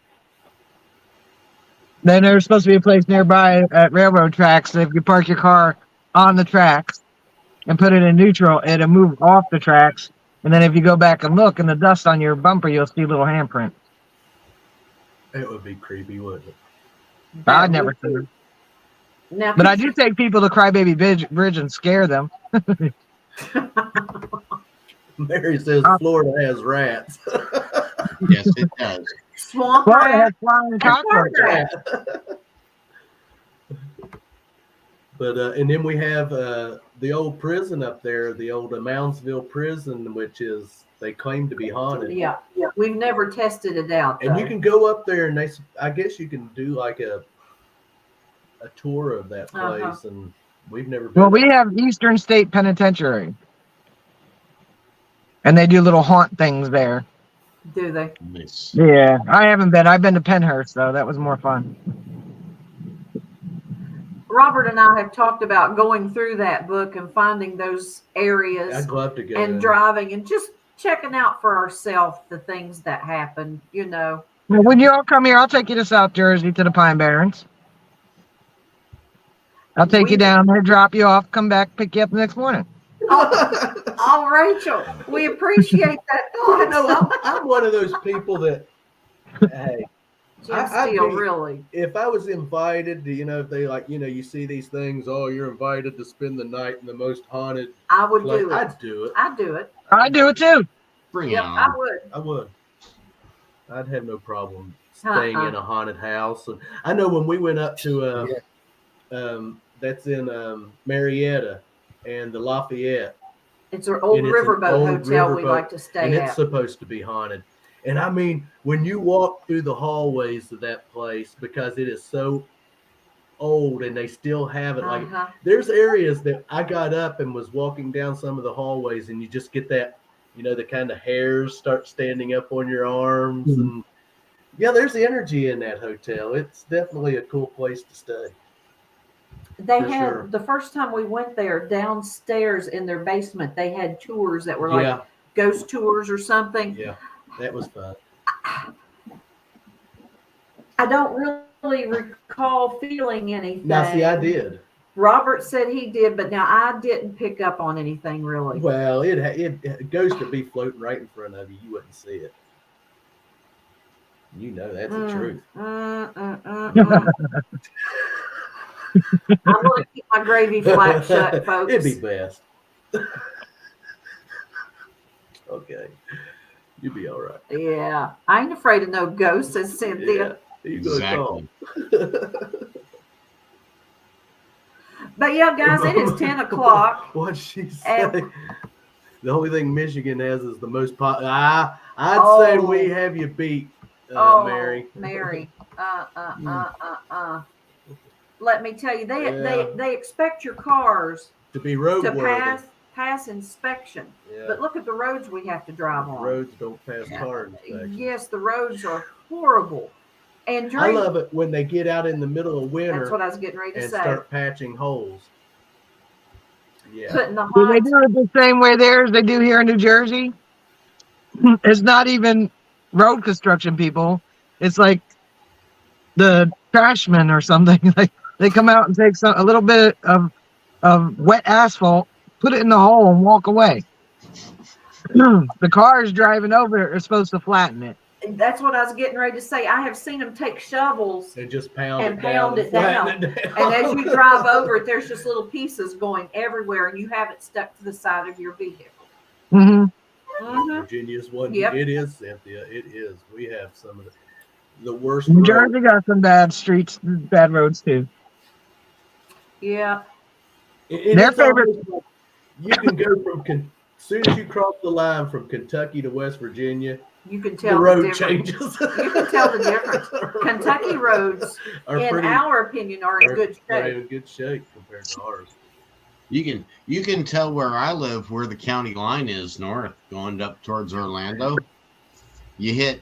Then there's supposed to be a place nearby at railroad tracks that if you park your car on the tracks and put it in neutral, it'll move off the tracks. And then if you go back and look in the dust on your bumper, you'll see a little handprint. It would be creepy, wouldn't it? I'd never see it. Now, But I do take people to Crybaby Bridge and scare them. Mary says Florida has rats. Yes, it does. swamp Florida has rat. flying and cockroaches. rat. But and then we have the old prison up there, the old Moundsville prison, which is they claim to be haunted. Yeah, we've never tested it out. And though. you can go up there, and I guess you can do like a tour of that place, Uh-huh. and We've never been. Well, we have Eastern State Penitentiary, and they do little haunt things there. Do they? Nice. Yeah, I haven't been. I've been to Penhurst though. That was more fun. Robert and I have talked about going through that book and finding those areas I'd love to go and in. driving and just checking out for ourselves the things that happen, you know. Well, when you all come here, I'll take you to South Jersey to the Pine Barrens. I'll take you down there, drop you off, come back, pick you up the next morning. Oh, Rachel, we appreciate that You know, thought. I'm one of those people that, hey, Jim I'd Steele, be- really. if I was invited to, if they like, you see these things, oh, you're invited to spend the night in the most haunted I would place, do it. I'd do it. I'd do it. I do it too. Bring Yep, it I on. would. I would. I'd have no problem Uh-uh. staying in a haunted house. And I know when we went up to, that's in Marietta and the Lafayette, It's our old And it's an riverboat old hotel we riverboat, like to stay and it's at. supposed to be haunted. And I mean, when you walk through the hallways of that place, because it is so old and they still have it, like Uh-huh. there's areas that I got up and was walking down some of the hallways, and you just get that, the kind of hairs start standing up on your arms. Mhm. And yeah, there's energy in that hotel. It's definitely a cool place to stay. They For had sure. the first time we went there downstairs in their basement, they had tours that were like Yeah, ghost tours or something. yeah, that was fun. I don't really recall feeling anything. Now, see, I did. Robert said he did, but now I didn't pick up on anything really. Well, it ghost could be floating right in front of you. You wouldn't see it. You know that's the truth. I'm going to keep my gravy flap shut, folks. It'd be best. Okay, you'd be all right. Yeah, I ain't afraid of no ghosts, says Cynthia. Yeah, you gonna call. Exactly. But yeah, guys, it is 10 o'clock. What'd she say? And- The only thing Michigan has is the most I'd Oh. say we have you beat, Mary. Mary. Let me tell you, they expect your cars To be to roadworthy. pass inspection. Yeah. But look at the roads we have to drive on. Roads don't pass Yeah. car inspection. Yes, the roads are horrible. And I during, love it when they get out in the middle of that's winter what I was getting ready to and say. start patching holes. Yeah. Putting the Do they hot, do it the same way there as they do here in New Jersey? It's not even road construction people. It's like the trashmen or something. Like they come out and take a little bit of wet asphalt, put it in the hole, and walk away. The cars driving over it are supposed to flatten it. that's what I was getting ready to say. I have seen them take shovels, And just pound And it pound down. it down. Flatten it down. and as you drive over it, there's just little pieces going everywhere, and you have it stuck to the side of your vehicle. Hmm. Mhm. Virginia's one. Yep. It is, Cynthia. It is. We have some of the worst. New roads. Jersey got some bad streets, bad roads too. Yeah. Their It's favorite- almost like you can go from as soon as you cross the line from Kentucky to West Virginia, You can the tell the road difference. changes. You can tell the difference. Kentucky roads, are in pretty our opinion, are in good are shape. in good shape compared to ours. You can tell where I live where the county line is north, going up towards Orlando. If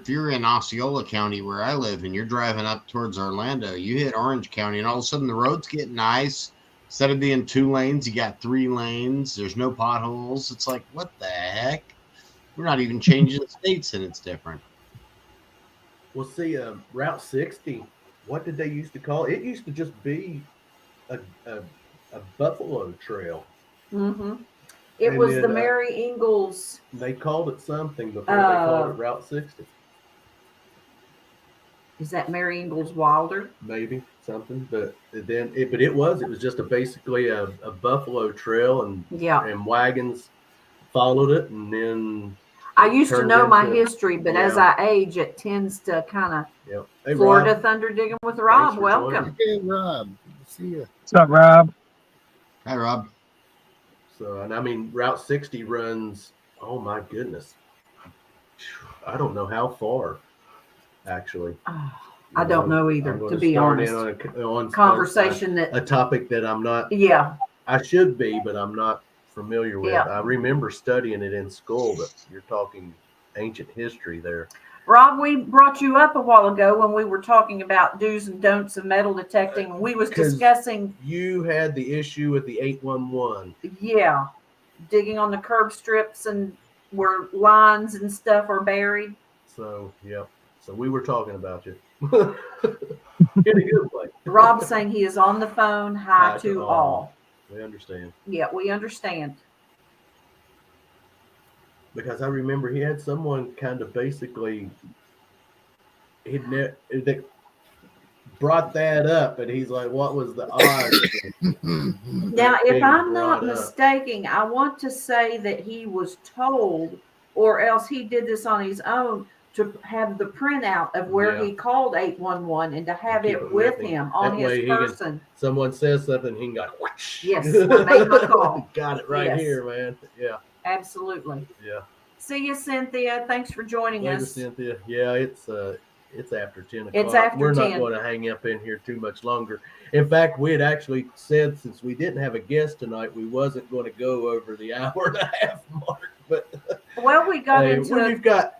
you're in Osceola County where I live and you're driving up towards Orlando, you hit Orange County and all of a sudden the roads get nice. Instead of being 2 lanes, you got 3 lanes. There's no potholes. It's like, what the heck? We're not even changing states and it's different. Well, see, Route 60. What did they used to call it? It used to just be a buffalo trail. Mm-hmm. It And was then, the Mary Ingalls. They called it something before they called it Route 60. Is that Mary Ingalls Wilder? Maybe something, but then it was basically a buffalo trail, and Yeah. wagons followed it, and then I used to turned know my into- history, but as yeah. I age, it tends to kind Hey, of Florida Rob, Thunder Digging with Rob. for Welcome. Hey, Rob. Good to see you. What's up, Rob? Hi, Rob. So, and I mean, Route 60 runs. Oh my goodness, I don't know how far, actually. Oh, I don't know I'm either, gonna to be start honest. in on Conversation a that, topic that I'm not. yeah, I should be, but I'm not familiar with. Yeah. I remember studying it in school, but you're talking ancient history there. Rob, we brought you up a while ago when we were talking about do's and don'ts of metal detecting. And we was 'Cause discussing, You had the issue with the 811. yeah, digging on the curb strips and where lines and stuff are buried. So, yep. So we were talking about you. In a good way. Rob's saying he is on the phone. Hi to all. We understand. Yeah, we understand. Because I remember he had someone kind of basically that brought that up, and he's like, "What was the odds?" Now, if I'm not mistaken, I want to say that he was told, or else he did this on his own, to have the printout of where he called 811 and to have it with him on his person. Someone says something, he can go, whoosh. Yes, I made my call. Got it right here, man. Yeah. Absolutely. Yeah. See you, Cynthia. Thanks for joining Later, us. Cynthia. Yeah, it's after 10 o'clock. It's after We're 10. not going to hang up in here too much longer. In fact, we had actually said, since we didn't have a guest tonight, we wasn't going to go over the hour and a half mark. But well, we got into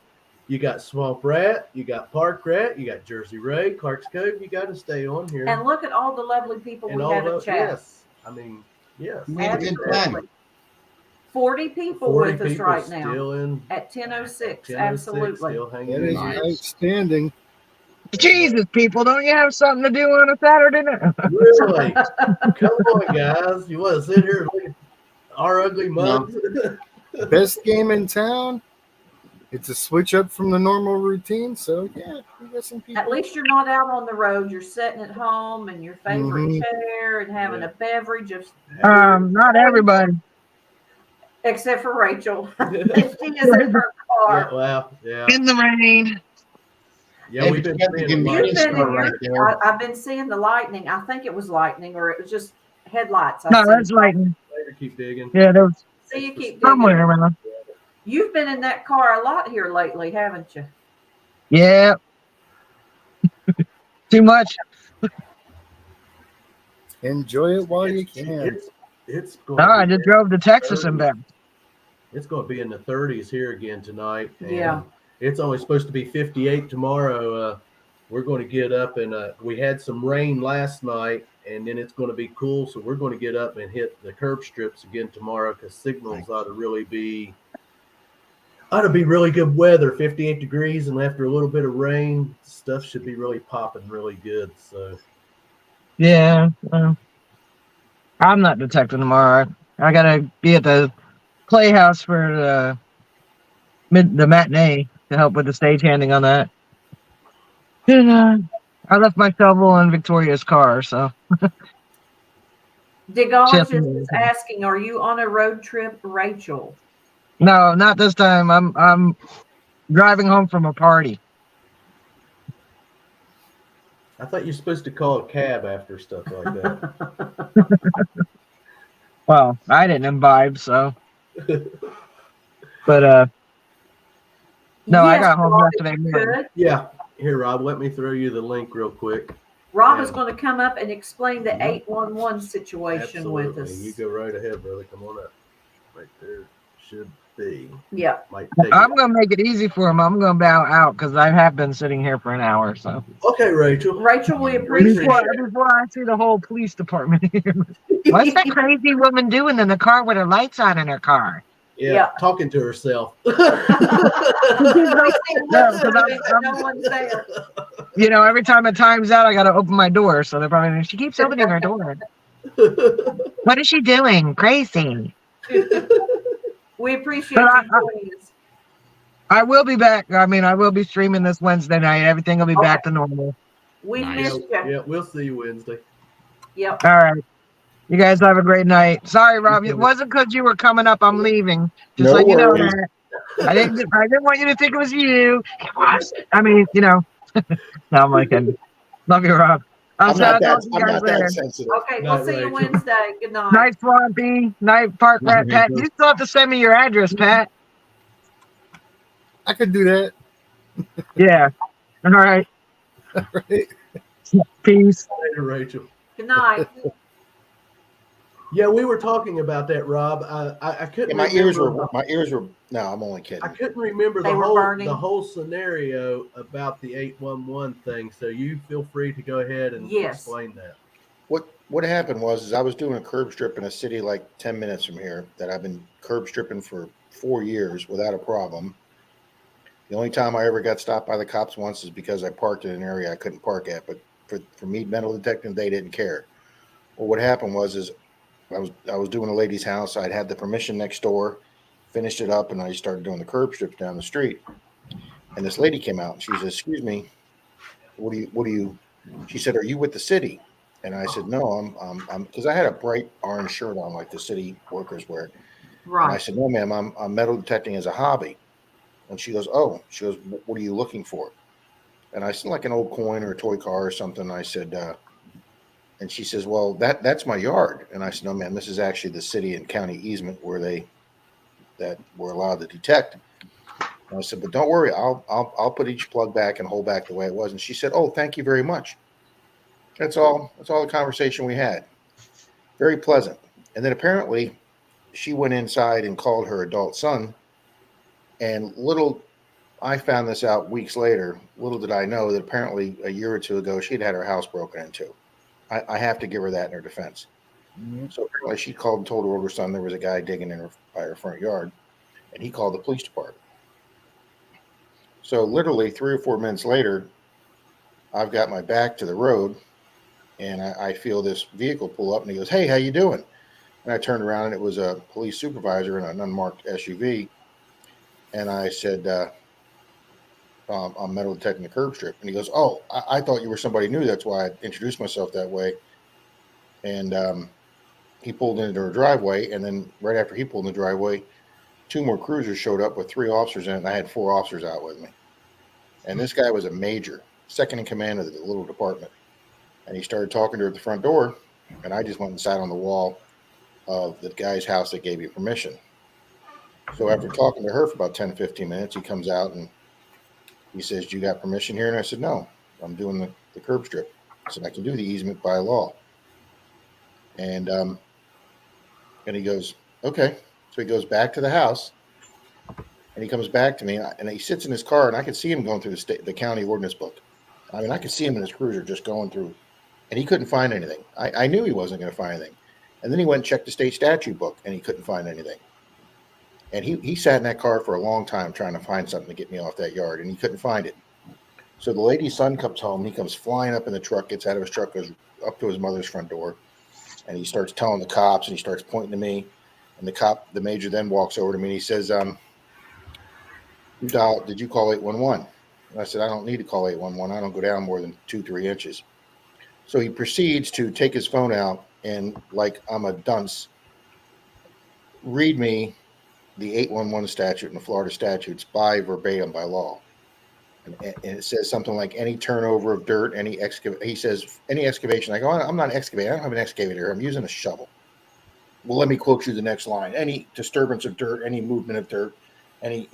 you got Swamp Rat, you got Park Rat, you got Jersey Ray, Clark's Cove. You got to stay on here. And look at all the lovely people and we all have in chat. Yes, I mean, yes. We had a good time. 40 people 40 with us people right still now in at 10:06. 10:06, Absolutely. still hanging That in is there. outstanding. Jesus, people, don't you have something to do on a Saturday night? Really? Come on, guys. You want to sit here and look at our ugly mugs? Best game in town. It's a switch up from the normal routine. So yeah, we got some people. At least you're not out on the road. You're sitting at home in your favorite chair and having a beverage of Not everybody. except for Rachel. She is in her car. Yeah. In the rain. Yeah, Hey, we've but been you got the seeing a lot convenience of store right there. I've been seeing the lightning. I think it was lightning, or it was just headlights. No, that's lightning. later. Keep digging. Yeah, there was See, you keep digging. somewhere around. You've been in that car a lot here lately, haven't you? Yeah. Too much. Enjoy it while you can. It's going. No, I just drove to Texas and back. It's going to be in the 30s here again tonight. And Yeah. It's only supposed to be 58 tomorrow. We're going to get up and we had some rain last night, and then it's going to be cool. So we're going to get up and hit the curb strips again tomorrow because signals ought to be really good weather. 58 degrees, and after a little bit of rain, stuff should be really popping really good. So Yeah. Well, I'm not detecting tomorrow. I gotta be at the Playhouse for the matinee to help with the stagehanding on that. And, I left my shovel in Victoria's car, so. Digologist is asking, are you on a road trip, Rachel? No, not this time. I'm driving home from a party. I thought you're supposed to call a cab after stuff like that. Well, I didn't imbibe, so. But no, I got home yesterday morning. Yeah. Here, Rob, let me throw you the link real quick. Rob is going to come up and explain the 811 situation Absolutely. with us. You go right ahead, brother. Come on up. Right there. Should be. Yeah. I'm going to make it easy for him. I'm going to bow out because I have been sitting here for an hour. So. Okay, Rachel. Rachel, we appreciate it. Before I see the whole police department here. What's that crazy woman doing in the car with her lights on in her car? Yeah. Talking to herself. No one's there. You know, every time it times out, I got to open my door. So they're probably, she keeps opening her door. What is she doing? Crazy. We appreciate you joining us. I will be back. I mean, I will be streaming this Wednesday night. Everything will be back to normal. We missed you. Yeah, we'll see you Wednesday. Yep. All right. You guys have a great night. Sorry, Rob. It wasn't because you were coming up. I'm leaving. Just let you know that. I didn't want you to think it was you. It was. I mean, you know. No, I'm like, love you, Rob. I'm not that sensitive. Okay, we'll see you Wednesday. Good night. Night, Swampy. Night, Park Rat. Pat, you still have to send me your address, Pat. I could do that. Yeah. All right. Right? Peace. Later, Rachel. Good night. Yeah, we were talking about that, Rob. I couldn't Yeah, my ears remember. were. No, I'm only I kidding. couldn't remember They the were whole burning. the whole scenario about the 811 thing. So you feel free to go ahead and Yes. explain that. What happened was I was doing a curb strip in a city like 10 minutes from here that I've been curb stripping for 4 years without a problem. The only time I ever got stopped by the cops once is because I parked in an area I couldn't park at. But for me metal detecting, they didn't care. Well, what happened was I was doing a lady's house. I'd had the permission next door, finished it up, and I started doing the curb strips down the street. And this lady came out and she said, "Excuse me, what do you?" She said, "Are you with the city?" And I said, "No, I'm," because I had a bright orange shirt on like the city workers wear. And I Right. said, "No, ma'am, I'm metal detecting as a hobby." And she goes, "Oh," she goes, "What are you looking for?" And I said, "Like an old coin or a toy car or something." I said, and she says, "Well, that's my yard." And I said, "No, ma'am, this is actually the city and county easement where that we're allowed to detect." And I said, "But don't worry, I'll put each plug back and hold back the way it was." And she said, "Oh, thank you very much." That's all. That's all the conversation we had. Very pleasant. And then apparently she went inside and called her adult son. And I found this out weeks later. Little did I know that apparently a year or two ago she'd had her house broken into. I have to give her that in her defense. So apparently she called and told her older son there was a guy digging by her front yard, and he called the police department. So literally 3 or 4 minutes later, I've got my back to the road, and I feel this vehicle pull up, and he goes, "Hey, how you doing?" And I turned around, and it was a police supervisor in an unmarked SUV. And I said, "I'm metal detecting the curb strip." And he goes, "Oh, I thought you were somebody new. That's why I introduced myself that way." And he pulled into her driveway, and then right after he pulled in the driveway, 2 more cruisers showed up with 3 officers in it, and I had 4 officers out with me. And this guy was a major, second in command of the little department. And he started talking to her at the front door, and I just went and sat on the wall of the guy's house that gave you permission. So after talking to her for about 10 to 15 minutes, he comes out and he says, "You got permission here?" And I said, "No, I'm doing the curb strip." I said, "I can do the easement by law." And he goes, "Okay." So he goes back to the house, and he comes back to me, and he sits in his car, and I could see him going through the county ordinance book. I mean, I could see him in his cruiser just going through, and he couldn't find anything. I knew he wasn't going to find anything. And then he went and checked the state statute book, and he couldn't find anything. And he sat in that car for a long time trying to find something to get me off that yard, and he couldn't find it. So the lady's son comes home, he comes flying up in the truck, gets out of his truck, goes up to his mother's front door, and he starts telling the cops, and he starts pointing to me. And the major then walks over to me, and he says, "Did you call 811?" And I said, "I don't need to call 811. I don't go down more than 2-3 inches." So he proceeds to take his phone out and, like I'm a dunce, read me the 811 statute and the Florida statutes by verbatim by law. And it says something like any turnover of dirt, he says any excavation. I go, "I'm not excavating. I don't have an excavator. I'm using a shovel." "Well, let me quote you the next line. Any disturbance of dirt, any movement of dirt, And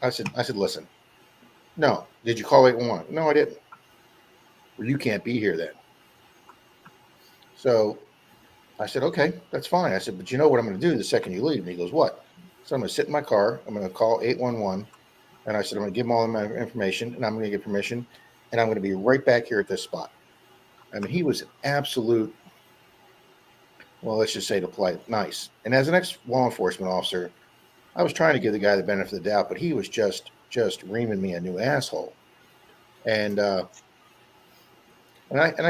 I said, "Listen, no. Did you call 811? "No, I didn't." "Well, you can't be here then." So I said, "Okay, that's fine." I said, "But you know what I'm going to do the second you leave?" And he goes, "What?" So I'm going to sit in my car. I'm going to call 811. And I said, "I'm going to give them all my information, and I'm going to get permission, and I'm going to be right back here at this spot." I mean, he was an absolute, well, let's just say the polite, nice. And as an ex-law enforcement officer, I was trying to give the guy the benefit of the doubt, but he was just reaming me a new asshole. And I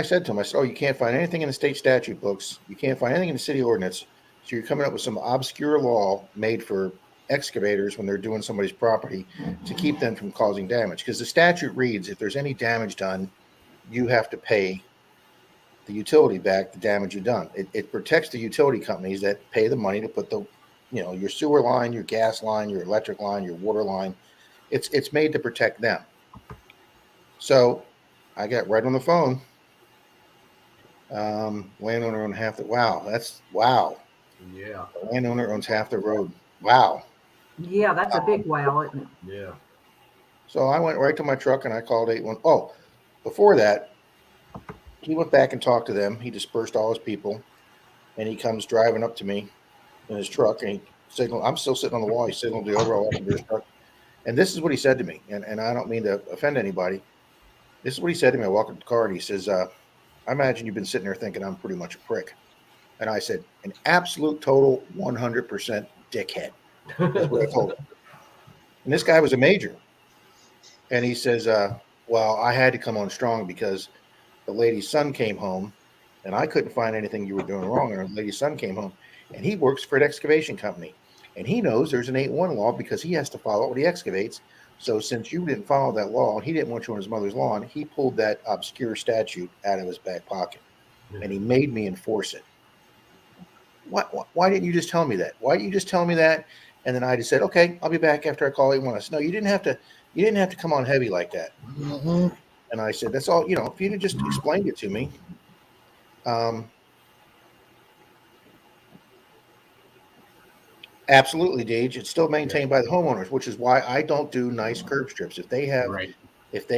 said to him, I said, "Oh, you can't find anything in the state statute books. You can't find anything in the city ordinance. So you're coming up with some obscure law made for excavators when they're doing somebody's property to keep them from causing damage. Because the statute reads, if there's any damage done, you have to pay the utility back the damage you've done." It protects the utility companies that pay the money to put your sewer line, your gas line, your electric line, your water line. It's made to protect them. So I got right on the phone. Landowner owned half the, wow. Yeah. The landowner owns half the road. Wow. Yeah, that's a big wow, isn't it? Yeah. So I went right to my truck and I called 811. Oh, before that, he went back and talked to them. He dispersed all his people, and he comes driving up to me in his truck, and he signaled. I'm still sitting on the wall. He signaled the overall up into his truck, and this is what he said to me. And I don't mean to offend anybody. This is what he said to me. I walked up the car, and he says, "I imagine you've been sitting there thinking I'm pretty much a prick." And I said, "An absolute, total, 100% dickhead." That's what I told him. And this guy was a major, and he says, "Well, I had to come on strong because the lady's son came home, and I couldn't find anything you were doing wrong. And the lady's son came home, and he works for an excavation company, and he knows there's an 8-1 law because he has to follow it when he excavates. So since you didn't follow that law, and he didn't want you on his mother's lawn, he pulled that obscure statute out of his back pocket, and he made me enforce it. Why didn't you just tell me that? Why didn't you just tell me that?" And then I just said, "Okay, I'll be back after I call 8-1." I said, "No, you didn't have to. You didn't have to come on heavy like that." Mm-hmm. And I said, "That's all. If you'd have just explained it to me." Absolutely, Deej. It's still maintained by the homeowners, which is why I don't do nice curb strips. If they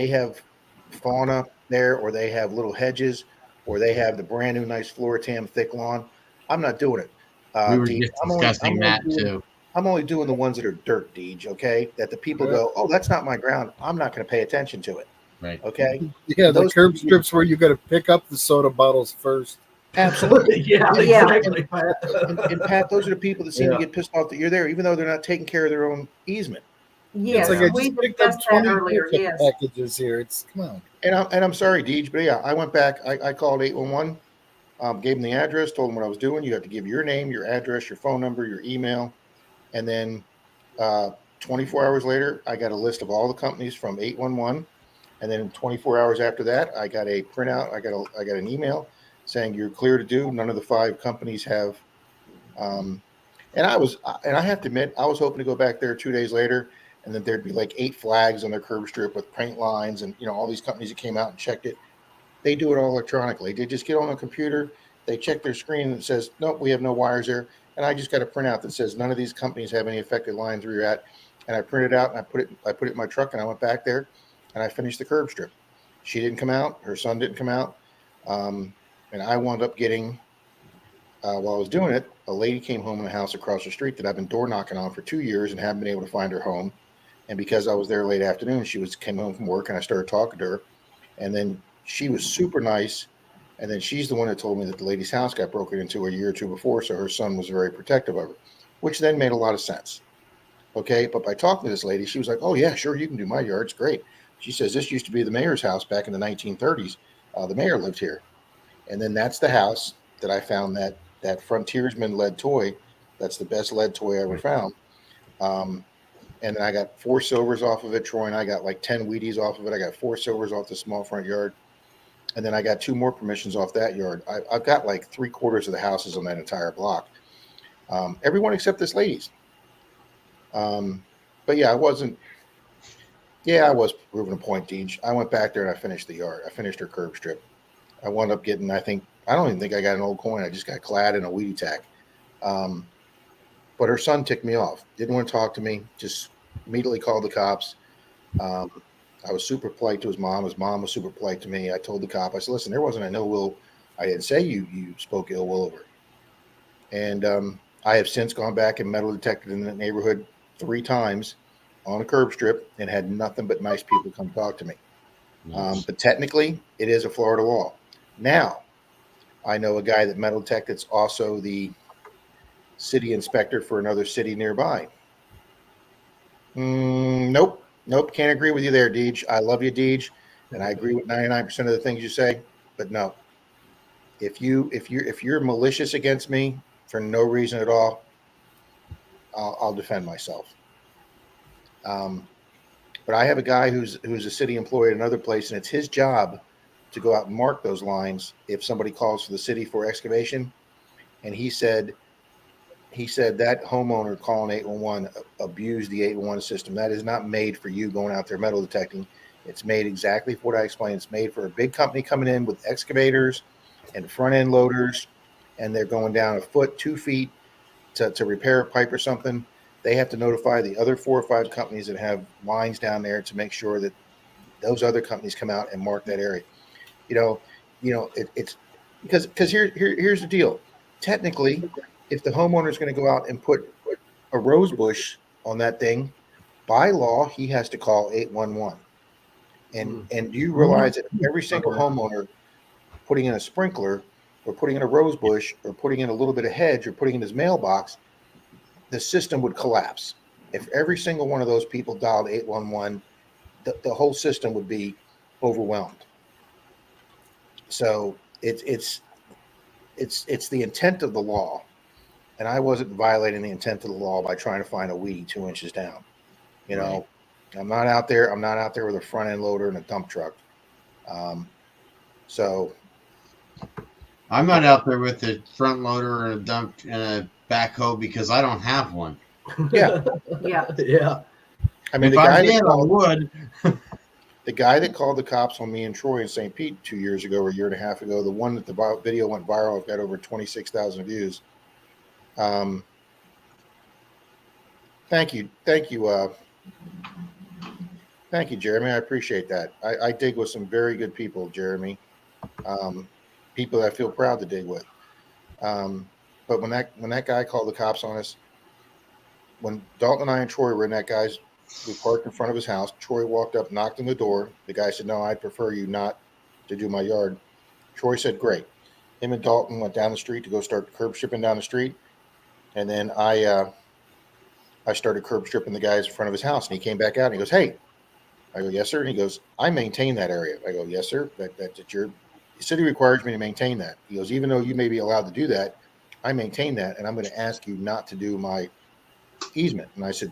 have fauna there, or they have little hedges, or they have the brand new nice Floratam thick lawn, I'm not doing it. We were Deej, just discussing that too. I'm only doing the ones that are dirt, Deej, okay? That the people go, "Oh, that's not my ground. I'm not going to pay attention to it." Right. Okay? Yeah, the Those- curb strips where you got to pick up the soda bottles first. Absolutely. Yeah, Yeah. exactly, Pat. And Pat, those are the people that seem Yeah. to get pissed off that you're there, even though they're not taking care of their own easement. Yes, It's like I we just picked up discussed that 20 earlier. pickup Yes. packages here. It's come on. And I'm sorry, Deej, but yeah, I went back. I called 811, gave them the address, told them what I was doing. You have to give your name, your address, your phone number, your email, and then 24 hours later, I got a list of all the companies from 811. And then 24 hours after that, I got a printout. I got an email saying you're clear to do. None of the 5 companies have. And I have to admit, I was hoping to go back there 2 days later, and then there'd be like 8 flags on their curb strip with paint lines, and all these companies that came out and checked it. They do it all electronically. They just get on a computer, they check their screen, and it says, "Nope, we have no wires there." And I just got a printout that says none of these companies have any affected lines where you're at. And I printed it out and I put it in my truck, and I went back there and I finished the curb strip. She didn't come out, her son didn't come out. And I wound up getting, while I was doing it, a lady came home in the house across the street that I've been door knocking on for 2 years and haven't been able to find her home. And because I was there late afternoon, came home from work, and I started talking to her. And then she was super nice. And then she's the one that told me that the lady's house got broken into a year or 2 before, so her son was very protective of her, which then made a lot of sense. Okay, but by talking to this lady, she was like, "Oh yeah, sure, you can do my yard. It's great." She says, "This used to be the mayor's house back in the 1930s. The mayor lived here." And then that's the house that I found that Frontiersman lead toy. That's the best lead toy I ever found. And then I got 4 silvers off of it. Troy and I got like 10 Wheaties off of it. I got 4 silvers off the small front yard. And then I got 2 more permissions off that yard. I've got like 3/4 of the houses on that entire block. Everyone except this lady's. But yeah, I was proving a point, Deej. I went back there and I finished the yard. I finished her curb strip. I wound up getting, I don't even think I got an old coin. I just got clad in a weedy tack. But her son ticked me off. Didn't want to talk to me. Just immediately called the cops. I was super polite to his mom. His mom was super polite to me. I told the cop, I said, "Listen, there wasn't an ill will. I didn't say you spoke ill will over." And I have since gone back and metal detected in that neighborhood 3 times on a curb strip and had nothing but nice people come talk to me. Nice. But technically, it is a Florida law. Now, I know a guy that metal detected that's also the city inspector for another city nearby. Nope. Can't agree with you there, Deej. I love you, Deej, and I agree with 99% of the things you say. But no, if you're malicious against me for no reason at all, I'll defend myself. But I have a guy who's a city employee at another place, and it's his job to go out and mark those lines if somebody calls for the city for excavation. And he said that homeowner calling 811 abused the 811 system. That is not made for you going out there metal detecting. It's made exactly for what I explained. It's made for a big company coming in with excavators and front end loaders, and they're going down 1 foot, 2 feet to repair a pipe or something. they have to notify the other 4 or 5 companies that have lines down there to make sure that those other companies come out and mark that area. It's because here's the deal. Technically, if the homeowner is going to go out and put a rose bush on that thing, by law, he has to call 811. And do you realize that every single homeowner putting in a sprinkler or putting in a rose bush or putting in a little bit of hedge or putting in his mailbox, the system would collapse. If every single one of those people dialed 811, the whole system would be overwhelmed. So it's the intent of the law, and I wasn't violating the intent of the law by trying to find a weed 2 inches down. I'm not out there with a front end loader and a dump truck. So I'm not out there with a front loader and a dump and a backhoe because I don't have one. yeah, Yeah. I mean, If I did, I would. the guy that called the cops on me and Troy in St. Pete 2 years ago or a year and a half ago, the one that the video went viral, I've got over 26,000 views. Thank you, Jeremy. I appreciate that. I dig with some very good people, Jeremy. People that I feel proud to dig with. But when that guy called the cops on us, when Dalton and I and Troy were in that guy's, we parked in front of his house. Troy walked up, knocked on the door. The guy said, "No, I'd prefer you not to do my yard." Troy said, "Great." Him and Dalton went down the street to go start curb stripping down the street. And then I started curb stripping the guys in front of his house. And he came back out and he goes, "Hey." I go, "Yes, sir." And he goes, "I maintain that area." I go, "Yes, sir. That's your the city requires me to maintain that." He goes, "Even though you may be allowed to do that, I maintain that, and I'm going to ask you not to do my easement." And I said,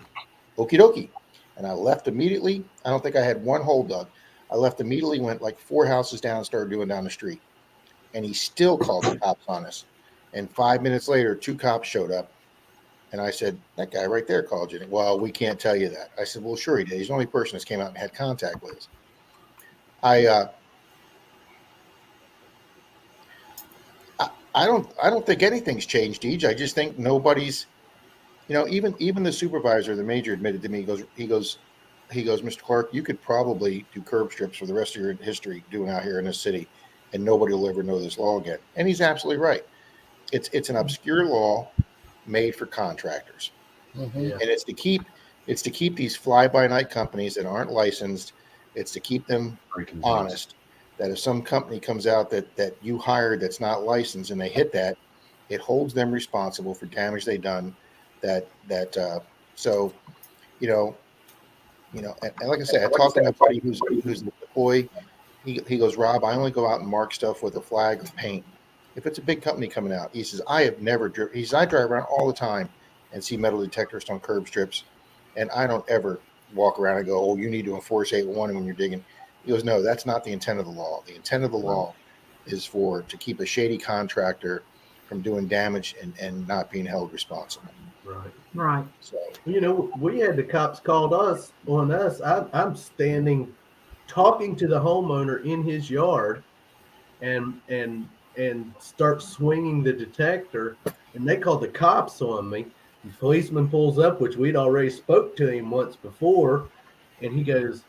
"Okie dokie." And I left immediately. I don't think I had one hole dug. I left immediately, went like 4 houses down and started doing down the street. And he still called the cops on us. And 5 minutes later, 2 cops showed up. And I said, "That guy right there called you." "Well, we can't tell you that." I said, "Well, sure he did. He's the only person that came out and had contact with us." I don't think anything's changed, Deej. I just think nobody's, even the supervisor, the major, admitted to me. He goes, "Mr. Clark, you could probably do curb strips for the rest of your history doing out here in this city, and nobody will ever know this law again." And he's absolutely right. It's an obscure law made for contractors, Mhm. and it's to keep these fly-by-night companies that aren't licensed. It's to keep them honest. That if some company comes out that you hired that's not licensed and they hit that, it holds them responsible for damage they done. So, and like I said, I talked to my buddy who's an employee. He goes, "Rob, I only go out and mark stuff with a flag of paint. If it's a big company coming out," he says, "I have never driven." He says, "I drive around all the time and see metal detectors on curb strips, and I don't ever walk around and go, 'Oh, you need to enforce 811 when you're digging.'" He goes, "No, that's not the intent of the law. The intent of the law is to keep a shady contractor from doing damage and not being held responsible." Right. So, we had the cops called us on us. I'm standing talking to the homeowner in his yard and start swinging the detector, and they called the cops on me. The policeman pulls up, which we'd already spoke to him once before, and he goes,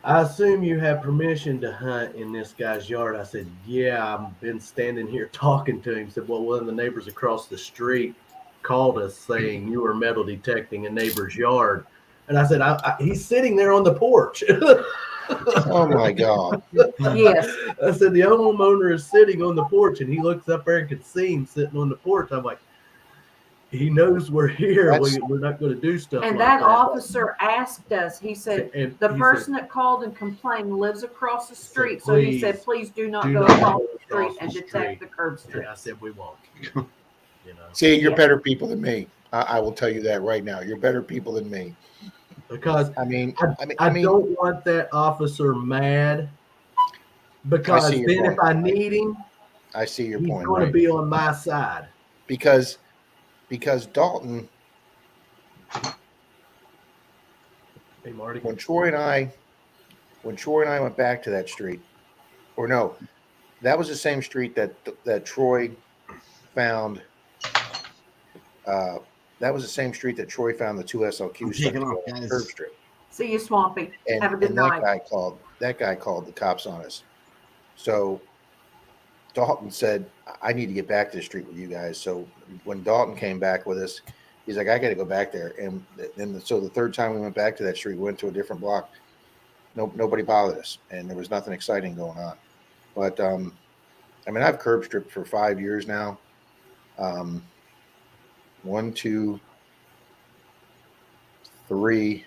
"I assume you have permission to hunt in this guy's yard." I said, "Yeah, I've been standing here talking to him." He said, "Well, one of the neighbors across the street called us saying you were metal detecting a neighbor's yard." And I said, "He's sitting there on the porch." oh my God. Yes. I said, "The homeowner is sitting on the porch," and he looks up there and could see him sitting on the porch. I'm like, he knows we're here. We're not going to do stuff And like that officer asked us, he said, And the he person said, that called and complained lives across the street. So "Please he said, please do not do go not across go the street across and the detect street." the curb And strip. I said, "We won't." See, you're Yeah. better people than me. I will tell you that right now. You're better people than me. Because I mean, I don't want that officer mad, because I see your then point. if I need him, I see your he's point. going to Right? be on my side. Because Dalton, Hey, Marty. when Troy and I went back to that street, or no, that was the same street that Troy found that was the same street that Troy found the 2 SLQ I'm stuck taking off, together on the guys. curb strip. See you, Swampy. And, Have a good and night. that guy called the cops on us. So Dalton said, I need to get back to the street with you guys. So when Dalton came back with us, he's like, I got to go back there. And then so the third time we went back to that street, we went to a different block. Nobody bothered us, and there was nothing exciting going on. But I mean, I've curb stripped for 5 years now. 1, 2, 3.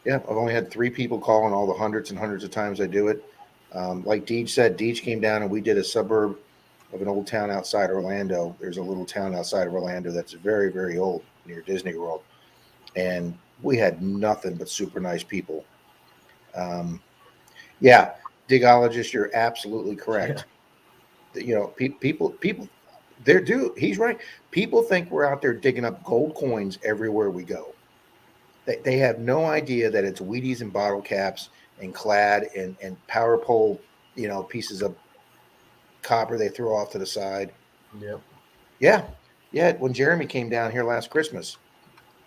Yeah, I've only had 3 people call in all the hundreds and hundreds of times I do it. Like Deej said, Deej came down and we did a suburb of an old town outside Orlando. There's a little town outside of Orlando that's very, very old near Disney World. And we had nothing but super nice people. Yeah, Digologist, you're absolutely correct. You know, people, they're due. He's right. People think we're out there digging up gold coins everywhere we go. They have no idea that it's Wheaties and bottle caps and clad and power pole, you know, pieces of copper they throw off to the side. Yep. Yeah. When Jeremy came down here last Christmas,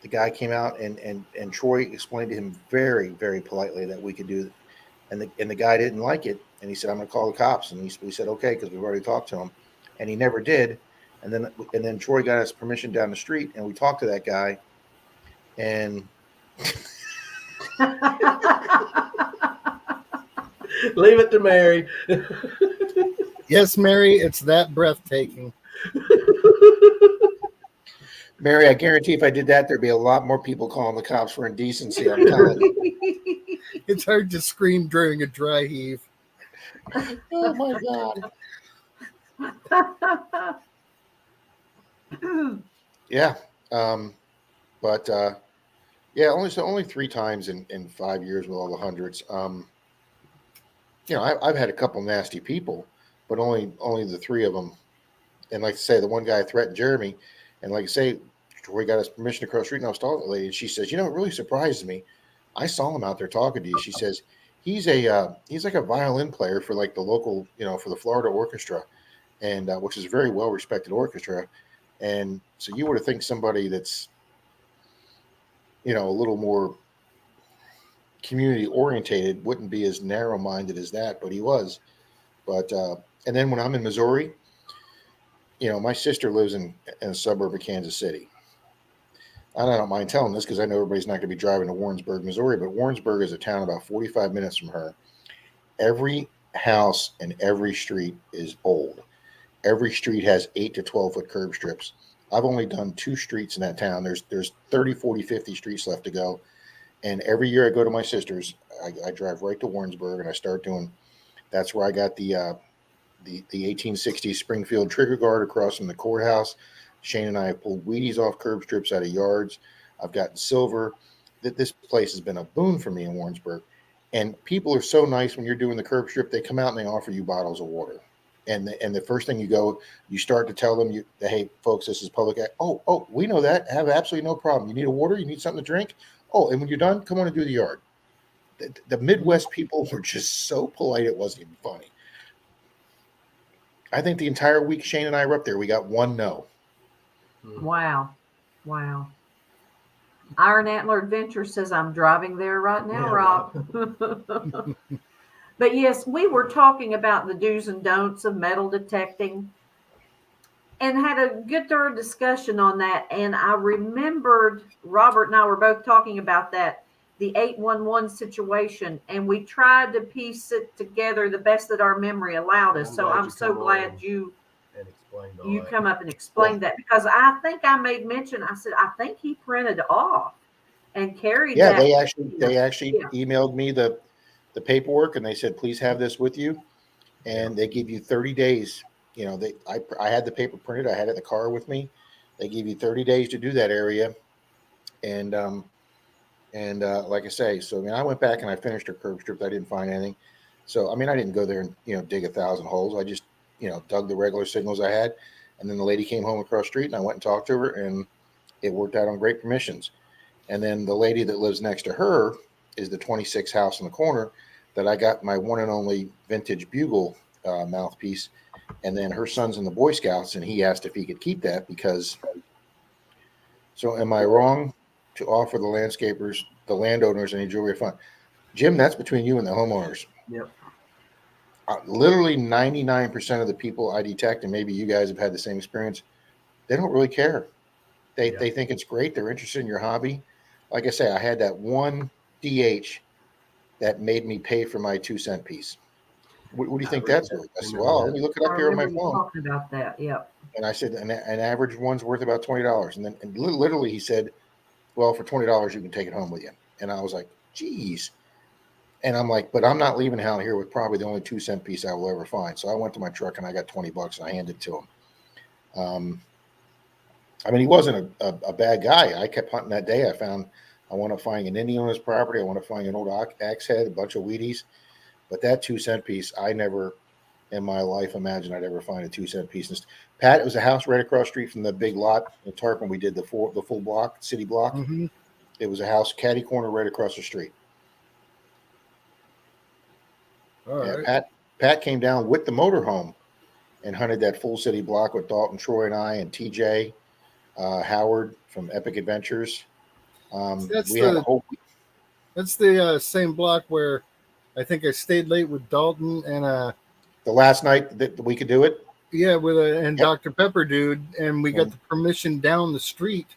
the guy came out and Troy explained to him very, very politely that we could do, and the guy didn't like it, and he said, "I'm going to call the cops." And we said, "Okay," because we've already talked to him, and he never did. And then Troy got us permission down the street, and we talked to that guy, and Leave it to Mary. Yes, Mary, it's that breathtaking. Mary, I guarantee if I did that, there'd be a lot more people calling the cops for indecency. I'm telling you. It's hard to scream during a dry heave. Oh my God. Yeah. But yeah, only 3 times in 5 years with all the hundreds. You know, I've had a couple nasty people, but only the 3 of them. And like I say, the one guy threatened Jeremy, and like I say, Troy got us permission to cross the street, and I was talking to the lady, and she says, "You know, it really surprises me. I saw him out there talking to you." She says, he's like a violin player for like the local, you know, for the Florida Orchestra, and which is a very well respected orchestra. And so you were to think somebody that's, you know, a little more community orientated wouldn't be as narrow minded as that, but he was. But and then when I'm in Missouri, you know, my sister lives in a suburb of Kansas City. I don't mind telling this because I know everybody's not going to be driving to Warrensburg, Missouri, but Warrensburg is a town about 45 minutes from her. Every house and every street is old. Every street has 8 to 12 foot curb strips. I've only done 2 streets in that town. There's 30, 40, 50 streets left to go. And every year I go to my sister's, I drive right to Warrensburg and I start doing, that's where I got the 1860s Springfield trigger guard across from the courthouse. Shane and I have pulled Wheaties off curb strips out of yards. I've gotten silver. This place has been a boon for me in Warrensburg. And people are so nice when you're doing the curb strip. They come out and they offer you bottles of water. And the first thing you start to tell them, hey, folks, this is public. Oh, we know that. Have absolutely no problem. You need a water? You need something to drink? Oh, and when you're done, come on and do the yard. The Midwest people were just so polite, it wasn't even funny. I think the entire week Shane and I were up there, we got 1 no. Wow. Iron Antler Adventure says, I'm driving there right now, Yeah, Rob. But yes, we were talking about the do's and don'ts of metal detecting and had a good thorough discussion on that. And I remembered Robert and I were both talking about that, the 811 situation, and we tried to piece it together the best that our memory allowed us. So I'm so glad you come up and explained that, because I think I made mention. I said, I think he printed off and carried that. They actually emailed me the paperwork, and they said, please have this with you, and they give you 30 days. You know, I had the paper printed. I had it in the car with me. They give you 30 days to do that area, and like I say, so I mean, I went back and I finished her curb strip. I didn't find anything. So I mean, I didn't go there and dig 1,000 holes. I just dug the regular signals I had, and then the lady came home across the street, and I went and talked to her, and it worked out on great permissions. And then the lady that lives next to her is the 26th house in the corner that I got my one and only vintage bugle mouthpiece. And then her son's in the Boy Scouts, and he asked if he could keep that because So am I wrong to offer the landscapers, the landowners, any jewelry fund? Jim, that's between you and the homeowners. Yep. Literally 99% of the people I detect, and maybe you guys have had the same experience, they don't really care. They think it's great. They're interested in your hobby. Like I say, I had that one DH that made me pay for my 2-cent piece. What do you think that's worth? I said, well, let me look it up here on my phone. Talking about that, yep. And I said, an average one's worth about $20. And then literally he said, well, for $20, you can take it home with you. And I was like, geez. And I'm like, but I'm not leaving out here with probably the only 2-cent piece I will ever find. So I went to my truck and I got $20 and I handed it to him. I mean, he wasn't a bad guy. I kept hunting that day. I wound up finding an Indian on his property. I wound up finding an old axe head, a bunch of Wheaties. But that 2-cent piece, I never in my life imagined I'd ever find a 2-cent piece. Pat, it was a house right across the street from the big lot in Tarpon. We did the full block, city block. Mm-hmm. It was a house, catty corner right across the street. All Yeah, right. Pat came down with the motorhome and hunted that full city block with Dalton, Troy, and I, and TJ, Howard from Epic Adventures. That's we had a whole. That's the same block where I think I stayed late with Dalton and The last night that we could do it. yeah, with and Yep. Dr. Pepper dude, and we got the permission down the street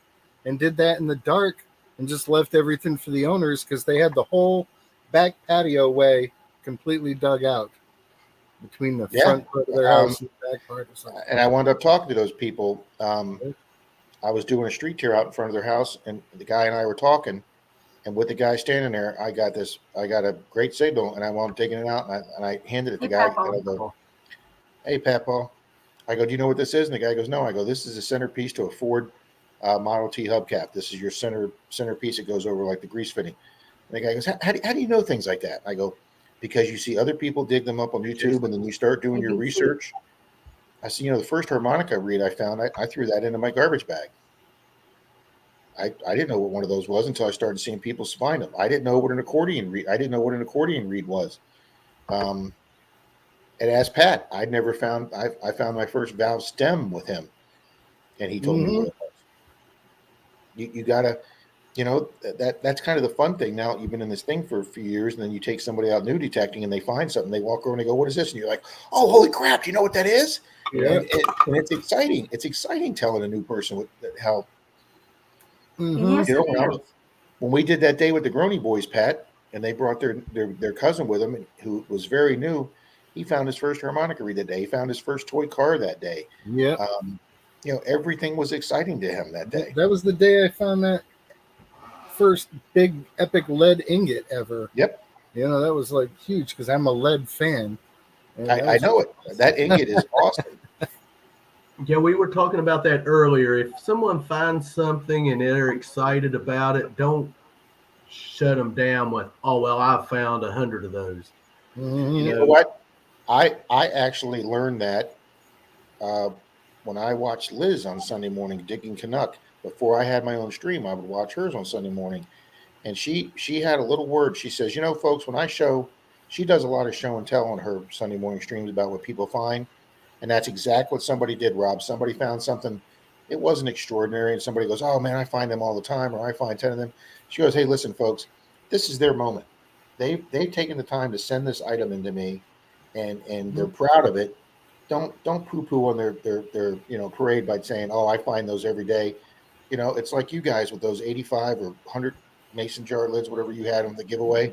and did that in the dark and just left everything for the owners because they had the whole back patio way completely dug out between the front part of their house and the back part or something. And I wound up talking to those people. I was doing a street tour out in front of their house, and the guy and I were talking. And with the guy standing there, I got a great signal, and I wound up taking it out, and I handed it to the guy. And I go, hey, Papa. I go, do you know what this is? And the guy goes, no. I go, this is a centerpiece to a Ford Model T hubcap. This is your centerpiece. It goes over like the grease fitting. And the guy goes, how do you know things like that? I go, because you see other people dig them up on YouTube, and then you start doing your research. I said, the first harmonica reed I found, I threw that into my garbage bag. I didn't know what one of those was until I started seeing people find them. I didn't know what an accordion reed. I didn't know what an accordion reed was. And as Pat, I'd never found. I found my first valve stem with him, and he told me what it was. You gotta, that's kind of the fun thing. Now you've been in this thing for a few years, and then you take somebody out new detecting, and they find something. They walk over and they go, "What is this?" And you're like, "Oh, holy crap! You know what that is?" Yeah, and it's exciting. It's exciting telling a new person how. Mhm. Yes, When we did that day with the Groney boys, Pat, and they brought their cousin with them, who was very new. He found his first harmonica reed that day. He found his first toy car that day. Yeah. Everything was exciting to him that day. That was the day I found that first big epic lead ingot ever. Yep. That was like huge because I'm a lead fan. And I know it. That ingot is awesome. Yeah, we were talking about that earlier. If someone finds something and they're excited about it, don't shut them down with, "Oh, well, I found 100 of those." Mhm. You know what? I actually learned that when I watched Liz on Sunday morning digging Canuck. Before I had my own stream, I would watch hers on Sunday morning, and she had a little word. She says, folks, when I show, she does a lot of show and tell on her Sunday morning streams about what people find, and that's exactly what somebody did, Rob. Somebody found something. It wasn't extraordinary, and somebody goes, "Oh man, I find them all the time," or "I find 10 of them." She goes, "Hey, listen, folks, this is their moment. They've taken the time to send this item into me, and they're proud of it. Don't poo-poo on their parade by saying, 'Oh, I find those every day.'" It's like you guys with those 85 or 100 mason jar lids, whatever you had on the giveaway.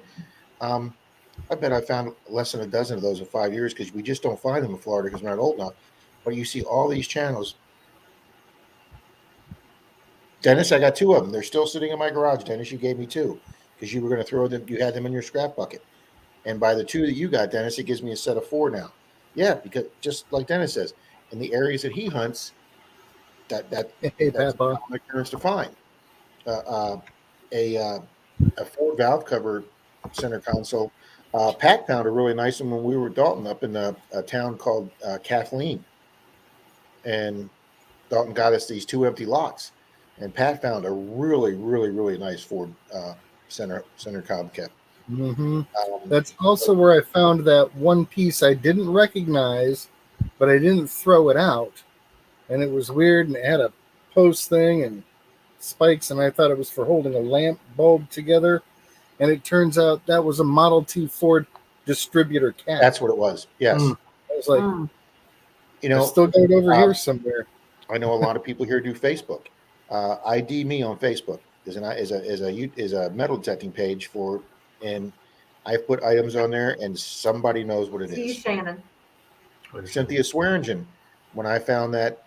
I bet I found less than a dozen of those in 5 years because we just don't find them in Florida because we're not old enough. But you see all these channels. Dennis, I got 2 of them. They're still sitting in my garage. Dennis, you gave me 2 because you were going to throw them. You had them in your scrap bucket. And by the 2 that you got, Dennis, it gives me a set of 4 now. Yeah, because just like Dennis says, in the areas that he hunts, that's Papa. my parents to find. A Ford valve cover center console. Pat found a really nice one when we were at Dalton up in a town called Kathleen. And Dalton got us these 2 empty lots. And Pat found a really, really, really nice Ford center cob cap. Mm-hmm. That's also where I found that one piece I didn't recognize, but I didn't throw it out. And it was weird, and it had a post thing and spikes, and I thought it was for holding a lamp bulb together. And it turns out that was a Model T Ford distributor cap. That's what it was. Yes. I was like, You know, I still got it over here somewhere. I know a lot of people here do Facebook. ID Me on Facebook is a metal detecting page for, and I put items on there, and somebody knows what it See you, is. Shannon. Cynthia Swearingen. When I found that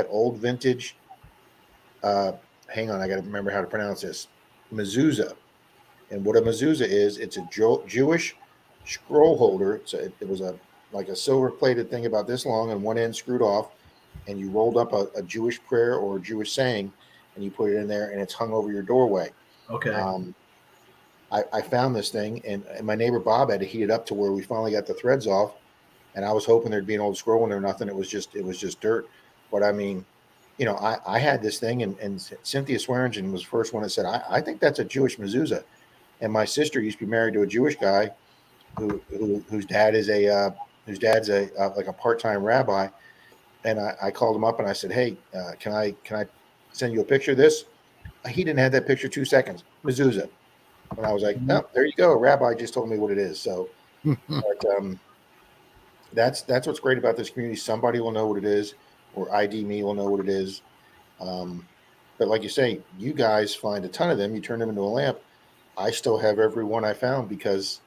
old vintage, hang on, I got to remember how to pronounce this, mezuzah. And what a mezuzah is, it's a Jewish scroll holder. It was like a silver plated thing about this long, and one end screwed off, and you rolled up a Jewish prayer or a Jewish saying, and you put it in there, and it's hung over your doorway. Okay. I found this thing, and my neighbor Bob had to heat it up to where we finally got the threads off, and I was hoping there'd be an old scroll in there. Nothing. It was just dirt. But I mean, you know, I had this thing, and Cynthia Swearingen was the first one that said, I think that's a Jewish mezuzah. And my sister used to be married to a Jewish guy whose dad's like a part-time rabbi. And I called him up and I said, hey, can I send you a picture of this? He didn't have that picture 2 seconds. Mezuzah. And I was like, oh, there you go. A rabbi just told me what it is. So but, that's what's great about this community. Somebody will know what it is, or ID Me will know what it is. But like you say, you guys find a ton of them. You turn them into a lamp. I still have every one I found because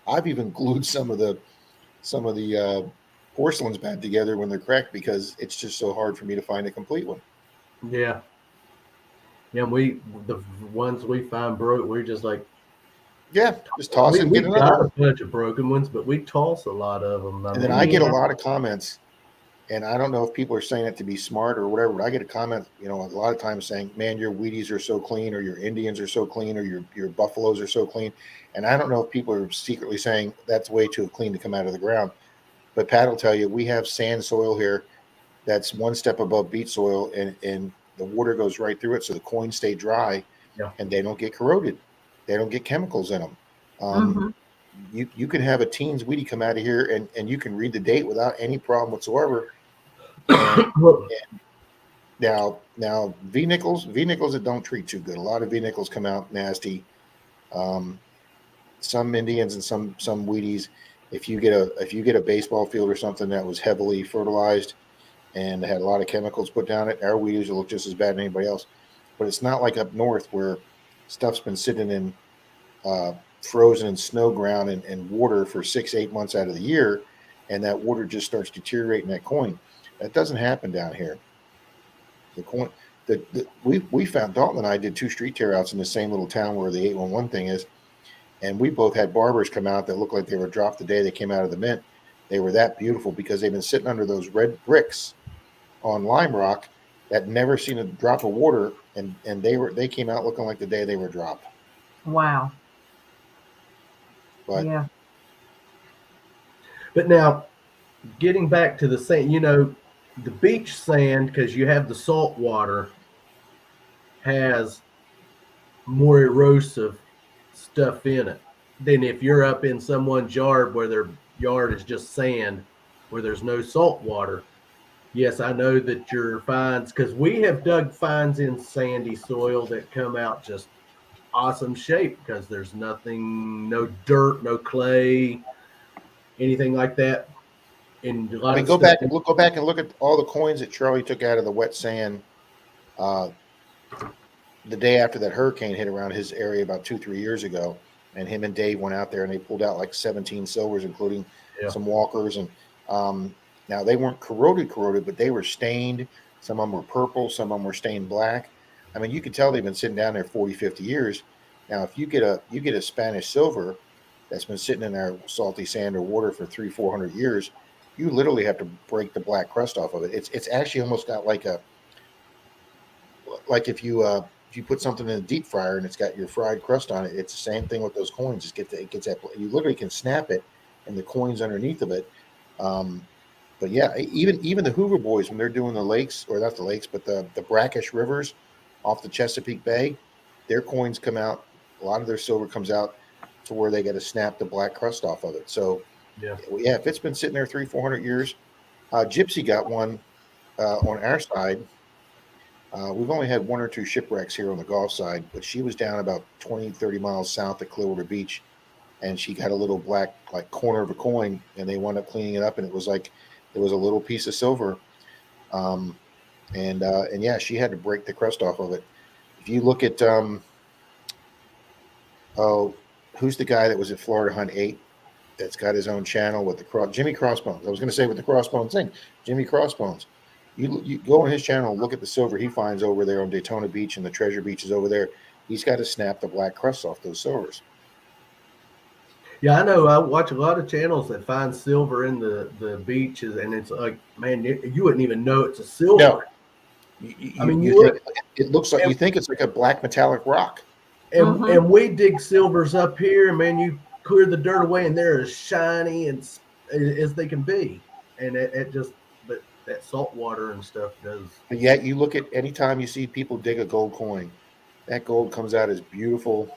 I've even glued some of the porcelains back together when they're cracked because it's just so hard for me to find a complete one. Yeah. Yeah, the ones we find broke, we're just like, yeah, just toss it and we get got another. a bunch of broken ones, but we toss a lot of them. And then I get a lot of comments, and I don't know if people are saying it to be smart or whatever, but I get a comment, you know, a lot of times saying, man, your Wheaties are so clean, or your Indians are so clean, or your buffaloes are so clean. And I don't know if people are secretly saying that's way too clean to come out of the ground. But Pat will tell you, we have sand soil here that's one step above beet soil, and the water goes right through it, so the coins stay dry, and they don't get corroded. They don't get chemicals in them. You can have a Teens Wheatie come out of here, and you can read the date without any problem whatsoever. And now V nickels that don't treat too good. A lot of V nickels come out nasty. Some Indians and some Wheaties. If you get a baseball field or something that was heavily fertilized and had a lot of chemicals put down it, our Wheaties will look just as bad as anybody else. But it's not like up north where stuff's been sitting in frozen in snow ground and water for 6-8 months out of the year, and that water just starts deteriorating that coin. That doesn't happen down here. The coin, we found, Dalton and I did 2 street tear outs in the same little town where the 811 thing is, and we both had barbers come out that looked like they were dropped the day they came out of the mint. They were that beautiful because they've been sitting under those red bricks on lime rock that never seen a drop of water, and they came out looking like the day they were dropped. Wow. But yeah. But now, getting back to the sand, you know, the beach sand, because you have the salt water, has more erosive stuff in it than if you're up in someone's yard where their yard is just sand, where there's no salt water. Yes, I know that your finds, because we have dug finds in sandy soil that come out just awesome shape because there's nothing, no dirt, no clay, anything like that. And a lot I mean, of go stuff back and look at all the coins that Charlie took out of the wet sand the day after that hurricane hit around his area about 2-3 years ago. And him and Dave went out there and they pulled out like 17 silvers, including some walkers. And now they weren't corroded, but they were stained. Some of them were purple, some of them were stained black. I mean, you could tell they've been sitting down there 40, 50 years. Now, if you get a Spanish silver that's been sitting in our salty sand or water for 300-400 years, you literally have to break the black crust off of it. It's actually almost got like if you put something in a deep fryer and it's got your fried crust on it. It's the same thing with those coins. It gets that, you literally can snap it, and the coins underneath of it. But yeah, even the Hoover boys, when they're doing the lakes, or not the lakes, but the brackish rivers off the Chesapeake Bay, their coins come out. A lot of their silver comes out to where they got to snap the black crust off of it. So yeah, if it's been sitting there 300-400 years, Gypsy got one on our side. We've only had 1 or 2 shipwrecks here on the Gulf side, but she was down about 20, 30 miles south of Clearwater Beach, and she got a little black like corner of a coin, and they wound up cleaning it up, and it was a little piece of silver. And yeah, she had to break the crust off of it. If you look at who's the guy that was at Florida Hunt 8 that's got his own channel with the Jimmy Crossbones. I was going to say with the Crossbones thing, Jimmy Crossbones. You go on his channel, look at the silver he finds over there on Daytona Beach and the treasure beaches over there. He's got to snap the black crust off those silvers. Yeah, I know. I watch a lot of channels that find silver in the beaches, and it's like, man, you wouldn't even know it's a silver. No. You think it looks like, you think it's like a black metallic rock. And we dig silvers up here, and man, you clear the dirt away, and they're as shiny as they can be. And but that salt water and stuff does. But yet, you look at anytime you see people dig a gold coin, that gold comes out as beautiful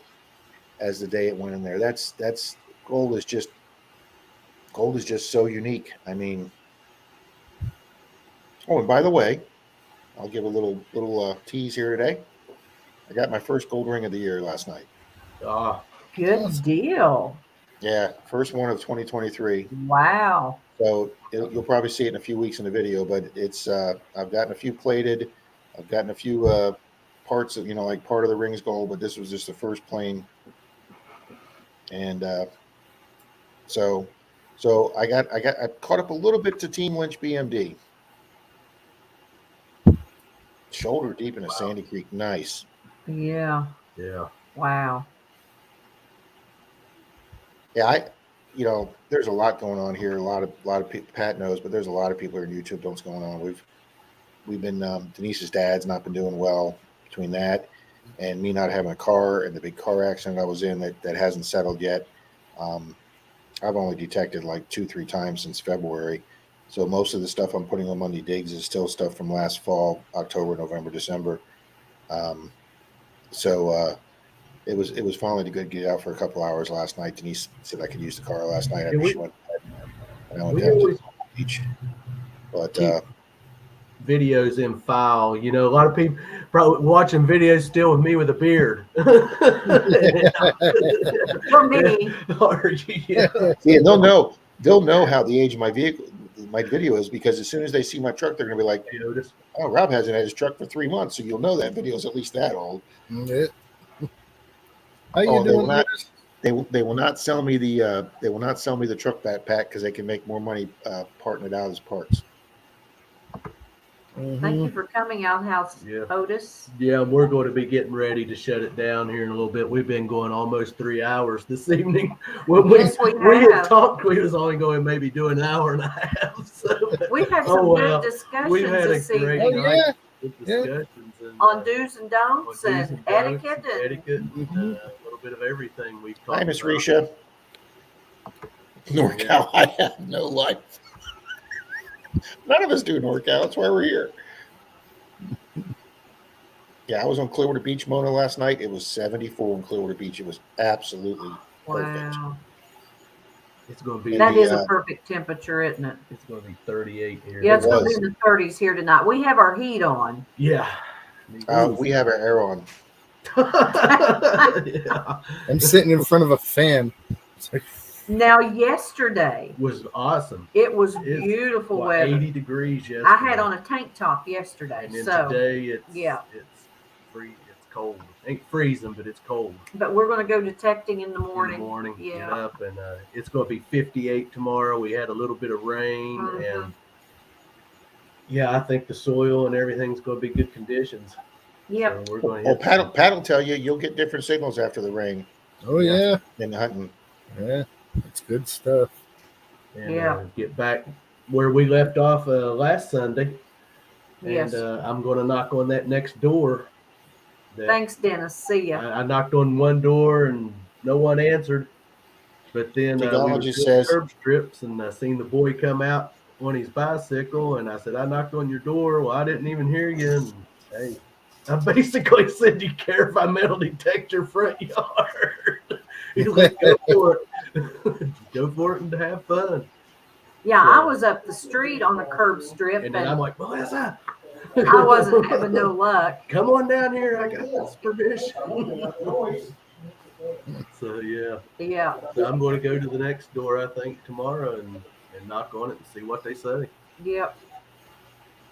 as the day it went in there. That's gold is just so unique. I mean, and by the way, I'll give a little tease here today. I got my first gold ring of the year last night. Good deal. Yeah, first one of 2023. Wow. So you'll probably see it in a few weeks in the video, but it's I've gotten a few plated, I've gotten a few parts of like part of the ring's gold, but this was just the first plain. And so I caught up a little bit to Team Lynch BMD. Shoulder deep in a Sandy Creek, nice. Yeah. Wow. Yeah, there's a lot going on here. A lot of people, Pat knows, but there's a lot of people here on YouTube knows what's going on. We've been Denise's dad's not been doing well between that and me not having a car and the big car accident I was in that hasn't settled yet. I've only detected like 2-3 times since February. So most of the stuff I'm putting on Monday Digs is still stuff from last fall, October, November, December. It was finally good to get out for a couple hours last night. Denise said I could use the car last night after she went to bed. And I went down to the beach. But videos in file. A lot of people probably watching videos still with me with a beard. For me. Yeah, they'll know how the age of my video is, because as soon as they see my truck, they're gonna be like, "Oh, Rob hasn't had his truck for 3 months," so you'll know that video is at least that old. Yeah. How you doing? They will not sell me the truck backpack because they can make more money parting it out as parts. Thank you for coming, Outhouse Otis. Yeah, we're going to be getting ready to shut it down here in a little bit. We've been going almost 3 hours this evening. When we had talked, we was only going maybe do an hour and a half. So, we had some good discussions this evening. Discussions on do's and don'ts and etiquette and a little bit of everything we've talked Hi, Miss about. Risha. NorCal, I have no life. None of us do NorCal. That's why we're here. Yeah, I was on Clearwater Beach, Mona, last night. It was 74 on Clearwater Beach. It was absolutely perfect. Wow. It's going to be that is a perfect temperature, isn't it? It's going to be 38 here. Yeah, it's going to be in the 30s here tonight. We have our heat on. Yeah. We have our air on. Yeah. I'm sitting in front of a fan. It's like, now, yesterday was awesome. It was beautiful weather. 80 degrees yesterday. I had on a tank top yesterday. And then so today it's it's cold. Ain't freezing, but it's cold. But we're going to go detecting in the morning. Get up, and it's going to be 58 tomorrow. We had a little bit of rain, and I think the soil and everything's going to be good conditions. Yep. So we're going to Pat will tell you you'll get different signals after the rain. Oh yeah. In hunting. Yeah, it's good stuff. And get back where we left off last Sunday. Yes. And I'm going to knock on that next door. Thanks, Dennis. See ya. I knocked on one door and no one answered. But then we were doing curb strips, and I seen the boy come out on his bicycle, and I said, "I knocked on your door." Well, I didn't even hear you. And hey, I basically said, "Do you care if I metal detect your front yard?" He's like, "Go for it. Go for it and have fun." Yeah, I was up the street on a curb strip. And then I'm like, "Melissa, I wasn't having no luck. Come on down here. I got this permission. So yeah. Yeah. So I'm going to go to the next door, I think, tomorrow and knock on it and see what they say. Yep.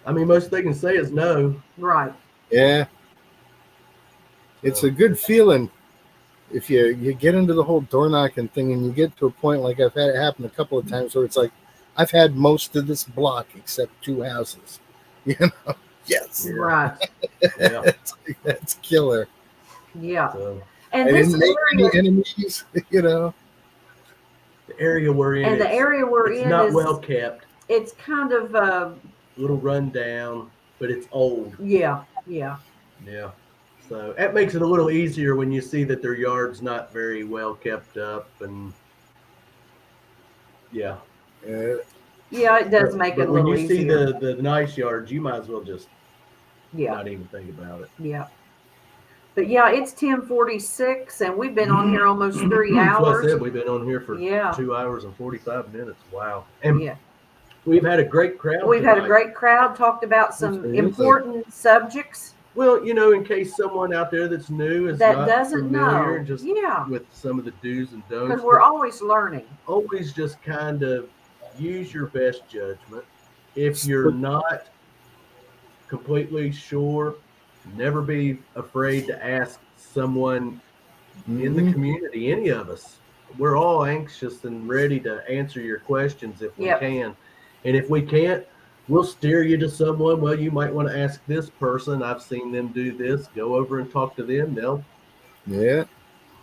I mean, most they can say is no. Right. Yeah. It's a good feeling if you get into the whole door knocking thing and you get to a point like I've had it happen a couple of times where it's like, I've had most of this block except 2 houses. You know? Yes. Yeah. Right. Yeah. That's killer. Yeah. So And I this didn't make any area, enemies, you know. the area we're in, and the area we're it's in not is well kept, it's kind of a little run down, but it's old. yeah. Yeah. So that makes it a little easier when you see that their yard's not very well kept up, and yeah. Yeah, it does make it a But when little you see easier. the nice yards, you might as well just Yeah. not even think about it. Yeah. But yeah, it's 10:46 and we've been on here almost 3 That's what I hours. said. We've been on here for Yeah. 2 hours and 45 minutes. Wow. And Yeah. we've had a great crowd. We've had a tonight. great crowd, talked about some Absolutely. important subjects Well, you know, in case someone out there that's new is that not doesn't familiar, know. and just Yeah. with some of the do's and don'ts. Because we're always learning. Always just kind of use your best judgment. If you're not completely sure, never be afraid to ask someone in the community, any of us. We're all anxious and ready to answer your questions if we Yep. can. And if we can't, we'll steer you to someone. Well, you might want to ask this person. I've seen them do this. Go over and talk to them. They'll Yeah.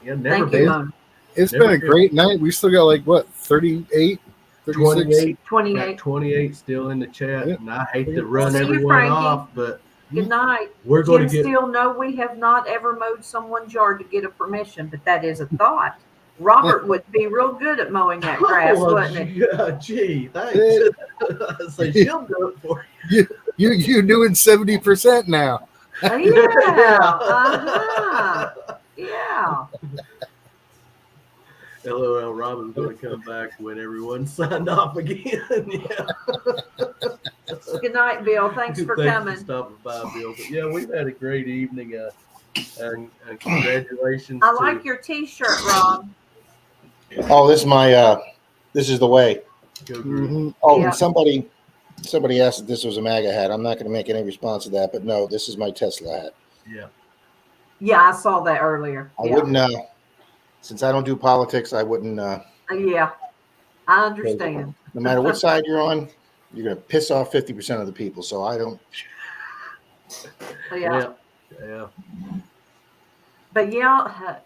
never Thank be you, Mona. It's Never been a been. great night. We still got like what, 38, 36? 28. Got 28. 28 still in the chat, Yeah. and I hate to run See you, everyone Frankie. off, but Good night. we're going Jim to get. Steele, no, we have not ever mowed someone's yard to get a permission, but that is a thought. Robert would be real good at mowing that grass, Oh, wouldn't he? gee, thanks. So she'll do it for You doing 70% now. Yeah. you. Uh-huh. Yeah. LOL, Robin's going to come back when everyone's signed off again. Yeah. Good night, Bill. Thanks for coming. stopping by, Bill. But yeah, we've had a great evening. And congratulations. I to- like your T-shirt, Rob. Oh, this is my this is the way. Go Group. Mhm. Oh, Yeah. and somebody asked if this was a MAGA hat. I'm not going to make any response to that, but no, this is my Tesla hat. Yeah. Yeah, I saw that earlier. I Yeah. wouldn't since I don't do politics, I wouldn't Yeah. I understand. no matter what side you're on, you're going to piss off 50% of the people. So I don't. Yeah. Yeah. But yeah,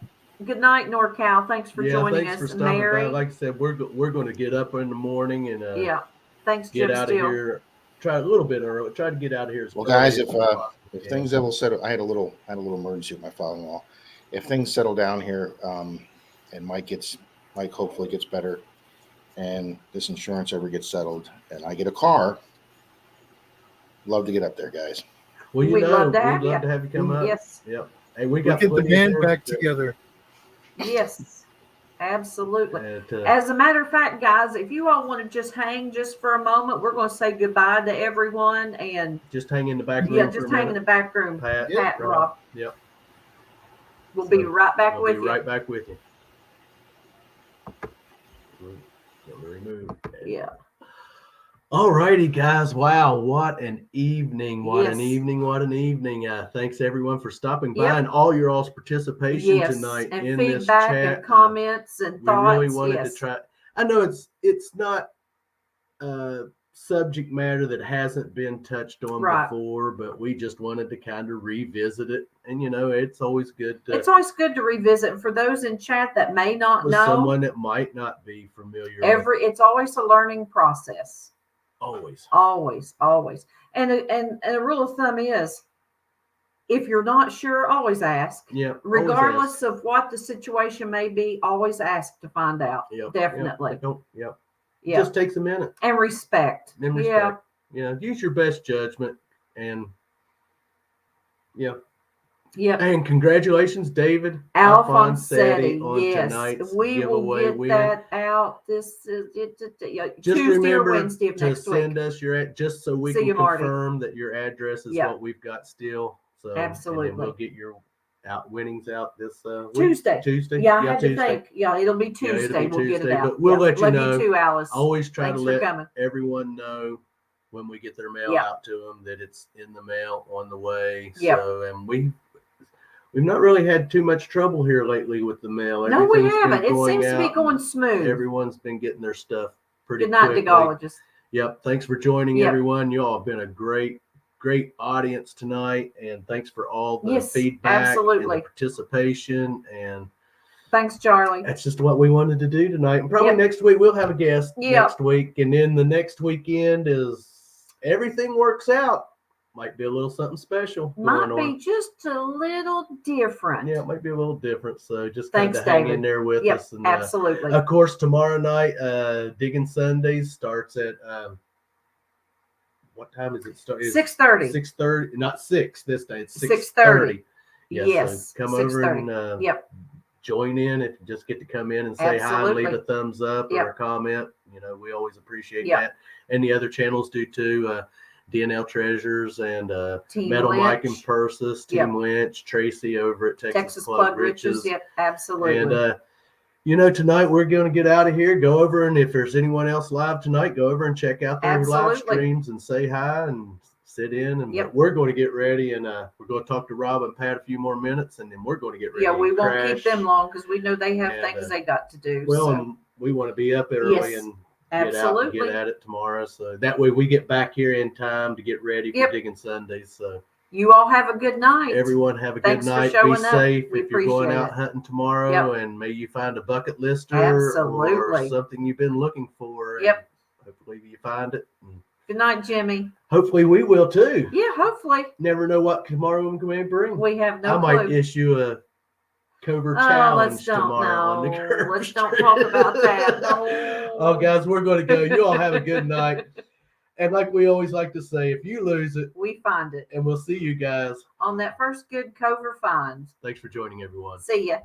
good night, NorCal. Thanks for Yeah, joining thanks for us. stopping by. Mary. Like I said, we're going to get up in the morning and Yeah. Thanks, get Jim out of Steele. here. Try a little bit early. Try to get out of here as Well, early guys, as if possible. Yeah. things ever settle, I had a little emergency with my father-in-law. If things settle down here, and Mike hopefully gets better, and this insurance ever gets settled, and I get a car, love to get up there, guys. Well, you We'd know, love to we'd have love you. to have you come up. Yes. Yep. Hey, we We'll got get the plenty of band things back to- together. Yes. Absolutely. and, As a matter of fact, guys, if you all want to just hang just for a moment, we're going to say goodbye to everyone and just hang in the back room yeah, for just a hang in the minute. back room. Pat, Pat, Rob. Yep. We'll be right back I'll with be you. right back with you. Let me remove. Yeah. All righty, guys. Wow, what an evening! What an Yes. evening! What an evening! Thanks everyone for stopping by Yep. and all your all's participation Yes. tonight And in this feedback chat. and comments and We thoughts. really wanted yes. to try. I know it's not subject matter that hasn't been touched on Right. before, but we just wanted to kind of revisit it. And you know, it's always good to It's always good to revisit. And for those in chat that may not with know, someone that might not be familiar. with it's always a learning process. always. Always. And a rule of thumb is if you're not sure, always ask. Yeah. always Regardless ask. of what the situation may be, always ask to find out. Yep, Definitely. Yep. Don't. Yep. Yeah. Just takes a minute. And respect. And respect. Yeah. Use your best judgment and yeah. Yep. And congratulations, David Alfonsetti, on yes, tonight's we will giveaway get win. that out. This is Just Tuesday remember or Wednesday of to next week. send us your just so we See can you, Marty. confirm that your address is Yep. what we've got still. So and Absolutely. then we'll get your winnings out this week. Tuesday. Tuesday. Yeah, I had Tuesday. to think. Yeah, it'll be Yeah, it'll Tuesday. be We'll get it Tuesday, out. but we'll let you Love know. you too, Alice. Always try Thanks to for let coming. everyone know when we get their mail Yep. out to them that it's in the mail on the way. Yep. So and we've not really had too much trouble here lately with the mail. No, we Everything's been haven't. It going seems to be out going and smooth. Everyone's been getting their stuff pretty Good night, quickly. Digologist. Yep. Thanks for joining, Yep. everyone. You all have been a great audience tonight, and thanks for all the Yes, feedback absolutely. and the participation. And Thanks, Charlie. that's just what we wanted to do tonight. And probably Yep. next week we'll have a guest Yep. next week, and then the next weekend is everything works out. Might be a little something special Might going be on. just a little different. Yeah, it might be a little different. So just Thanks, kind of hang David. in there with Yep, us. And absolutely. of course, tomorrow night, Digging Sundays starts at what time is it start? 6:30. 6:30, not 6 this day. It's 6:30. 6:30. Yes. Yes, So come over 6:30. and Yep. join in if you just get to come in and say hi and leave Absolutely. a thumbs up or Yep. a comment. You know, we always appreciate Yep. that. And the other channels do too. DNL Treasures and Team Metal Mike and Lynch. Persis, Team Lynch, Tracy over at Texas Plug Riches. Yep, absolutely. And you know, tonight we're going to get out of here. Go over, and if there's anyone else live tonight, go over and check out their live Absolutely. streams and say hi and sit in. And Yep. but we're going to get ready, and we're going to talk to Rob and Pat a few more minutes, and then we're going to get ready. Yeah, we and won't crash. keep them long because we know they have And, things they got to do. Well, so. and we want to be up early Yes, and get out and absolutely. get at it tomorrow. So that way we get back here in time to get ready for Yep. Digging Sundays. So You all have a good night. everyone have a Thanks good for night. Be showing up. safe We if you're going appreciate out it. hunting tomorrow, Yep. and may you find a bucket lister or Absolutely. something you've been looking for. Yep. And hopefully you find it. And Good night, Jimmy. hopefully we will too. Yeah, hopefully. Never know what tomorrow may bring. We have no I might clue. issue a cover Oh, challenge let's don't tomorrow on the know. curve. Let's don't talk about that. No. Oh, guys, we're going to go. You all have a good night. And like we always like to say, if you lose it, We find it and we'll see you guys. on that first good cover find. Thanks for joining, everyone. See ya.